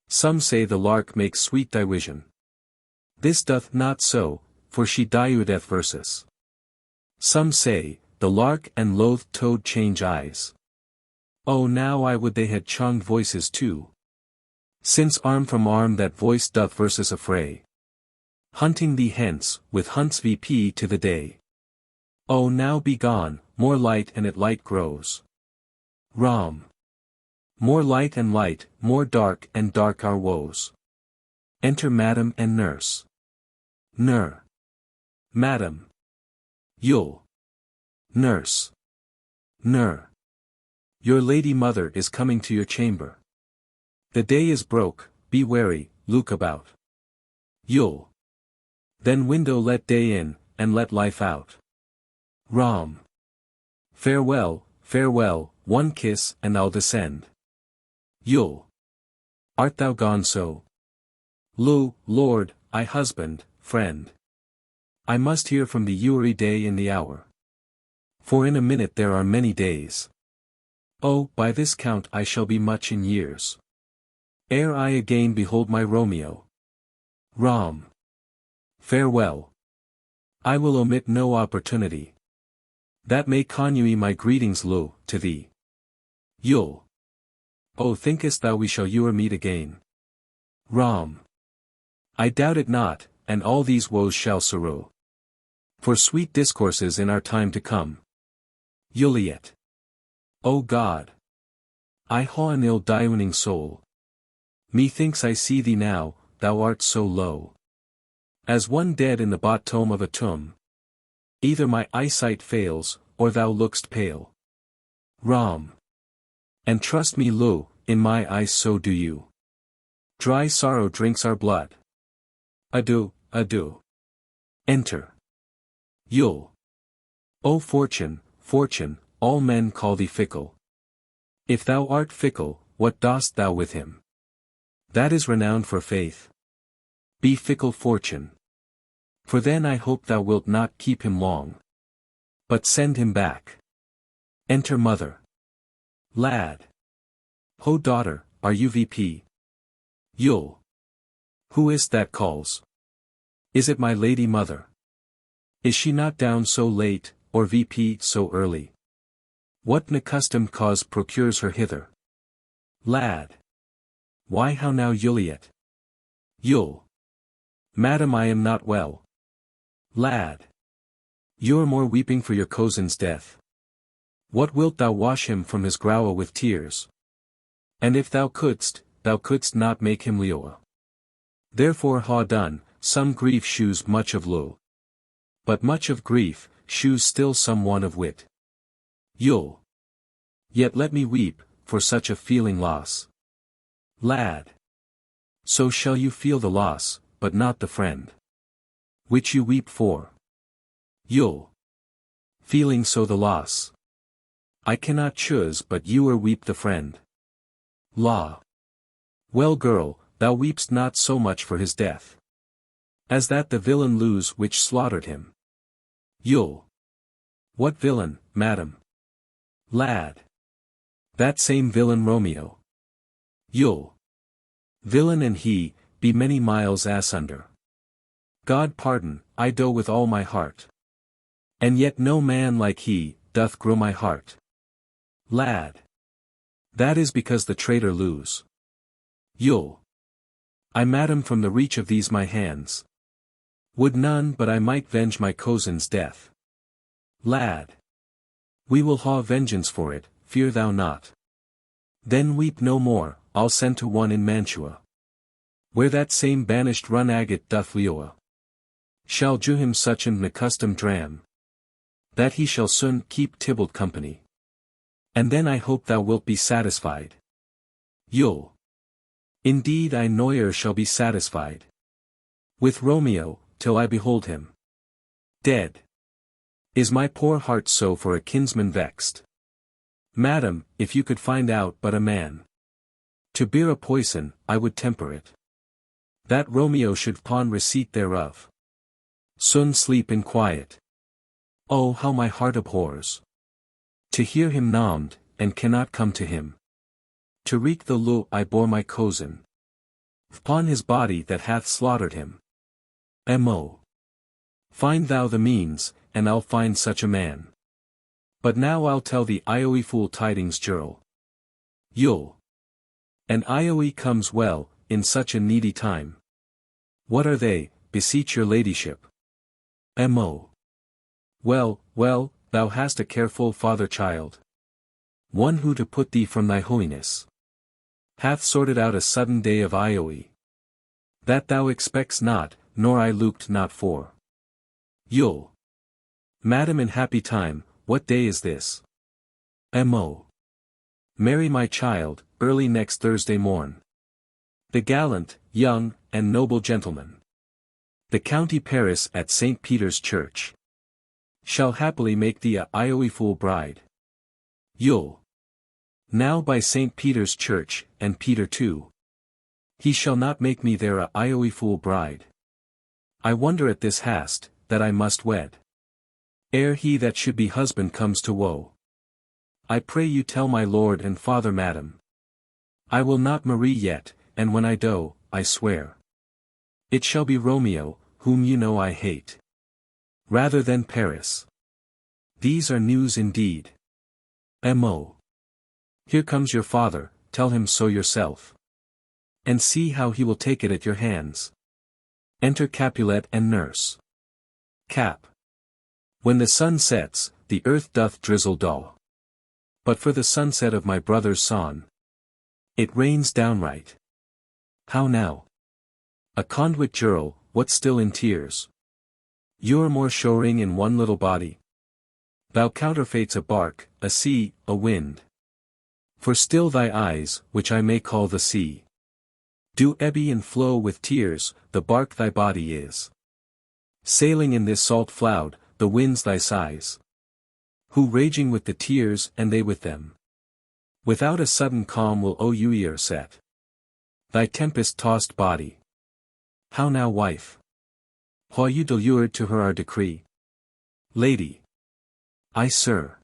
Some say the lark makes sweet division. This doth not so, for she diudeth versus. Some say, the lark and loathed toad change eyes. Oh now I would they had chonged voices too. Since arm from arm that voice doth versus affray. Hunting thee hence, with hunts vp to the day. Oh now be gone, more light and it light grows. Rom. More light and light, more dark and dark our woes. Enter Madam and Nurse. Nur. Madam. Yule. Nurse. Nur. Your lady mother is coming to your chamber. The day is broke, be wary, look about. Yule. Then window let day in, and let life out. Rom. Farewell, farewell, one kiss and I'll descend. Yule. Art thou gone so? Lu, Lord, I husband, friend. I must hear from thee every day in the hour. For in a minute there are many days. Oh, by this count I shall be much in years. Ere I again behold my Romeo. Rom. Farewell. I will omit no opportunity. That may convey my greetings Lu, to thee. Yule. Oh thinkest thou we shall e'er meet again? Rom. I doubt it not, and all these woes shall sorrow. For sweet discourses in our time to come. Juliet. O God! I ha an ill diuning soul. Methinks I see thee now, thou art so low. As one dead in the bottom of a tomb. Either my eyesight fails, or thou look'st pale. Rom. And trust me Lu, in my eyes so do you. Dry sorrow drinks our blood. Adieu, adieu. Enter. Yule. O Fortune, Fortune, all men call thee fickle. If thou art fickle, what dost thou with him? That is renowned for faith. Be fickle Fortune. For then I hope thou wilt not keep him long. But send him back. Enter Mother. Lad. Ho daughter, are you VP? Yule. Who is't that calls? Is it my lady mother? Is she not down so late, or VP so early? What unaccustomed cause procures her hither? Lad. Why how now Juliet? Yule. Madam I am not well. Lad. You're more weeping for your cousin's death. What wilt thou wash him from his growl with tears? And if thou couldst not make him leoa. Therefore ha done, some grief shews much of Lu. But much of grief, shews still some one of wit. Yule. Yet let me weep, for such a feeling loss. Lad. So shall you feel the loss, but not the friend. Which you weep for. Yule. Feeling so the loss. I cannot choose but you or weep the friend. Law. Well girl, thou weepst not so much for his death. As that the villain lose which slaughtered him. Yule. What villain, madam? Lad. That same villain Romeo. Yule. Villain and he, be many miles asunder. God pardon, I do with all my heart. And yet no man like he, doth grow my heart. Lad. That is because the traitor lose. Yule. I madam from the reach of these my hands. Would none but I might venge my cousin's death. Lad. We will ha vengeance for it, fear thou not. Then weep no more, I'll send to one in Mantua. Where that same banished run agate doth leoa. Shall do him such an accustomed dram. That he shall soon keep Tybalt company. And then I hope thou wilt be satisfied. Yule. Indeed I ne'er shall be satisfied. With Romeo, till I behold him. Dead. Is my poor heart so for a kinsman vexed? Madam, if you could find out but a man to bear a poison, I would temper it. That Romeo should pawn receipt thereof. Soon sleep in quiet. Oh, how my heart abhors to hear him nommed, and cannot come to him. To wreak the low I bore my cousin upon his body that hath slaughtered him. Mo. Find thou the means, and I'll find such a man. But now I'll tell thee Ioe fool tidings jurl. You'll. And Ioe comes well, in such a needy time. What are they, beseech your ladyship? Mo. Well, well, thou hast a careful father-child. One who to put thee from thy holiness hath sorted out a sudden day of Ioe. That thou expects not, nor I looked not for. You'll. Madam in happy time, what day is this? Mo. Marry my child, early next Thursday morn. The gallant, young, and noble gentleman. The county Paris at St. Peter's Church. Shall happily make thee a Ioe fool bride. You'll. Now by St. Peter's Church, and Peter too. He shall not make me there a Ioe fool bride. I wonder at this hast, that I must wed. Ere he that should be husband comes to woe. I pray you tell my lord and father madam. I will not marry yet, and when I do, I swear. It shall be Romeo, whom you know I hate. Rather than Paris. These are news indeed. Mo. Here comes your father, tell him so yourself. And see how he will take it at your hands. Enter Capulet and nurse. Cap. When the sun sets, the earth doth drizzle dull. But for the sunset of my brother's son, it rains downright. How now? A conduit jurl, what still in tears? You're more showering in one little body. Thou counterfeits a bark, a sea, a wind. For still thy eyes, which I may call the sea, do ebby and flow with tears, the bark thy body is. Sailing in this salt flood, the winds thy sighs. Who raging with the tears and they with them. Without a sudden calm will o you e'er set. Thy tempest-tossed body. How now wife? How you delured to her our decree? Lady. Ay sir.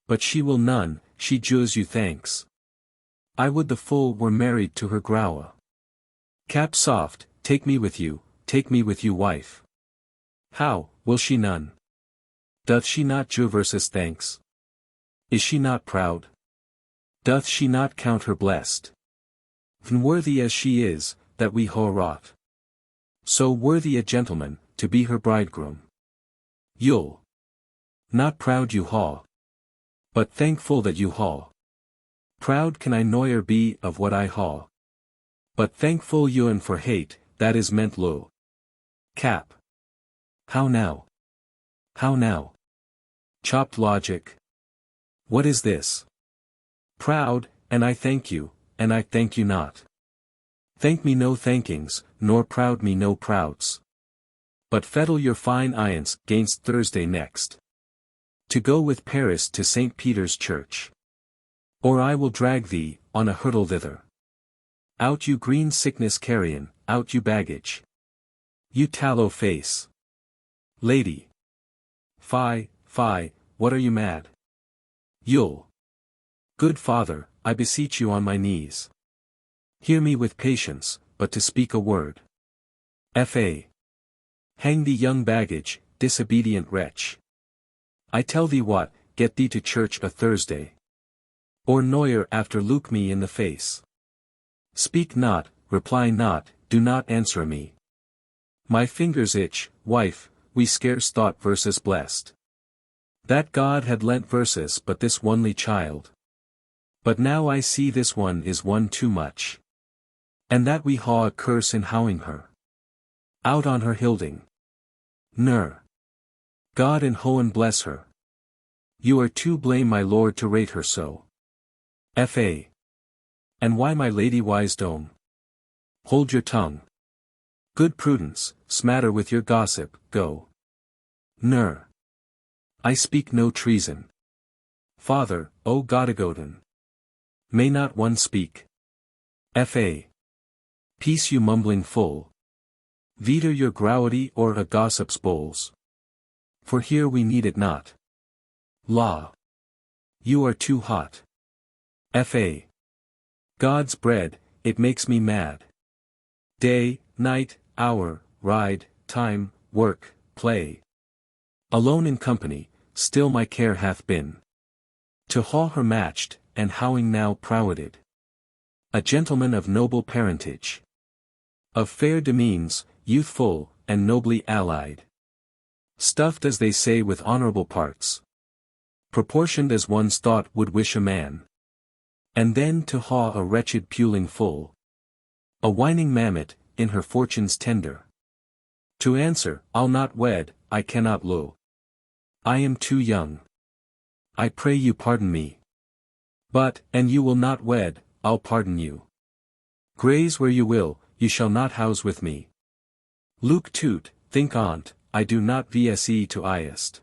But she will none, she jures you thanks. I would the fool were married to her grower. Cap soft, take me with you, wife. How, will she none? Doth she not jure versus thanks? Is she not proud? Doth she not count her blessed? Worthy as she is, that we ho wrought. So worthy a gentleman, to be her bridegroom. You'll. Not proud you haw. But thankful that you haw. Proud can I noyer be of what I haw. But thankful ewen for hate, that is meant low. Cap. How now? How now? Chopped logic. What is this? Proud, and I thank you, and I thank you not. Thank me no thankings, nor proud me no prouds. But fettle your fine ions, gainst Thursday next. To go with Paris to St. Peter's Church. Or I will drag thee, on a hurdle thither. Out you green sickness carrion, out you baggage. You tallow face. Lady. Fie, fie, what are you mad? You'll. Good father, I beseech you on my knees. Hear me with patience, but to speak a word. Fa. Hang thee young baggage, disobedient wretch. I tell thee what, get thee to church a Thursday. Or noyer after look me in the face. Speak not, reply not, do not answer me. My fingers itch, wife, we scarce thought verses blessed. That God had lent verses but this onely child. But now I see this one is one too much. And that we haw a curse in howing her. Out on her hilding. Ner. God and Hohen bless her. You are too blame my lord to rate her so. Fa. And why my lady Wisdom? Hold your tongue. Good prudence, smatter with your gossip, go. Ner. I speak no treason. Father, O Godagoden. May not one speak? Fa. Peace you mumbling full. Veter your growity or a gossip's bowls. For here we need it not. Law. You are too hot. Fa. God's bread, it makes me mad. Day, night, hour, ride, time, work, play. Alone in company, still my care hath been. To haw her matched, and howing now proweded. A gentleman of noble parentage. Of fair demeans, youthful, and nobly allied. Stuffed as they say with honorable parts. Proportioned as one's thought would wish a man. And then to haw a wretched puling full. A whining mammet, in her fortune's tender. To answer, I'll not wed, I cannot lo. I am too young. I pray you pardon me. But, and you will not wed, I'll pardon you. Graze where you will, you shall not house with me. Luke toot, think on't, I do not vse to iest.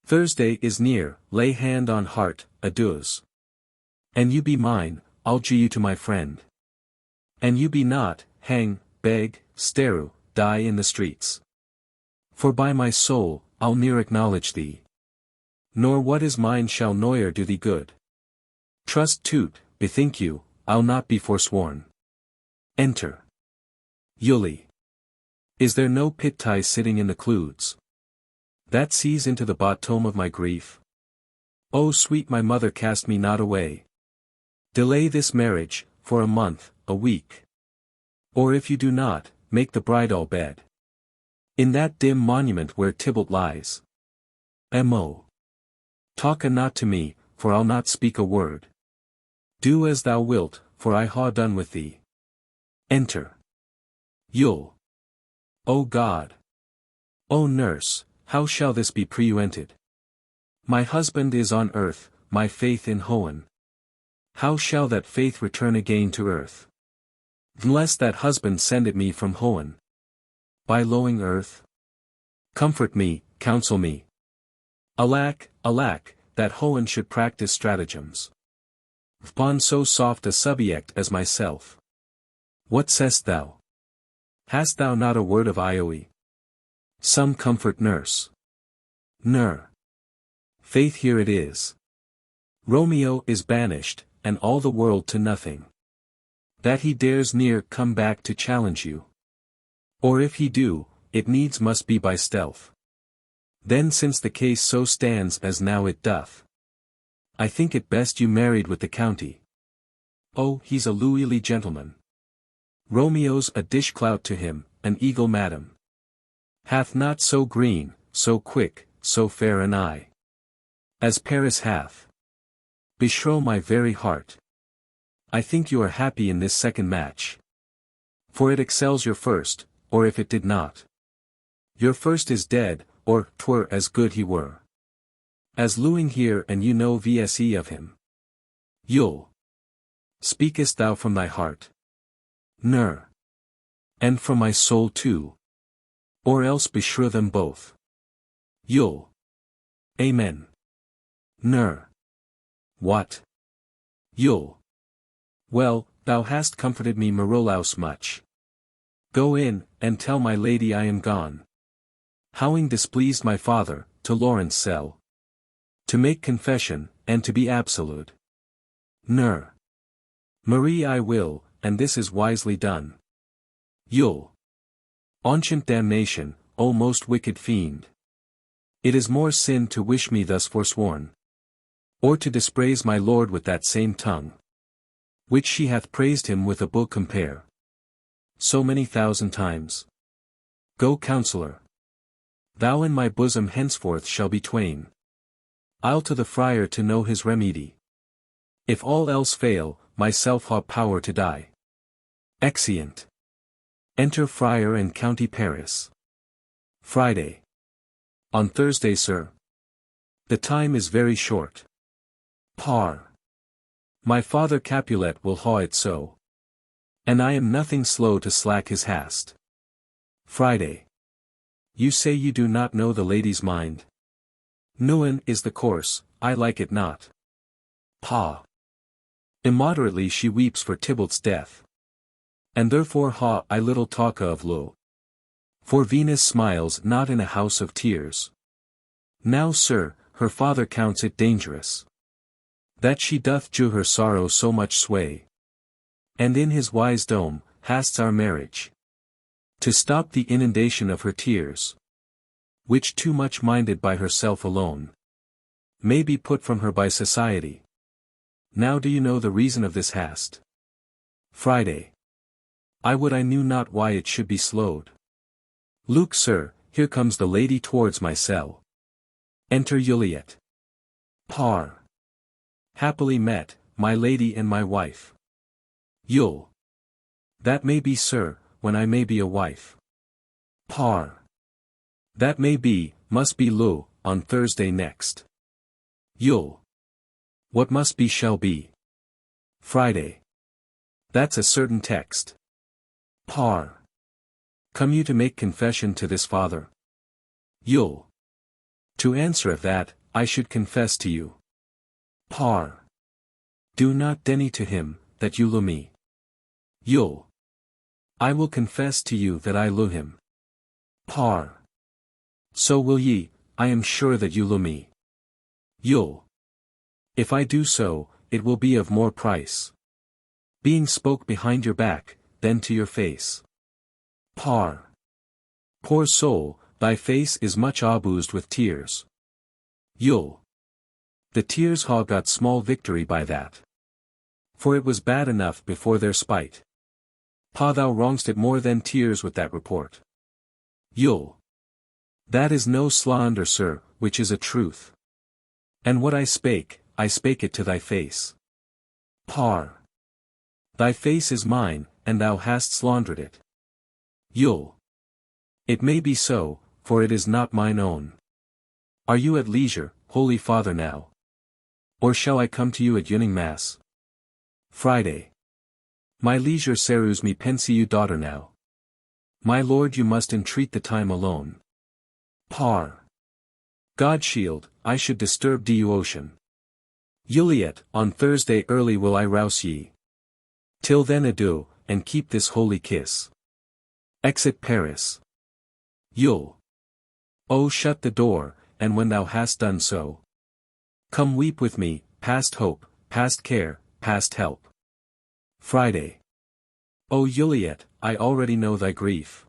Thursday is near, lay hand on heart, adieus. And you be mine, I'll gie you to my friend. And you be not, hang, beg, steru, die in the streets. For by my soul, I'll ne'er acknowledge thee. Nor what is mine shall noyer do thee good. Trust toot, bethink you, I'll not be forsworn. Enter. Yuli. Is there no pit tie sitting in the clouds? That sees into the bottom of my grief? O sweet my mother, cast me not away. Delay this marriage, for a month, a week. Or if you do not, make the bridal bed. In that dim monument where Tybalt lies. Mo. Talk not to me, for I'll not speak a word. Do as thou wilt, for I ha done with thee. Enter. Yule. O God. O nurse, how shall this be prevented? My husband is on earth, my faith in Hoen. How shall that faith return again to earth? Unless that husband send it me from Hoen. By lowing earth? Comfort me, counsel me. Alack, alack, that Hoen should practice stratagems. Upon so soft a subject as myself. What sayst thou? Hast thou not a word of Ioe? Some comfort, nurse. Ner. Faith, here it is. Romeo is banished, and all the world to nothing. That he dares ne'er come back to challenge you. Or if he do, it needs must be by stealth. Then since the case so stands as now it doth, I think it best you married with the county. Oh, he's a louisly gentleman. Romeo's a dish-clout to him, an eagle madam. Hath not so green, so quick, so fair an eye. As Paris hath. Beshrew my very heart. I think you are happy in this second match. For it excels your first, or if it did not. Your first is dead, or 'twere as good he were. As Lewing here, and you know vse of him. Yule. Speakest thou from thy heart? Ner. And from my soul too. Or else beshrew them both. Yule. Amen. Ner. What? Yule. Well, thou hast comforted me Marolaus much. Go in, and tell my lady I am gone. Howing displeased my father, to Lawrence cell. To make confession, and to be absolute. Ner. Marie I will, and this is wisely done. Yule. Ancient damnation, O most wicked fiend. It is more sin to wish me thus forsworn. Or to dispraise my lord with that same tongue. Which she hath praised him with a book compare. So many thousand times. Go, counsellor. Thou and my bosom henceforth shall be twain. I'll to the friar to know his remedy. If all else fail, myself ha power to die. Exeunt. Enter friar and county Paris. Friday. On Thursday, sir. The time is very short. Par. My father Capulet will haw it so. And I am nothing slow to slack his hast. Friday. You say you do not know the lady's mind? Nuan is the course, I like it not. Pa. Immoderately she weeps for Tybalt's death. And therefore I little talk of lo. For Venus smiles not in a house of tears. Now sir, her father counts it dangerous, that she doth do her sorrow so much sway. And in his wise dome, hasts our marriage, to stop the inundation of her tears, which too much minded by herself alone, may be put from her by society. Now do you know the reason of this hast? Friday. I would I knew not why it should be slowed. Look sir, here comes the lady towards my cell. Enter Juliet. Par. Happily met, my lady and my wife. Yul. That may be sir, when I may be a wife. Par. That may be, must be lo, on Thursday next. Yul. What must be shall be. Friday. That's a certain text. Par. Come you to make confession to this father? Yul. To answer of that, I should confess to you. Par. Do not deny to him, that you lo me. Yul. I will confess to you that I lo him. Par. So will ye, I am sure that you lo me. Yul. If I do so, it will be of more price, being spoke behind your back, than to your face. Par. Poor soul, thy face is much abused with tears. Yul. The tears ha got small victory by that. For it was bad enough before their spite. Pa thou wrongst it more than tears with that report. Yul. That is no slander sir, which is a truth. And what I spake it to thy face. Par. Thy face is mine, and thou hast slandered it. Yul. It may be so, for it is not mine own. Are you at leisure, holy father now? Or shall I come to you at evening mass? Friday. My leisure serus me pensee you daughter now. My lord you must entreat the time alone. Par. God shield, I should disturb you ocean. Juliet, on Thursday early will I rouse ye. Till then adieu, and keep this holy kiss. Exit Paris. Yul. Oh shut the door, and when thou hast done so, come weep with me, past hope, past care, past help. Friday. O Juliet, I already know thy grief.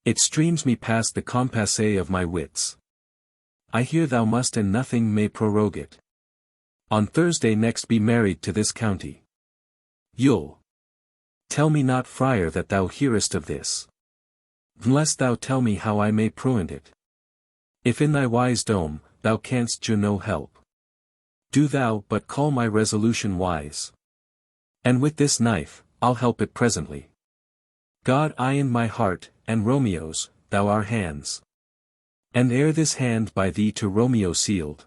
It streams me past the compasse of my wits. I hear thou must and nothing may prorogue it. On Thursday next be married to this county. Yul. Tell me not friar that thou hearest of this. Unless thou tell me how I may pruent it. If in thy wise dome, thou canst do no help. Do thou but call my resolution wise. And with this knife, I'll help it presently. God I in my heart, and Romeo's, thou our hands. And ere this hand by thee to Romeo sealed,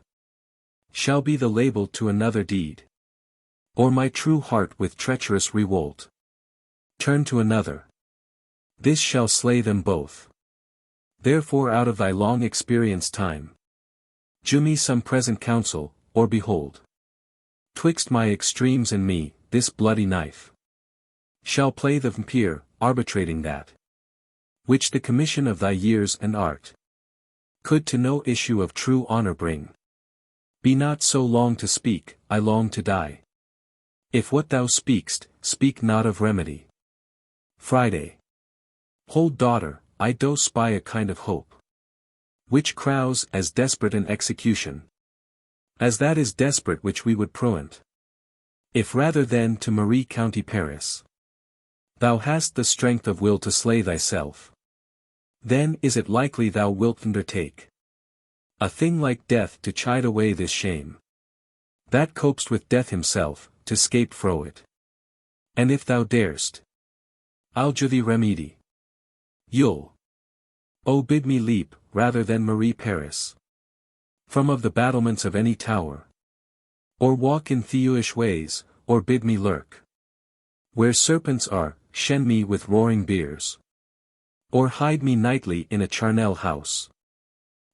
shall be the label to another deed. Or my true heart with treacherous revolt turn to another. This shall slay them both. Therefore out of thy long experience time, do me some present counsel, or behold, twixt my extremes and me, this bloody knife shall play the vampire, arbitrating that which the commission of thy years and art could to no issue of true honor bring. Be not so long to speak, I long to die. If what thou speak'st, speak not of remedy. Friday. Hold daughter, I do spy a kind of hope, which crows as desperate an execution, as that is desperate which we would pruent. If rather than to Marie County Paris, thou hast the strength of will to slay thyself, then is it likely thou wilt undertake a thing like death to chide away this shame, that coped with death himself, to scape fro it. And if thou darest, I'll do thee remedy. Yul. Oh bid me leap, rather than Marie Paris, from of the battlements of any tower, or walk in thievish ways, or bid me lurk where serpents are, shen me with roaring beers, or hide me nightly in a charnel house,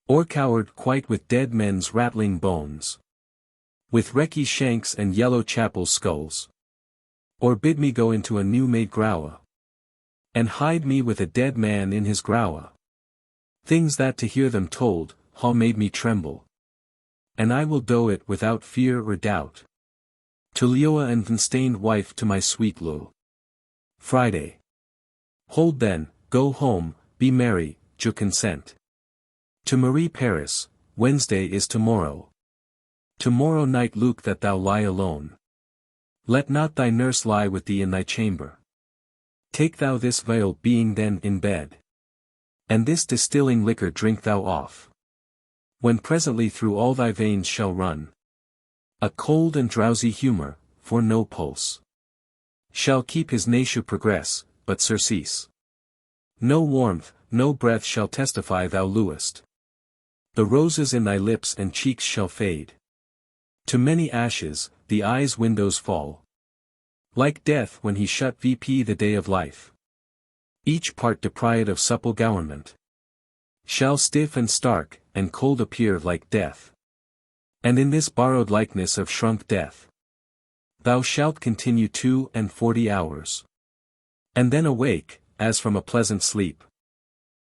Or cowered quite with dead men's rattling bones. With wrecky shanks and yellow chapel skulls. Or bid me go into a new-made groue. And hide me with a dead man in his groue. Things that to hear them told, ha made me tremble. And I will do it without fear or doubt. To Leoa and unstained wife to my sweet Lou. Friday. Hold then, go home, be merry, je consent. To Marie Paris, Wednesday is tomorrow. Tomorrow night Luke that thou lie alone. Let not thy nurse lie with thee in thy chamber. Take thou this vial being then in bed. And this distilling liquor drink thou off. When presently through all thy veins shall run a cold and drowsy humour, for no pulse shall keep his nature progress, but surcease. No warmth, no breath shall testify thou luest. The roses in thy lips and cheeks shall fade. To many ashes, the eyes' windows fall. Like death when he shut VP the day of life. Each part deprived of supple government. Shall stiff and stark, and cold appear like death. And in this borrowed likeness of shrunk death, thou shalt continue 42 hours. And then awake, as from a pleasant sleep.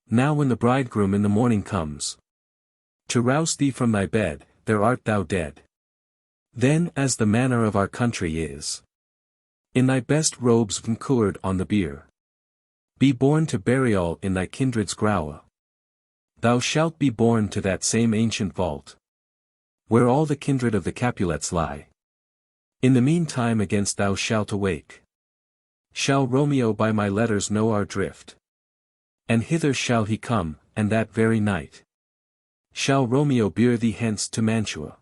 Now when the bridegroom in the morning comes, to rouse thee from thy bed, there art thou dead. Then as the manner of our country is, in thy best robes concurred on the bier, be borne to burial in thy kindred's groue. Thou shalt be borne to that same ancient vault, where all the kindred of the Capulets lie. In the meantime against thou shalt awake. Shall Romeo by my letters know our drift? And hither shall he come, and that very night shall Romeo bear thee hence to Mantua.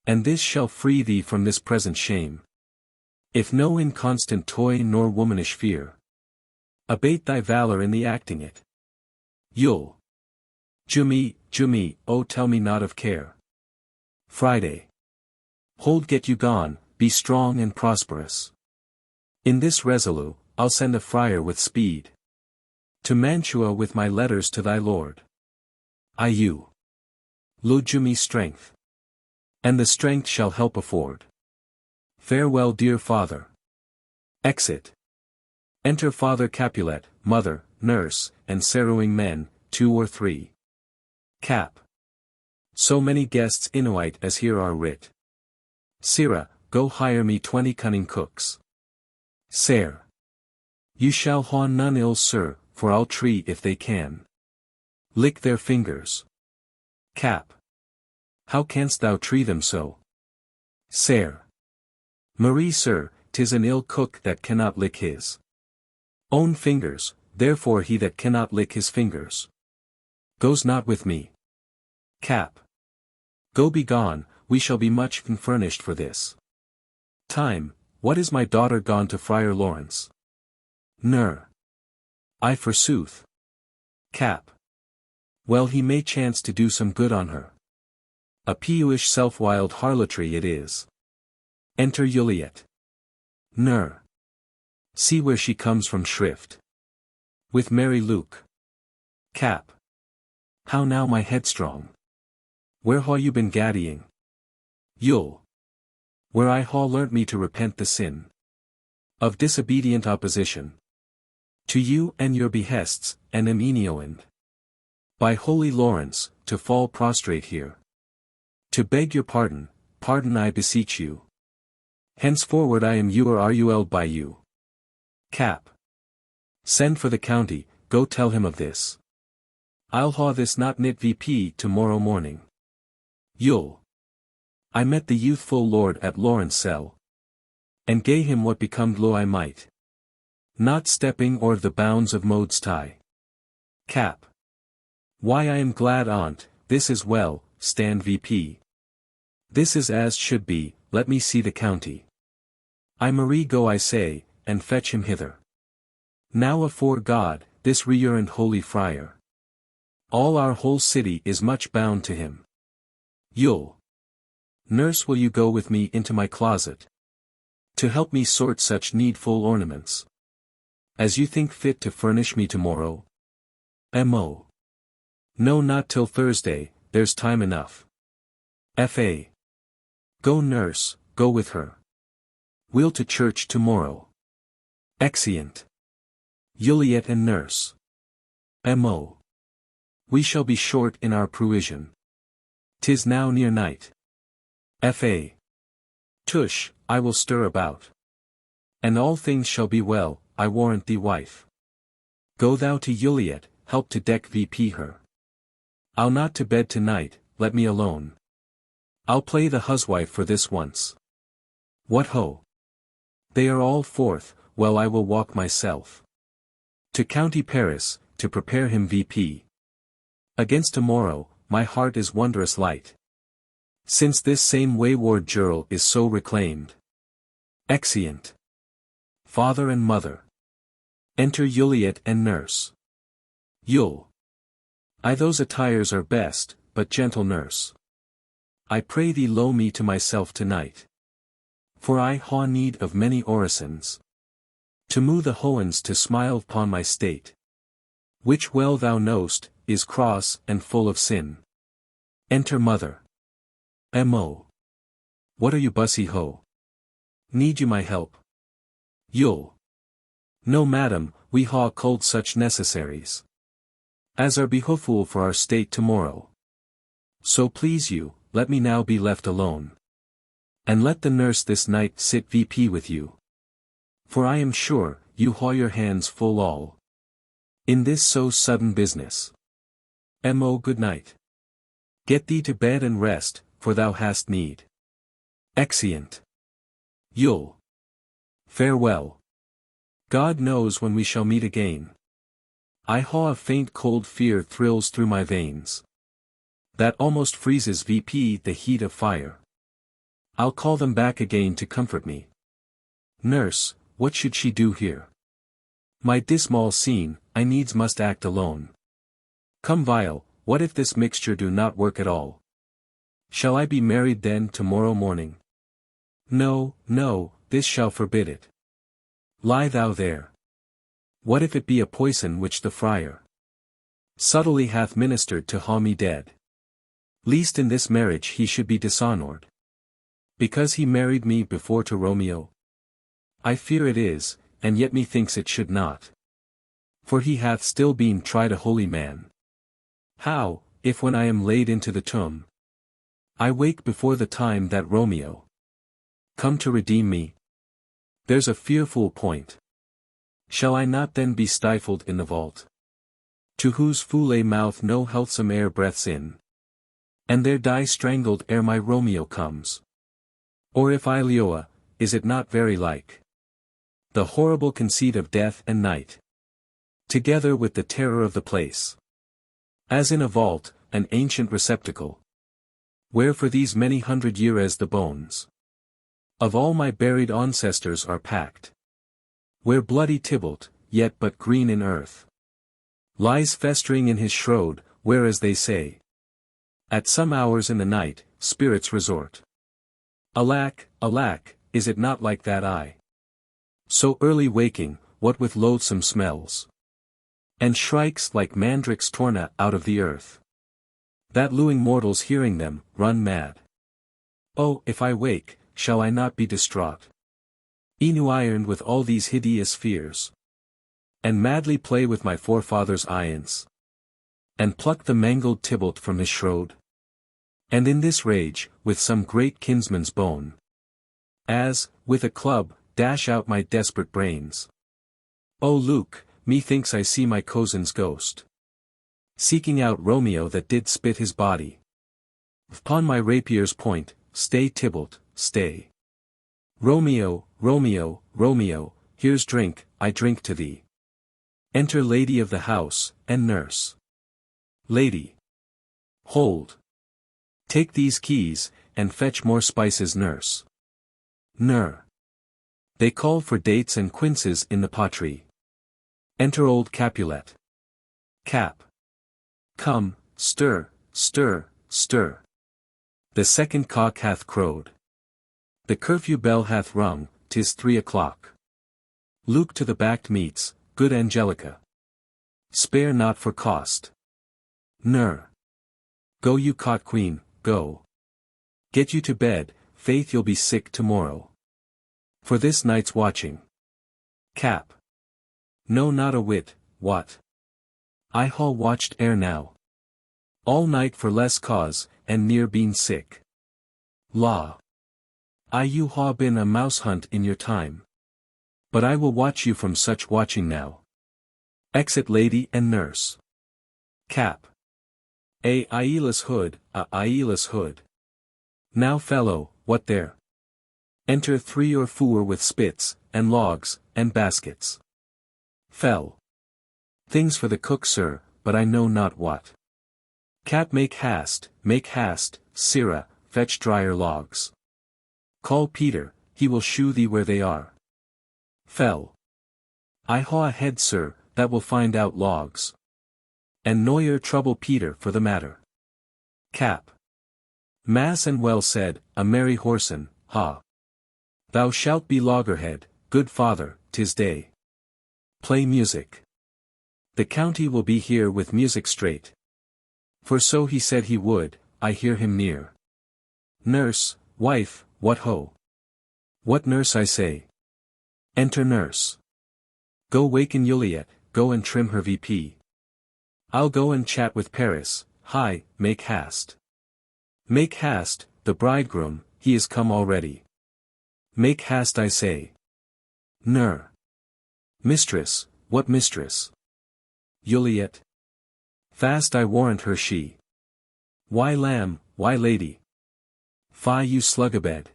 And this shall free thee from this present shame. If no inconstant toy nor womanish fear abate thy valour in the acting it. You'll Jumi, oh tell me not of care. Friday. Hold get you gone, be strong and prosperous. In this resolute, I'll send a friar with speed to Mantua with my letters to thy lord. You lo Jumi strength. And the strength shall help afford. Farewell dear father. Exit. Enter Father Capulet, mother, nurse, and sorrowing men, 2 or 3. Cap. So many guests Inuit as here are writ. Sirrah, go hire me 20 cunning cooks. Sir. You shall ha none ill sir, for I'll treat if they can lick their fingers. Cap. How canst thou tree them so? Sir. Marie sir, 'tis an ill cook that cannot lick his own fingers, therefore he that cannot lick his fingers goes not with me. Cap. Go be gone, we shall be much furnished for this time. What is my daughter gone to Friar Lawrence? Ner. I forsooth. Cap. Well he may chance to do some good on her. A peewish self-wild harlotry it is. Enter Juliet. Ner. See where she comes from shrift. With merry Luke. Cap. How now my headstrong? Where ha you been gaddying? Yule. Where I ha learnt me to repent the sin of disobedient opposition to you and your behests, and am enioined by holy Lawrence, to fall prostrate here. To beg your pardon I beseech you. Henceforward I am you or are you eld by you. Cap. Send for the county, go tell him of this. I'll ha this not knit VP tomorrow morning. Yule. I met the youthful lord at Lawrence cell, and gave him what becomed lo I might, not stepping o'er the bounds of mode's tie. Cap. Why I am glad on't, this is well, stand VP. This is as should be, let me see the county. I Marie go I say, and fetch him hither. Now afore God, this reverend holy friar. All our whole city is much bound to him. Yule. Nurse will you go with me into my closet? To help me sort such needful ornaments as you think fit to furnish me tomorrow? M.O. No, not till Thursday, there's time enough. Fa. Go nurse, go with her. We'll to church tomorrow. Exeunt. Juliet and nurse. Mo. We shall be short in our provision. 'Tis now near night. Fa. Tush, I will stir about. And all things shall be well, I warrant thee, wife. Go thou to Juliet, help to deck VP her. I'll not to bed tonight, let me alone. I'll play the huswife for this once. What ho! They are all forth, well I will walk myself. To County Paris, to prepare him VP. Against tomorrow, my heart is wondrous light. Since this same wayward girl is so reclaimed. Exeunt. Father and mother. Enter Juliet and nurse. Yule. I those attires are best, but gentle nurse. I pray thee low me to myself tonight. For I ha need of many orisons. To move the hoans to smile upon my state. Which well thou know'st, is cross and full of sin. Enter mother. Mo. What are you bussy ho? Need you my help? Yule. No madam, we ha culled such necessaries. As are behooful for our state tomorrow. So please you, let me now be left alone. And let the nurse this night sit VP with you. For I am sure, you ha your hands full all. In this so sudden business. Mo, good night. Get thee to bed and rest, for thou hast need. Exeunt. Yule. Farewell. God knows when we shall meet again. I ha a faint cold fear thrills through my veins. That almost freezes VP the heat of fire. I'll call them back again to comfort me. Nurse, what should she do here? My dismal scene, I needs must act alone. Come vial, what if this mixture do not work at all? Shall I be married then tomorrow morning? No, no, this shall forbid it. Lie thou there. What if it be a poison which the friar subtly hath ministered to ha me dead? Least in this marriage he should be dishonored. Because he married me before to Romeo? I fear it is, and yet methinks it should not. For he hath still been tried a holy man. How, if when I am laid into the tomb, I wake before the time that Romeo come to redeem me? There's a fearful point. Shall I not then be stifled in the vault? To whose foule mouth no healthsome air breathes in. And there die strangled ere my Romeo comes. Or if I Leoa, is it not very like the horrible conceit of death and night, together with the terror of the place? As in a vault, an ancient receptacle, where for these many 100 years the bones of all my buried ancestors are packed. Where bloody Tybalt, yet but green in earth, lies festering in his shroud, where as they say, at some hours in the night, spirits resort. Alack, alack, is it not like that I? So early waking, what with loathsome smells, and shrikes like mandrakes torn out of the earth, that lewing mortals hearing them, run mad. Oh, if I wake, shall I not be distraught? Ironed with all these hideous fears, and madly play with my forefathers' ions, and pluck the mangled Tybalt from his shroud? And in this rage, with some great kinsman's bone, as, with a club, dash out my desperate brains. O Luke, methinks I see my cousin's ghost, seeking out Romeo that did spit his body upon my rapier's point. Stay Tybalt, stay. Romeo, Romeo, Romeo, here's drink, I drink to thee. Enter lady of the house, and nurse. Lady. Hold. Take these keys, and fetch more spices, nurse. Nur. They call for dates and quinces in the pottery. Enter old Capulet. Cap. Come, stir, stir, stir. The second cock hath crowed. The curfew bell hath rung, 'tis 3 o'clock. Luke to the backed meats, good Angelica. Spare not for cost. Ner. Go you caught queen, go. Get you to bed, faith you'll be sick tomorrow. For this night's watching. Cap. No not a whit, what? I ha watched ere now. All night for less cause, and near been sick. La. You ha been a mouse hunt in your time. But I will watch you from such watching now. Exit lady and nurse. Cap. Aeolus hood, Aeolus hood. Now fellow, what there? Enter 3 or 4 with spits, and logs, and baskets. Fell. Things for the cook sir, but I know not what. Cap make haste, Sirrah, fetch drier logs. Call Peter, he will shew thee where they are. Fell. I ha a head sir, that will find out logs. And noyer trouble Peter for the matter. Cap. Mass and well said, a merry whoreson, ha. Thou shalt be loggerhead, good father, 'tis day. Play music. The county will be here with music straight. For so he said he would, I hear him near. Nurse, wife, what ho? What nurse I say? Enter nurse. Go waken Juliet, go and trim her VP. I'll go and chat with Paris, hi, make haste. Make haste, the bridegroom, he is come already. Make haste I say. Ner. Mistress, what mistress? Juliet. Fast I warrant her she. Why lamb, why lady? Fie you slugabed.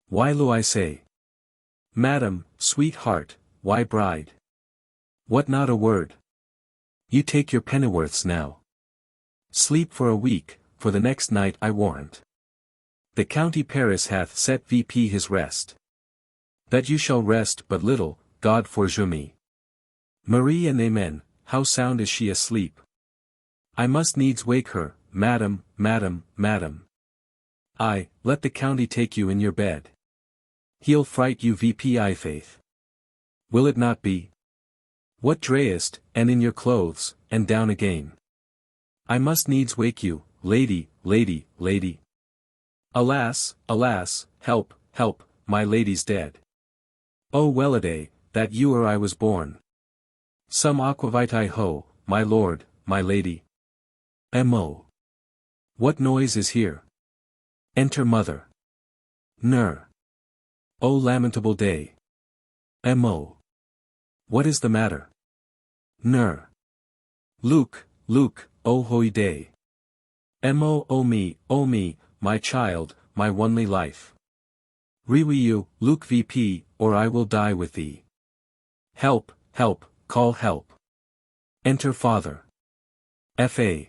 Why lo I say? Madam, sweetheart, why bride? What not a word? You take your pennyworths now. Sleep for a week, for the next night I warrant. The county Paris hath set VP his rest. That you shall rest but little, God forgive me. Marie and Amen, how sound is she asleep? I must needs wake her, madam, madam, madam. Ay, let the county take you in your bed. He'll fright you VP I faith. Will it not be? What drayest, and in your clothes, and down again. I must needs wake you, lady, lady, lady. Alas, alas, help, help, my lady's dead. Oh well-a-day, that you or I was born. Some aquavitae ho, my lord, my lady. Mo. What noise is here? Enter mother. Ner. O lamentable day. Mo. What is the matter? Ner. Luke, Luke, O hoy day. Mo o me, my child, my only life. Rewe you, Luke VP, or I will die with thee. Help, help, call help. Enter father. Fa.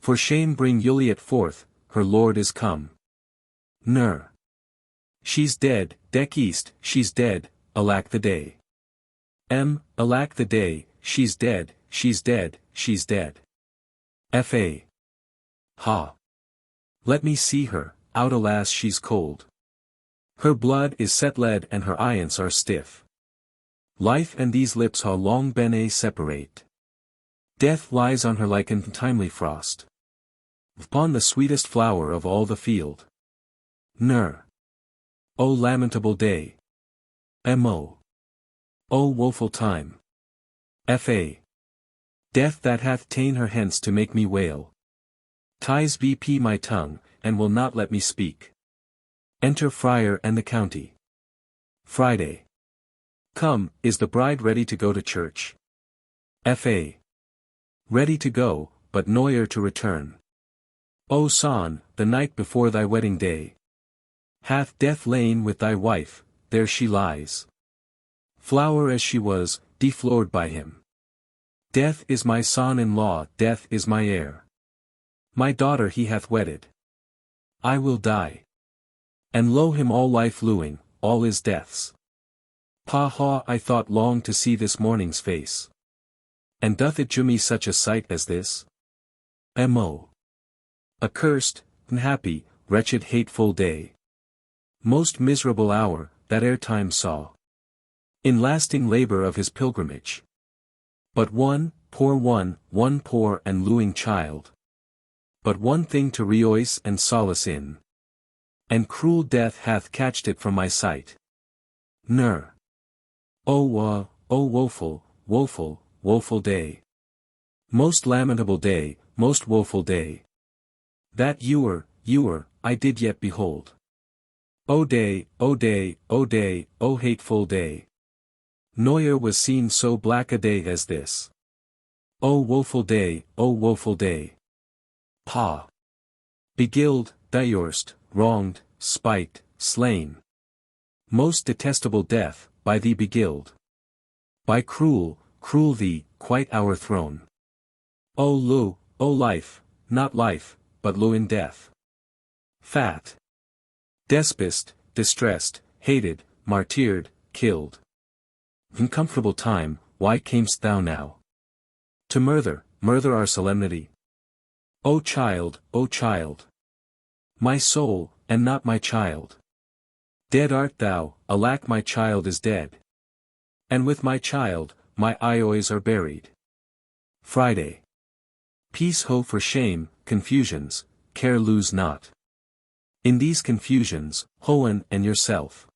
For shame bring Juliet forth, her lord is come. Ner. She's dead, deck east, she's dead, alack the day. Alack the day, she's dead, she's dead, she's dead. Fa. Ha. Let me see her, out alas she's cold. Her blood is set lead and her ions are stiff. Life and these lips ha long been a separate. Death lies on her like untimely frost. Upon the sweetest flower of all the field. Ner. O lamentable day. Mo. O woeful time. Fa. Death that hath ta'en her hence to make me wail. Ties VP my tongue, and will not let me speak. Enter friar and the county. Friday. Come, is the bride ready to go to church? Fa. Ready to go, but noyer to return. O son, the night before thy wedding day. Hath death lain with thy wife, there she lies. Flower as she was, deflowered by him. Death is my son-in-law, death is my heir. My daughter he hath wedded. I will die. And lo him all life luing, all is death's. Pa ha I thought long to see this morning's face. And doth it do me such a sight as this? Mo. Accursed, unhappy, wretched hateful day. Most miserable hour, that ere time saw. In lasting labor of his pilgrimage. But one, poor one poor and lewing child. But one thing to rejoice and solace in. And cruel death hath catched it from my sight. Ner. O woeful, woeful, woeful day. Most lamentable day, most woeful day. That ewer, I did yet behold. O day, O day, O day, O hateful day. Ne'er was seen so black a day as this. O woeful day, O woeful day. Pa. Beguiled, divorced, wronged, spiked, slain. Most detestable death, by thee beguiled. By cruel thee, quite o'erthrown. O life, not life, but in death. Fat. Despised, distressed, hated, martyred, killed. Uncomfortable time, why camest thou now? To murder our solemnity. O child, my soul, and not my child. Dead art thou, alack my child is dead. And with my child, my eyes are buried. Friday. Peace ho for shame, confusions, care lose not. In these confusions, Hoan and yourself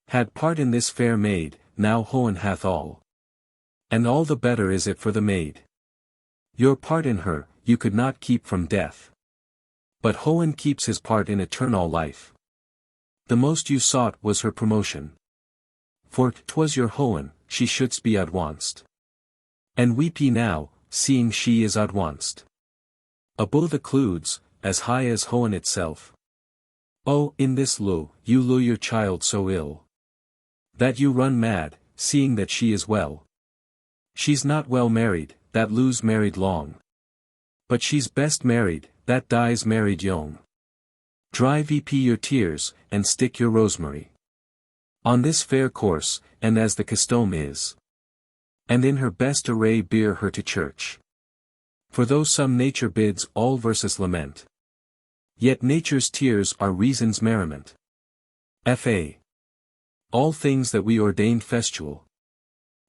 had part in this fair maid, now Hoan hath all. And all the better is it for the maid. Your part in her, you could not keep from death. But Hoan keeps his part in eternal life. The most you sought was her promotion. For 'twas your Hoan, she shouldst be advanced. And weep ye now, seeing she is advanced. Above the clouds, as high as Hoan itself. Oh, in this you lure your child so ill. That you run mad, seeing that she is well. She's not well married, that lose married long. But she's best married, that dies married young. Dry your tears, and stick your rosemary on this fair course, and as the custom is. And in her best array bear her to church. For though some nature bids all verses lament, yet nature's tears are reason's merriment. Fa. All things that we ordained festual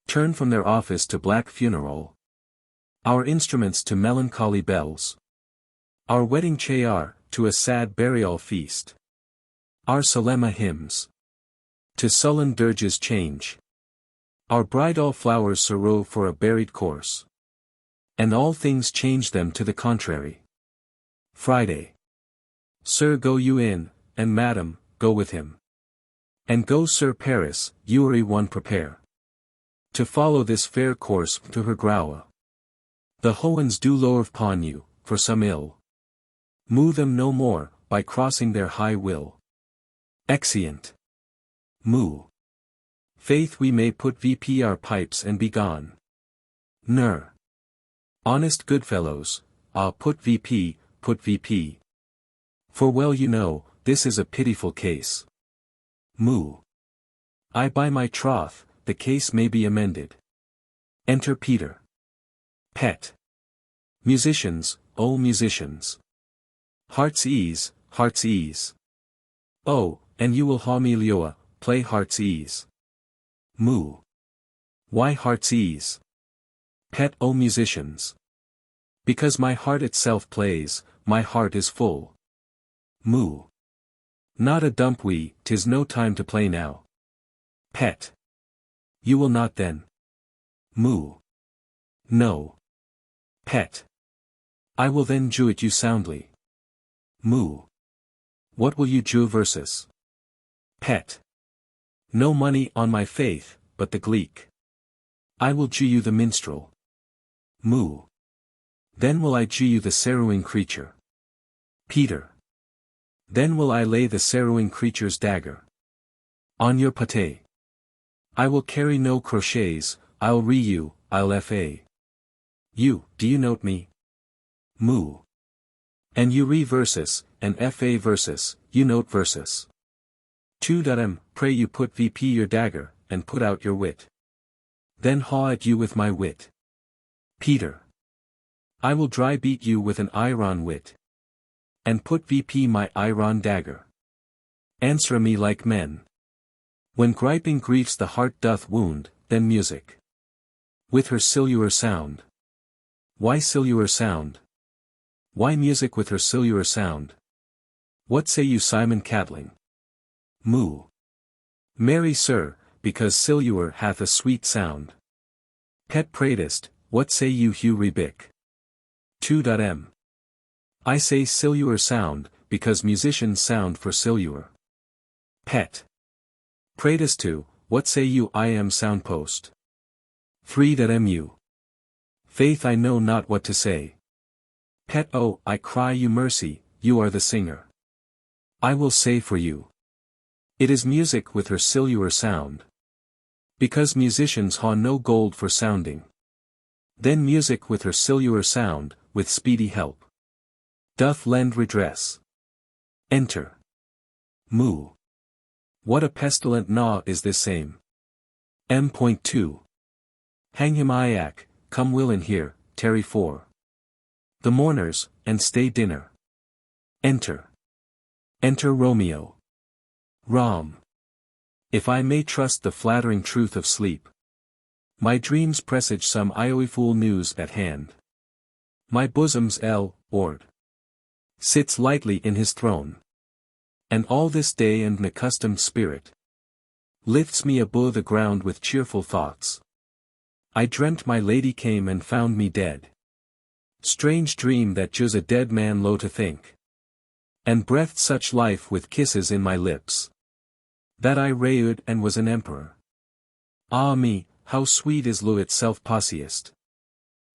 turn from their office to black funeral. Our instruments to melancholy bells. Our wedding chayar, to a sad burial feast. Our solemn hymns to sullen dirges change. Our bridal flowers sorrow for a buried corse. And all things change them to the contrary. Friday. Sir, go you in, and madam, go with him. And go Sir Paris, you'ry one prepare. To follow this fair course to her groue. The Hoans do love upon you, for some ill. Move them no more, by crossing their high will. Exeunt. Moo. Faith we may put vp our pipes and be gone. Ner. Honest good fellows, put vp. For well you know, this is a pitiful case. Moo. I by my troth, the case may be amended. Enter Peter. Pet. Musicians, O musicians. Heart's ease, heart's ease. Oh, and you will ha me lioa, play heart's ease. Moo. Why heart's ease? Pet, O musicians. Because my heart itself plays, my heart is full. Moo. Not a dump we, 'tis no time to play now. Pet. You will not then. Moo. No. Pet. I will then jew it you soundly. Moo. What will you jew versus? Pet. No money on my faith, but the gleek. I will jew you the minstrel. Moo. Then will I jew you the sorrowing creature. Peter. Then will I lay the sorrowing creature's dagger on your pate. I will carry no crochets, I'll re you, I'll fa. You, do you note me? Moo. And you re versus, and fa versus, you note versus. 2. Pray you put vp your dagger, and put out your wit. Then haw at you with my wit. Peter. I will dry beat you with an iron wit. And put vp my iron dagger. Answer me like men. When griping griefs the heart doth wound, then music with her silver sound. Why sillular sound? Why music with her sillular sound? What say you, Simon Catling? Moo. Marry, sir, because sillular hath a sweet sound. Pet pratest, what say you, Hugh Rebick? 2.m. I say sillular sound, because musicians sound for sillular. Pet pratest 2, what say you, I am soundpost? 3.mu. Faith, I know not what to say. Pet, oh, I cry you mercy, you are the singer. I will say for you. It is music with her sillular sound. Because musicians haw no gold for sounding. Then music with her sillular sound, with speedy help, doth lend redress. Enter. Moo. What a pestilent gnaw is this same. M.2. Hang him Iac, come Will in here, tarry for the mourners, and stay dinner. Enter. Enter Romeo. Rom. If I may trust the flattering truth of sleep, my dreams presage some ioiful news at hand. My bosom's Lord sits lightly in his throne, and all this day an accustomed spirit lifts me above the ground with cheerful thoughts. I dreamt my lady came and found me dead. Strange dream that chose a dead man low to think, and breathed such life with kisses in my lips, that I raved and was an emperor. Ah me, how sweet is Loo itself possiest,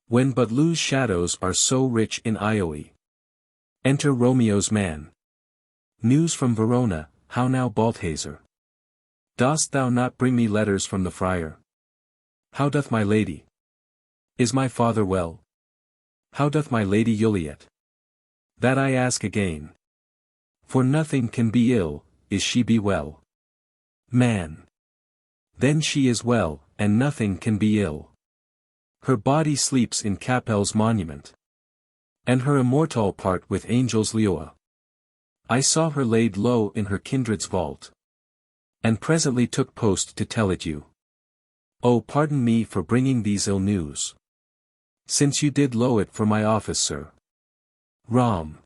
when but Loo's shadows are so rich in Ioe. Enter Romeo's man. News from Verona, how now Balthazer? Dost thou not bring me letters from the friar? How doth my lady? Is my father well? How doth my lady Juliet? That I ask again. For nothing can be ill, is she be well? Man. Then she is well, and nothing can be ill. Her body sleeps in Capel's monument, and her immortal part with angels Leoa. I saw her laid low in her kindred's vault, and presently took post to tell it you. Oh, pardon me for bringing these ill news, since you did low it for my office, sir. Rom.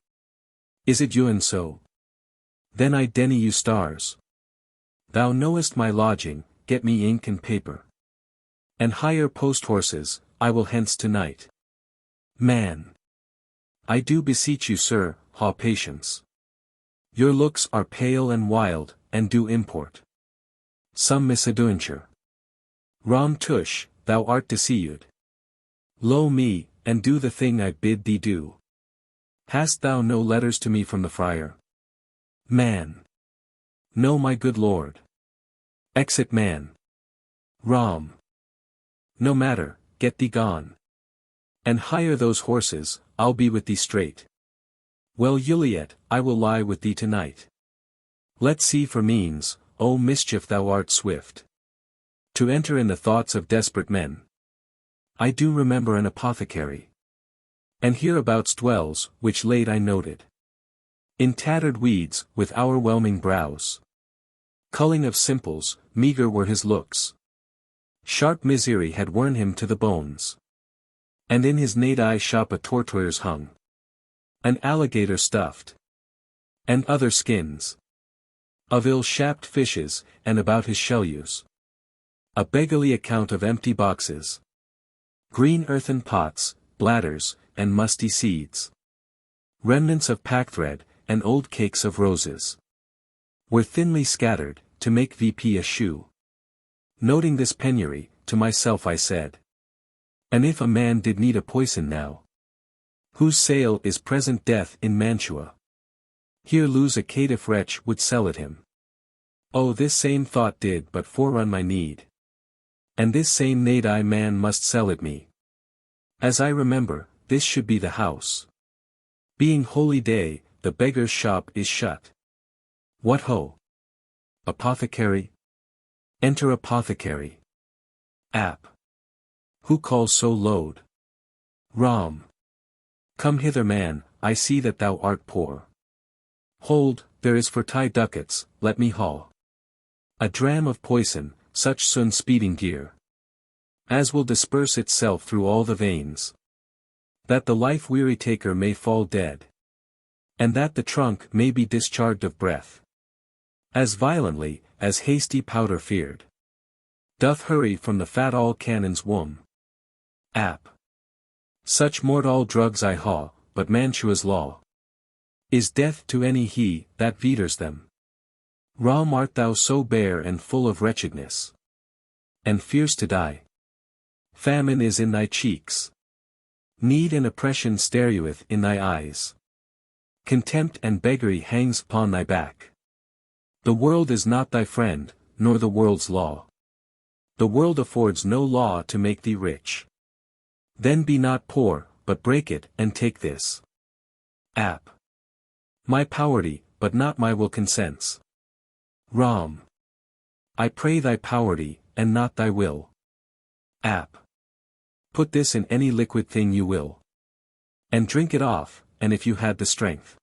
Is it you, and so? Then I denny you stars. Thou knowest my lodging, get me ink and paper, and hire post horses, I will hence tonight. Man. I do beseech you, sir, ha patience. Your looks are pale and wild, and do import some misadventure. Rom tush, thou art deceived. Lo me, and do the thing I bid thee do. Hast thou no letters to me from the friar? Man. No, my good lord. Exit man. Rom. No matter, get thee gone. And hire those horses, I'll be with thee straight. Well, Juliet, I will lie with thee tonight. Let's see for means, O mischief, thou art swift to enter in the thoughts of desperate men. I do remember an apothecary, and hereabouts dwells, which late I noted. In tattered weeds, with o'erwhelming brows, culling of simples, meager were his looks. Sharp misery had worn him to the bones, and in his nade shop a tortoise hung, an alligator stuffed, and other skins of ill-shapped fishes, and about his shell-use a beggarly account of empty boxes, green earthen pots, bladders, and musty seeds, remnants of packthread, and old cakes of roses, were thinly scattered, to make VP a shoe. Noting this penury, to myself I said, and if a man did need a poison now, whose sale is present death in Mantua, here lose a caitiff wretch would sell it him. Oh, this same thought did but forerun my need, and this same nade I man must sell it me. As I remember, this should be the house. Being holy day, the beggar's shop is shut. What ho! Apothecary? Enter apothecary. App. Who calls so loud? Rom. Come hither, man, I see that thou art poor. Hold, there is for 10 ducats, let me haul a dram of poison, such sun speeding gear, as will disperse itself through all the veins, That the life-weary taker may fall dead. And that the trunk may be discharged of breath. As violently, as hasty powder feared. Doth hurry from the fat all cannon's womb. Ap. Such mortal drugs I haw, but Mantua's law is death to any he that veters them. Ram art thou so bare and full of wretchedness, and fierce to die. Famine is in thy cheeks. Need and oppression starueth in thy eyes. Contempt and beggary hangs upon thy back. The world is not thy friend, nor the world's law. The world affords no law to make thee rich. Then be not poor, but break it, and take this. Ap. My poverty, but not my will consents. Ram. I pray thy poverty, and not thy will. Ap. Put this in any liquid thing you will. And drink it off, and if you had the strength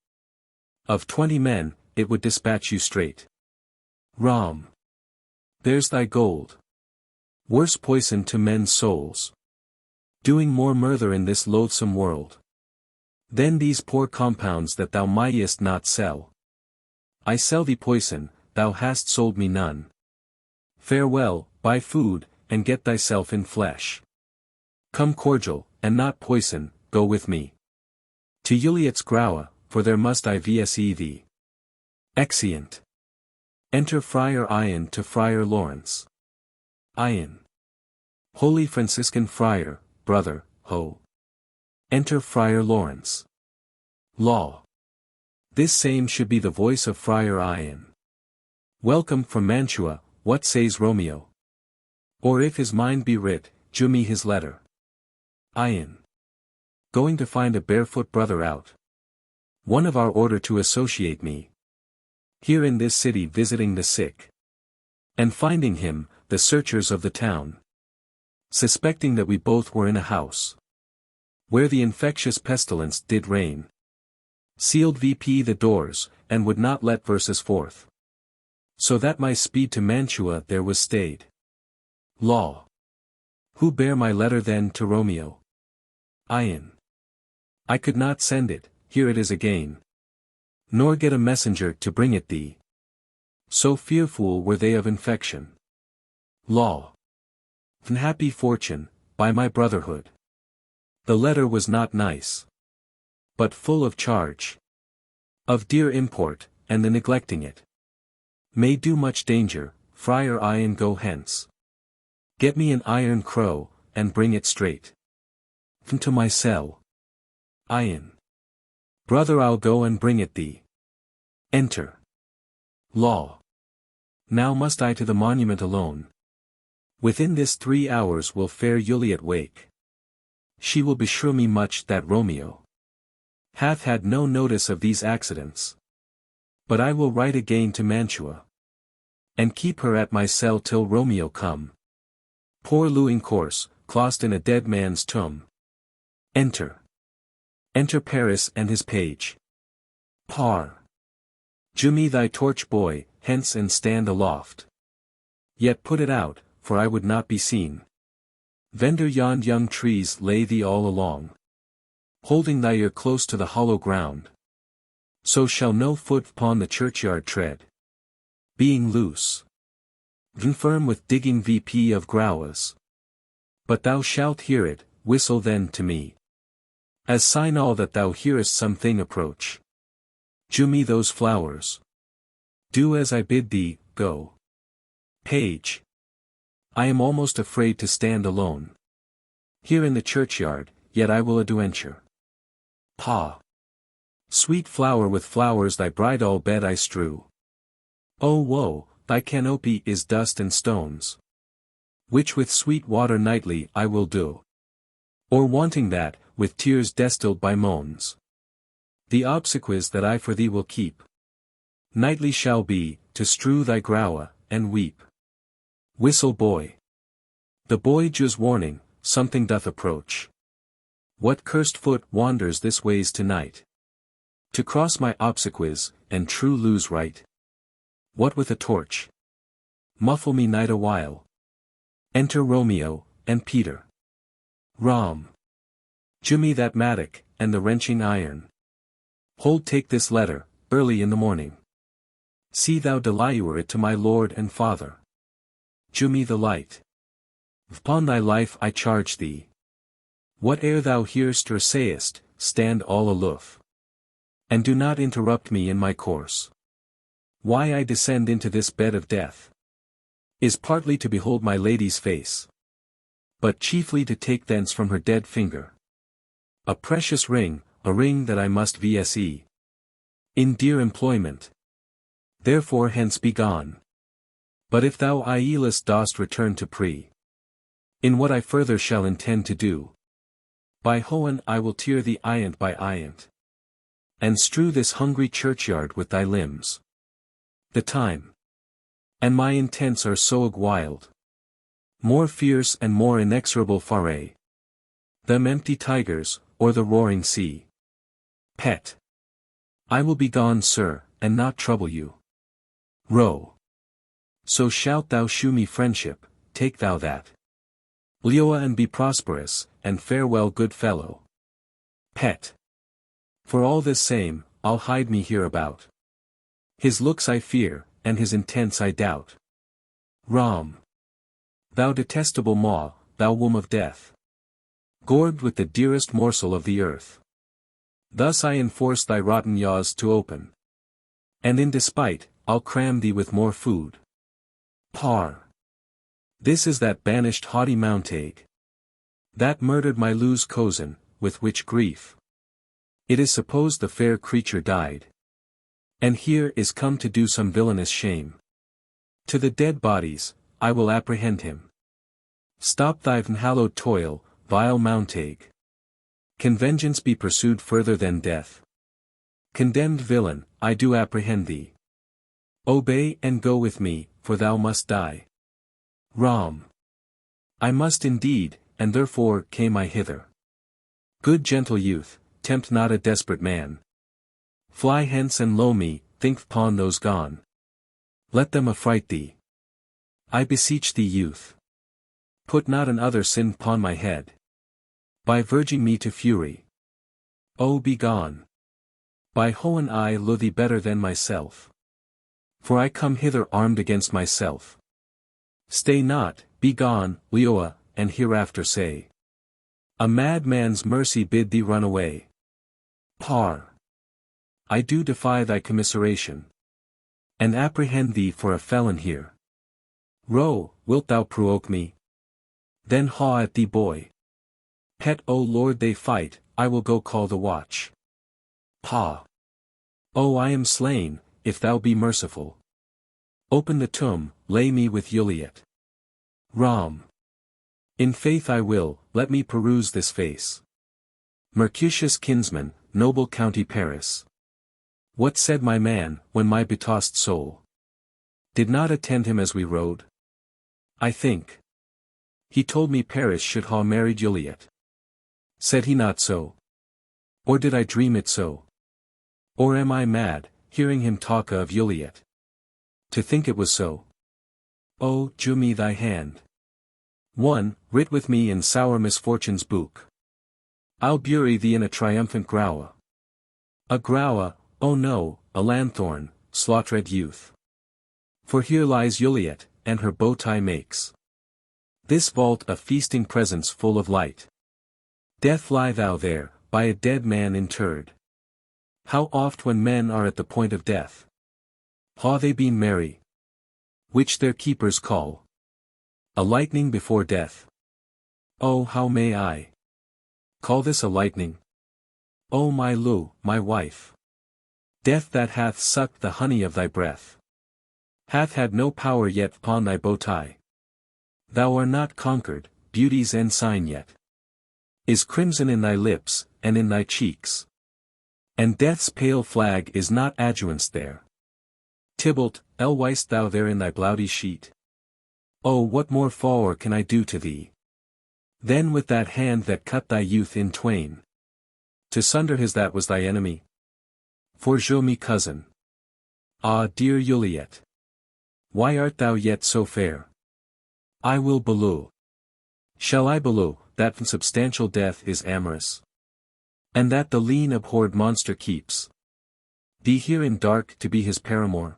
of 20 men, it would dispatch you straight. Ram. There's thy gold. Worse poison to men's souls. Doing more murder in this loathsome world. Then these poor compounds that thou mightest not sell. I sell thee poison, thou hast sold me none. Farewell, buy food, and get thyself in flesh. Come cordial, and not poison, go with me. To Juliet's Graua, for there must I vse thee. Exeunt. Enter Friar Ian to Friar Lawrence. Ian. Holy Franciscan Friar, brother, ho. Enter Friar Lawrence. Law. This same should be the voice of Friar Ian. Welcome from Mantua, what says Romeo? Or if his mind be writ, jew me his letter. Ian. Going to find a barefoot brother out. One of our order to associate me. Here in this city visiting the sick. And finding him, the searchers of the town. Suspecting that we both were in a house. Where the infectious pestilence did reign. Sealed VP the doors, and would not let verses forth. So that my speed to Mantua there was stayed. Law. Who bare my letter then to Romeo? Ian. I could not send it, here it is again. Nor get a messenger to bring it thee. So fearful were they of infection. Law. Unhappy fortune, by my brotherhood. The letter was not nice. But full of charge. Of dear import, and the neglecting it may do much danger. Friar Ian, go hence. Get me an iron crow, and bring it straight to my cell. Ian. Brother, I'll go and bring it thee. Enter. Law. Now must I to the monument alone. Within this 3 hours will fair Juliet wake. She will beshrew me much that Romeo hath had no notice of these accidents. But I will write again to Mantua. And keep her at my cell till Romeo come. Poor Louing course, clost in a dead man's tomb. Enter. Enter Paris and his page. Par. Jew me thy torch, boy, hence and stand aloft. Yet put it out, for I would not be seen. Vendor yond young trees lay thee all along. Holding thy ear close to the hollow ground. So shall no foot upon the churchyard tread. Being loose. Confirm with digging VP of Grauas. But thou shalt hear it, whistle then to me. As sign all that thou hearest something approach. Jew me those flowers. Do as I bid thee, go. Page. I am almost afraid to stand alone. Here in the churchyard, yet I will adventure. Pa. Sweet flower, with flowers thy bridal bed I strew. Oh woe, thy canopy is dust and stones. Which with sweet water nightly I will do. Or wanting that, with tears destilled by moans. The obsequies that I for thee will keep. Nightly shall be, to strew thy graua, and weep. Whistle, boy. The boy jews warning, something doth approach. What cursed foot wanders this ways tonight? To cross my obsequies, and true lose right? What with a torch? Muffle me night a while. Enter Romeo, and Peter. Ram. Gi'e me that mattock, and the wrenching iron. Hold take this letter, early in the morning. See thou deliver it to my lord and father. Gi'e me the light. Upon thy life I charge thee. Whate'er thou hearst or sayest, stand all aloof. And do not interrupt me in my course. Why I descend into this bed of death is partly to behold my lady's face, but chiefly to take thence from her dead finger a precious ring, a ring that I must vse in dear employment. Therefore hence be gone. But if thou Aeolus dost return to Pre, in what I further shall intend to do, by Hoan I will tear thee iant by iant, and strew this hungry churchyard with thy limbs. The time and my intents are so wild, more fierce and more inexorable fare them empty tigers, or the roaring sea. Pet. I will be gone, sir, and not trouble you. Row. So shalt thou shew me friendship, take thou that. Leoa, and be prosperous, and farewell, good fellow. Pet. For all this same, I'll hide me hereabout. His looks I fear, and his intents I doubt. Rom. Thou detestable maw, thou womb of death, gorged with the dearest morsel of the earth. Thus I enforce thy rotten jaws to open, and in despite, I'll cram thee with more food. Par. This is that banished haughty Montague, that murdered my loose cousin, with which grief it is supposed the fair creature died, and here is come to do some villainous shame. To the dead bodies, I will apprehend him. Stop thy unhallowed toil, vile Montague. Can vengeance be pursued further than death? Condemned villain, I do apprehend thee. Obey and go with me, for thou must die. Rom. I must indeed, and therefore came I hither. Good gentle youth, tempt not a desperate man. Fly hence and lo me, think upon those gone. Let them affright thee. I beseech thee, youth. Put not another sin upon my head, by verging me to fury. Oh, be gone. By Hoan I loathe thee better than myself. For I come hither armed against myself. Stay not, be gone, Leoa, and hereafter say, a mad man's mercy bid thee run away. Par. I do defy thy commiseration, and apprehend thee for a felon here. Row, wilt thou provoke me? Then haw at thee, boy. Pet, O Lord, they fight, I will go call the watch. Pa. Oh, I am slain, if thou be merciful. Open the tomb, lay me with Juliet. Rom. In faith I will, let me peruse this face. Mercutius kinsman, noble county Paris. What said my man, when my betossed soul did not attend him as we rode? I think he told me Paris should ha married Juliet. Said he not so? Or did I dream it so? Or am I mad, hearing him talk of Juliet, to think it was so? Oh, gi'e me thy hand. One, writ with me in sour misfortune's book. I'll bury thee in a triumphant groua. A groua, oh no, a lanthorn, slaughtered youth. For here lies Juliet, and her bow tie makes this vault a feasting presence full of light. Death, lie thou there, by a dead man interred. How oft when men are at the point of death, ha they been merry, which their keepers call a lightning before death. Oh, how may I call this a lightning? O my Lou, my wife. Death that hath sucked the honey of thy breath hath had no power yet upon thy bow tie. Thou art not conquered, beauty's ensign yet is crimson in thy lips, and in thy cheeks. And death's pale flag is not adjuanced there. Tybalt, else thou there in thy bloudy sheet? Oh, what more foul can I do to thee than with that hand that cut thy youth in twain, to sunder his that was thy enemy? For jo me cousin. Ah, dear Juliet, why art thou yet so fair? I will below. Shall I below, that from substantial death is amorous? And that the lean abhorred monster keeps thee here in dark to be his paramour?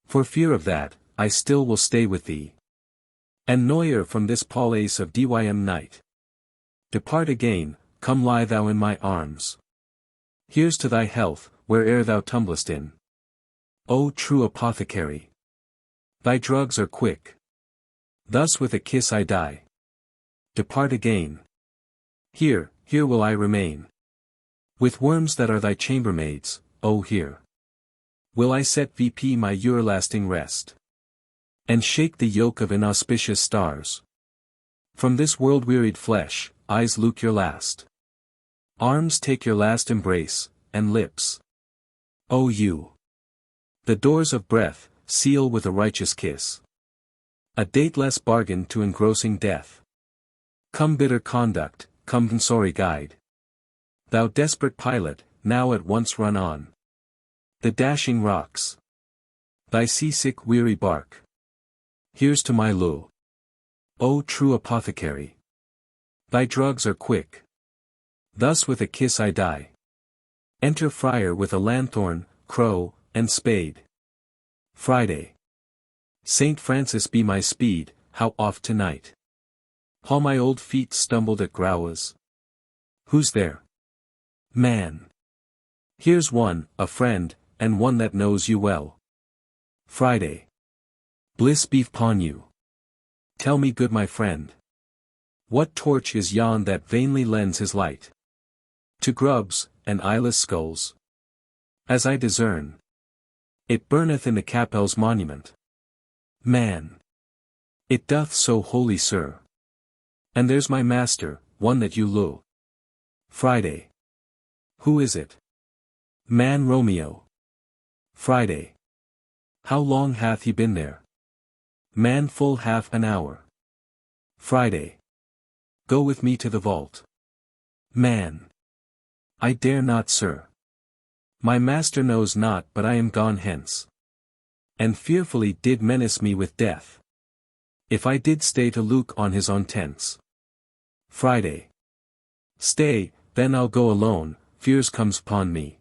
For fear of that, I still will stay with thee. And noyer from this palace of dym night. Depart again, come lie thou in my arms. Here's to thy health, where'er thou tumblest in. O true apothecary! Thy drugs are quick. Thus with a kiss I die. Depart again. Here will I remain. With worms that are thy chambermaids, O here will I set vp my everlasting rest. And shake the yoke of inauspicious stars. From this world-wearied flesh, eyes look your last. Arms take your last embrace, and lips. O you! The doors of breath, seal with a righteous kiss. A dateless bargain to engrossing death. Come bitter conduct, come sorry guide. Thou desperate pilot, now at once run on the dashing rocks. Thy seasick weary bark. Here's to my lure. O true apothecary! Thy drugs are quick. Thus with a kiss I die. Enter friar with a lanthorn, crow, and spade. Friday. Saint Francis be my speed, how oft tonight how my old feet stumbled at Grauas. Who's there? Man. Here's one, a friend, and one that knows you well. Friday. Bliss be upon you. Tell me good my friend. What torch is yon that vainly lends his light to grubs, and eyeless skulls? As I discern, it burneth in the Capel's monument. Man. It doth so, holy sir. And there's my master, one that you lure. Friday. Who is it? Man, Romeo. Friday. How long hath he been there? Man, full half an hour. Friday. Go with me to the vault. Man. I dare not, sir. My master knows not, but I am gone hence. And fearfully did menace me with death, if I did stay to look on his own tents. Friday. Stay, then I'll go alone, fears comes upon me.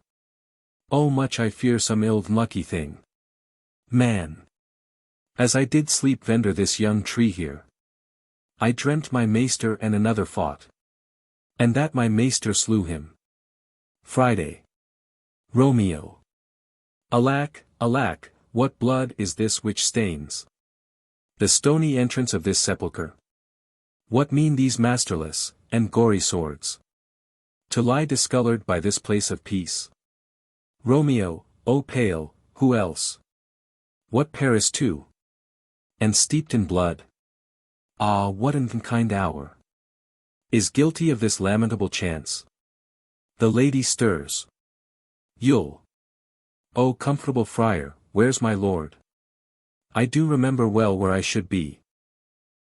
Oh much I fear some ill-lucky thing. Man. As I did sleep vendor this young tree here, I dreamt my maester and another fought, and that my maester slew him. Friday. Romeo. Alack, alack, what blood is this which stains the stony entrance of this sepulchre? What mean these masterless, and gory swords, to lie discolored by this place of peace? Romeo, O pale, who else? What Paris too? And steeped in blood? Ah, what an unkind hour is guilty of this lamentable chance? The lady stirs. Yule. O comfortable friar, where's my lord? I do remember well where I should be.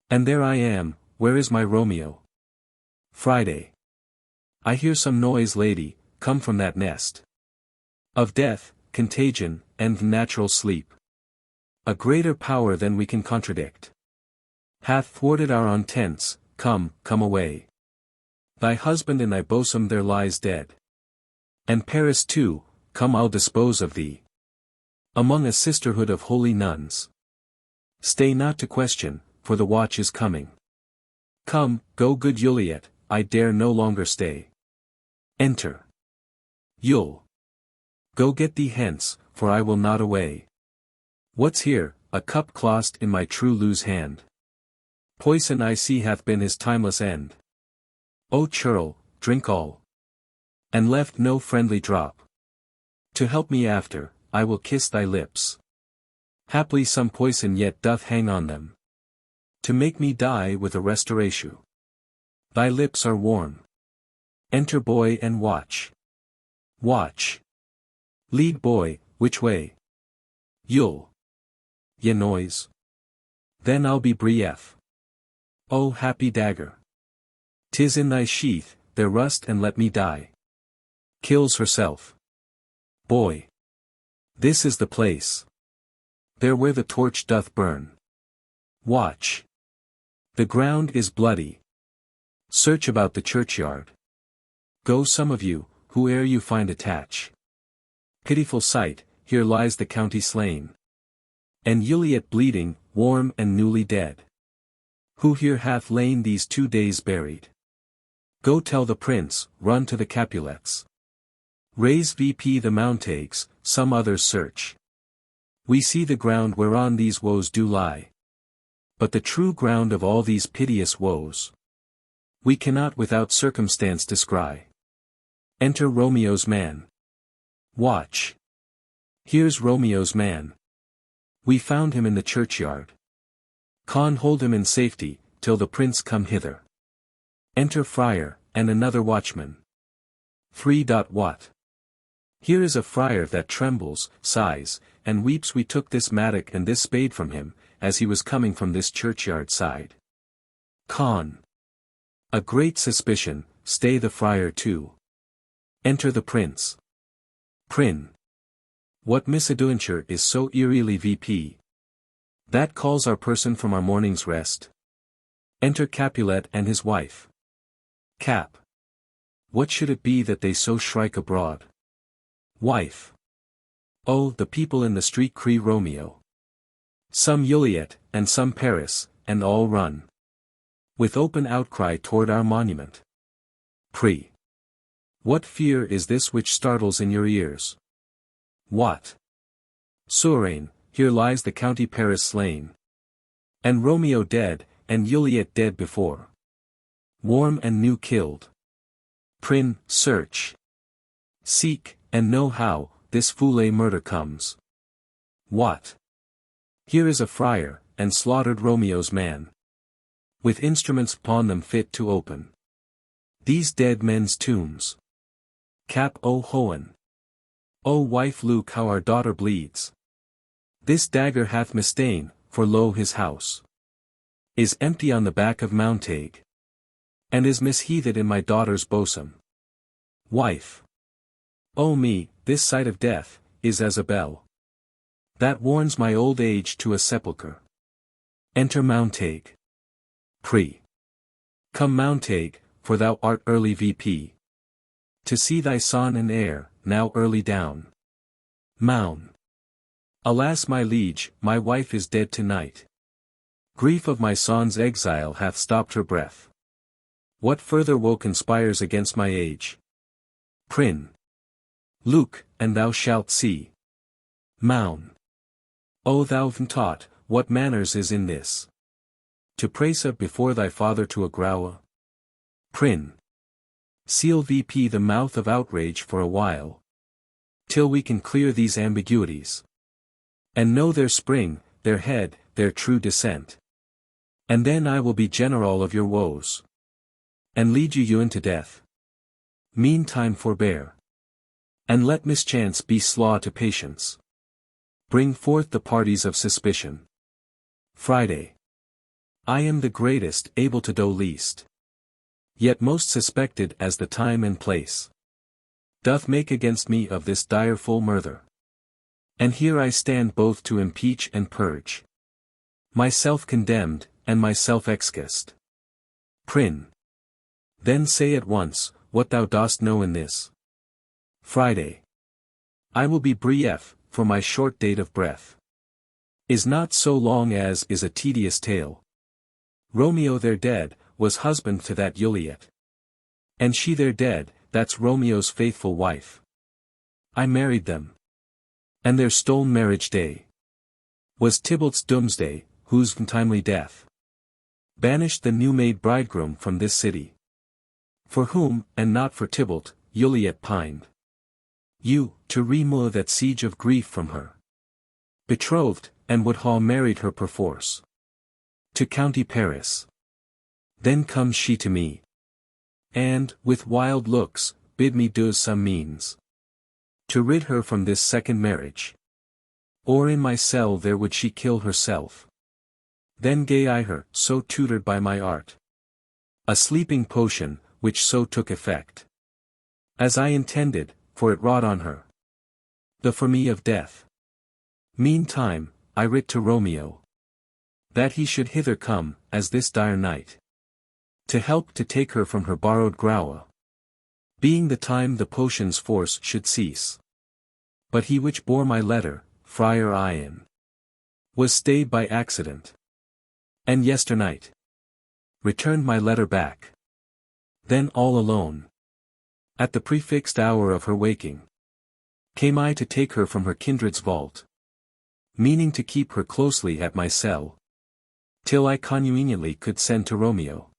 And there I am, where is my Romeo? Friday. I hear some noise, lady, come from that nest of death, contagion, and natural sleep. A greater power than we can contradict hath thwarted our intents. Come, come away. Thy husband in thy bosom there lies dead. And Paris too, come I'll dispose of thee among a sisterhood of holy nuns. Stay not to question, for the watch is coming. Come, go good Juliet, I dare no longer stay. Enter. Yule. Go get thee hence, for I will not away. What's here? A cup clasped in my true Lou's hand. Poison I see hath been his timeless end. O churl, drink all, and left no friendly drop. To help me after, I will kiss thy lips. Haply some poison yet doth hang on them, to make me die with a restoration. Thy lips are warm. Enter boy and watch. Watch. Lead boy, which way? Yule. Ye noise. Then I'll be brief. O happy dagger. 'Tis in thy sheath, there rust and let me die. Kills herself. Boy. This is the place. There where the torch doth burn. Watch. The ground is bloody. Search about the churchyard. Go some of you, whoe'er you find attach. Pitiful sight, here lies the county slain. And Juliet bleeding, warm and newly dead. Who here hath lain these 2 days buried? Go tell the prince, run to the Capulets. Raise VP the Montagues, some others search. We see the ground whereon these woes do lie. But the true ground of all these piteous woes we cannot without circumstance descry. Enter Romeo's man. Watch. Here's Romeo's man. We found him in the churchyard. Con hold him in safety, till the prince come hither. Enter friar, and another watchman. 3. What? Here is a friar that trembles, sighs, and weeps. We took this mattock and this spade from him, as he was coming from this churchyard side. Con. A great suspicion, stay the friar too. Enter the prince. Prin. What misadventure is so eerily VP? That calls our person from our morning's rest. Enter Capulet and his wife. Cap. What should it be that they so shrike abroad? Wife. Oh, the people in the street cry Romeo. Some Juliet, and some Paris, and all run with open outcry toward our monument. Pre. What fear is this which startles in your ears? What? Sourain, here lies the county Paris slain. And Romeo dead, and Juliet dead before. Warm and new killed. Prin, search. Seek, and know how, this foule murder comes. What? Here is a friar, and slaughtered Romeo's man. With instruments upon them fit to open these dead men's tombs. Cap o hoen. O wife, look how our daughter bleeds. This dagger hath mistain, for lo his house is empty on the back of Montague, and is misheathed in my daughter's bosom. Wife. O me, this sight of death, is as a bell that warns my old age to a sepulchre. Enter Montague. Pre. Come Montague, for thou art early VP. To see thy son and heir, now early down. Moun. Alas my liege, my wife is dead tonight. Grief of my son's exile hath stopped her breath. What further woe conspires against my age? Prin. Luke, and thou shalt see. Moun. O thou've taught, what manners is in this? To praise up before thy father to a grower? Prin. Seal VP the mouth of outrage for a while, till we can clear these ambiguities, and know their spring, their head, their true descent. And then I will be general of your woes, and lead you into death. Meantime forbear, and let mischance be slaw to patience. Bring forth the parties of suspicion. Friday. I am the greatest, able to do least, yet most suspected as the time and place doth make against me of this direful murder. And here I stand both to impeach and purge, myself condemned, and myself excused. Prin. Then say at once, what thou dost know in this. Friday. I will be brief, for my short date of breath is not so long as is a tedious tale. Romeo there dead, was husband to that Juliet. And she there dead, that's Romeo's faithful wife. I married them. And their stolen marriage day was Tybalt's doomsday, whose untimely death banished the new-made bridegroom from this city. For whom, and not for Tybalt, Juliet pined. You, to remove that siege of grief from her. Betrothed, and would ha married her perforce. To county Paris. Then comes she to me. And, with wild looks, bid me do some means to rid her from this second marriage. Or in my cell there would she kill herself. Then gave I her, so tutored by my art, a sleeping potion, which so took effect as I intended, for it wrought on her the for me of death. Meantime, I writ to Romeo that he should hither come, as this dire night, to help to take her from her borrowed grower. being the time the potion's force should cease. But he which bore my letter, Friar Ian, was stayed by accident. And yesternight returned my letter back. Then all alone, at the prefixed hour of her waking, came I to take her from her kindred's vault, meaning to keep her closely at my cell, till I conveniently could send to Romeo.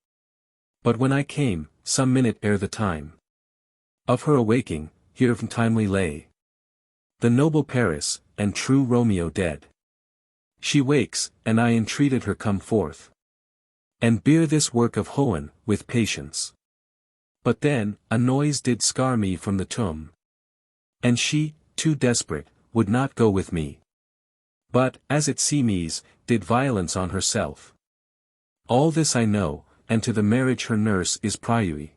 But when I came, some minute ere the time of her awaking, here timely lay the noble Paris, and true Romeo dead. She wakes, and I entreated her come forth, and bear this work of Hohen, with patience. But then, a noise did scar me from the tomb. And she, too desperate, would not go with me. But, as it seems, did violence on herself. All this I know, and to the marriage her nurse is priui.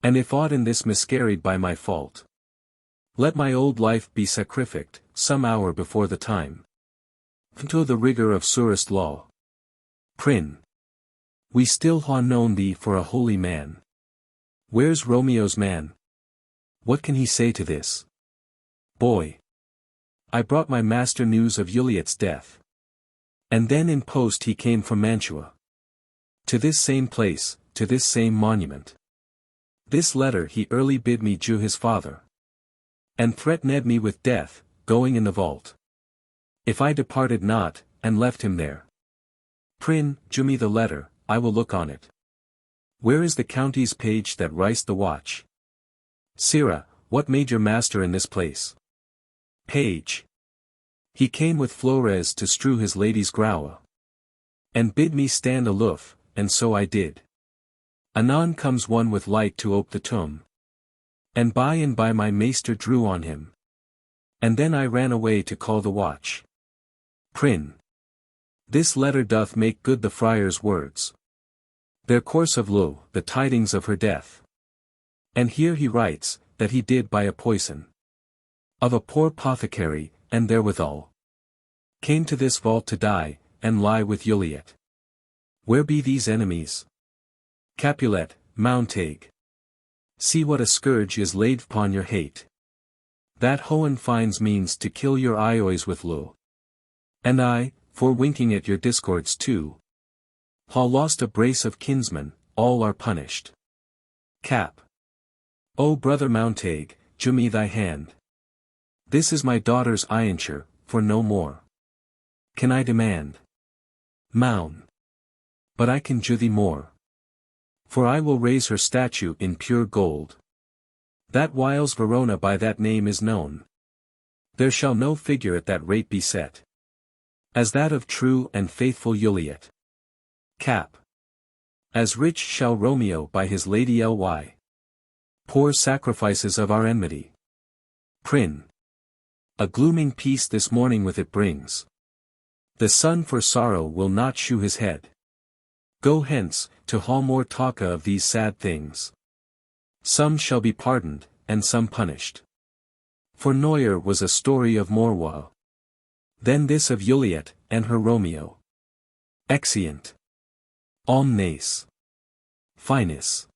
And if aught in this miscarried by my fault, let my old life be sacrificed, some hour before the time, to the rigor of surest law. Prin, we still ha known thee for a holy man. Where's Romeo's man? What can he say to this? Boy, I brought my master news of Juliet's death. And then in post he came from Mantua. To this same place, to this same monument. This letter he early bid me jew his father. And threatened me with death, going in the vault, if I departed not, and left him there. Prin, jew me the letter, I will look on it. Where is the county's page that riced the watch? Sirrah, what made your master in this place? Page. He came with Flores to strew his lady's growl, and bid me stand aloof, and so I did. Anon comes one with light to ope the tomb, and by my maester drew on him. And then I ran away to call the watch. Prin. This letter doth make good the friar's words. Their course of lo, the tidings of her death. And here he writes, that he did by a poison of a poor apothecary, and therewithal came to this vault to die, and lie with Juliet. Where be these enemies? Capulet, Montague. See what a scourge is laid upon your hate. That Hohen finds means to kill your Iois with lo. And I, for winking at your discords too, ha lost a brace of kinsmen, all are punished. Cap. O brother Montague, jew me thy hand. This is my daughter's ianture, for no more can I demand. Moun. But I can jew thee more. For I will raise her statue in pure gold. That whiles Verona by that name is known. There shall no figure at that rate be set, as that of true and faithful Juliet. Cap. As rich shall Romeo by his lady ly. Poor sacrifices of our enmity. Prin. A glooming peace this morning with it brings. The sun for sorrow will not shew his head. Go hence, to ha more talk of these sad things. Some shall be pardoned, and some punished. For Neuer was a story of more woe than this of Juliet, and her Romeo. Exeunt. Omnes. Finis.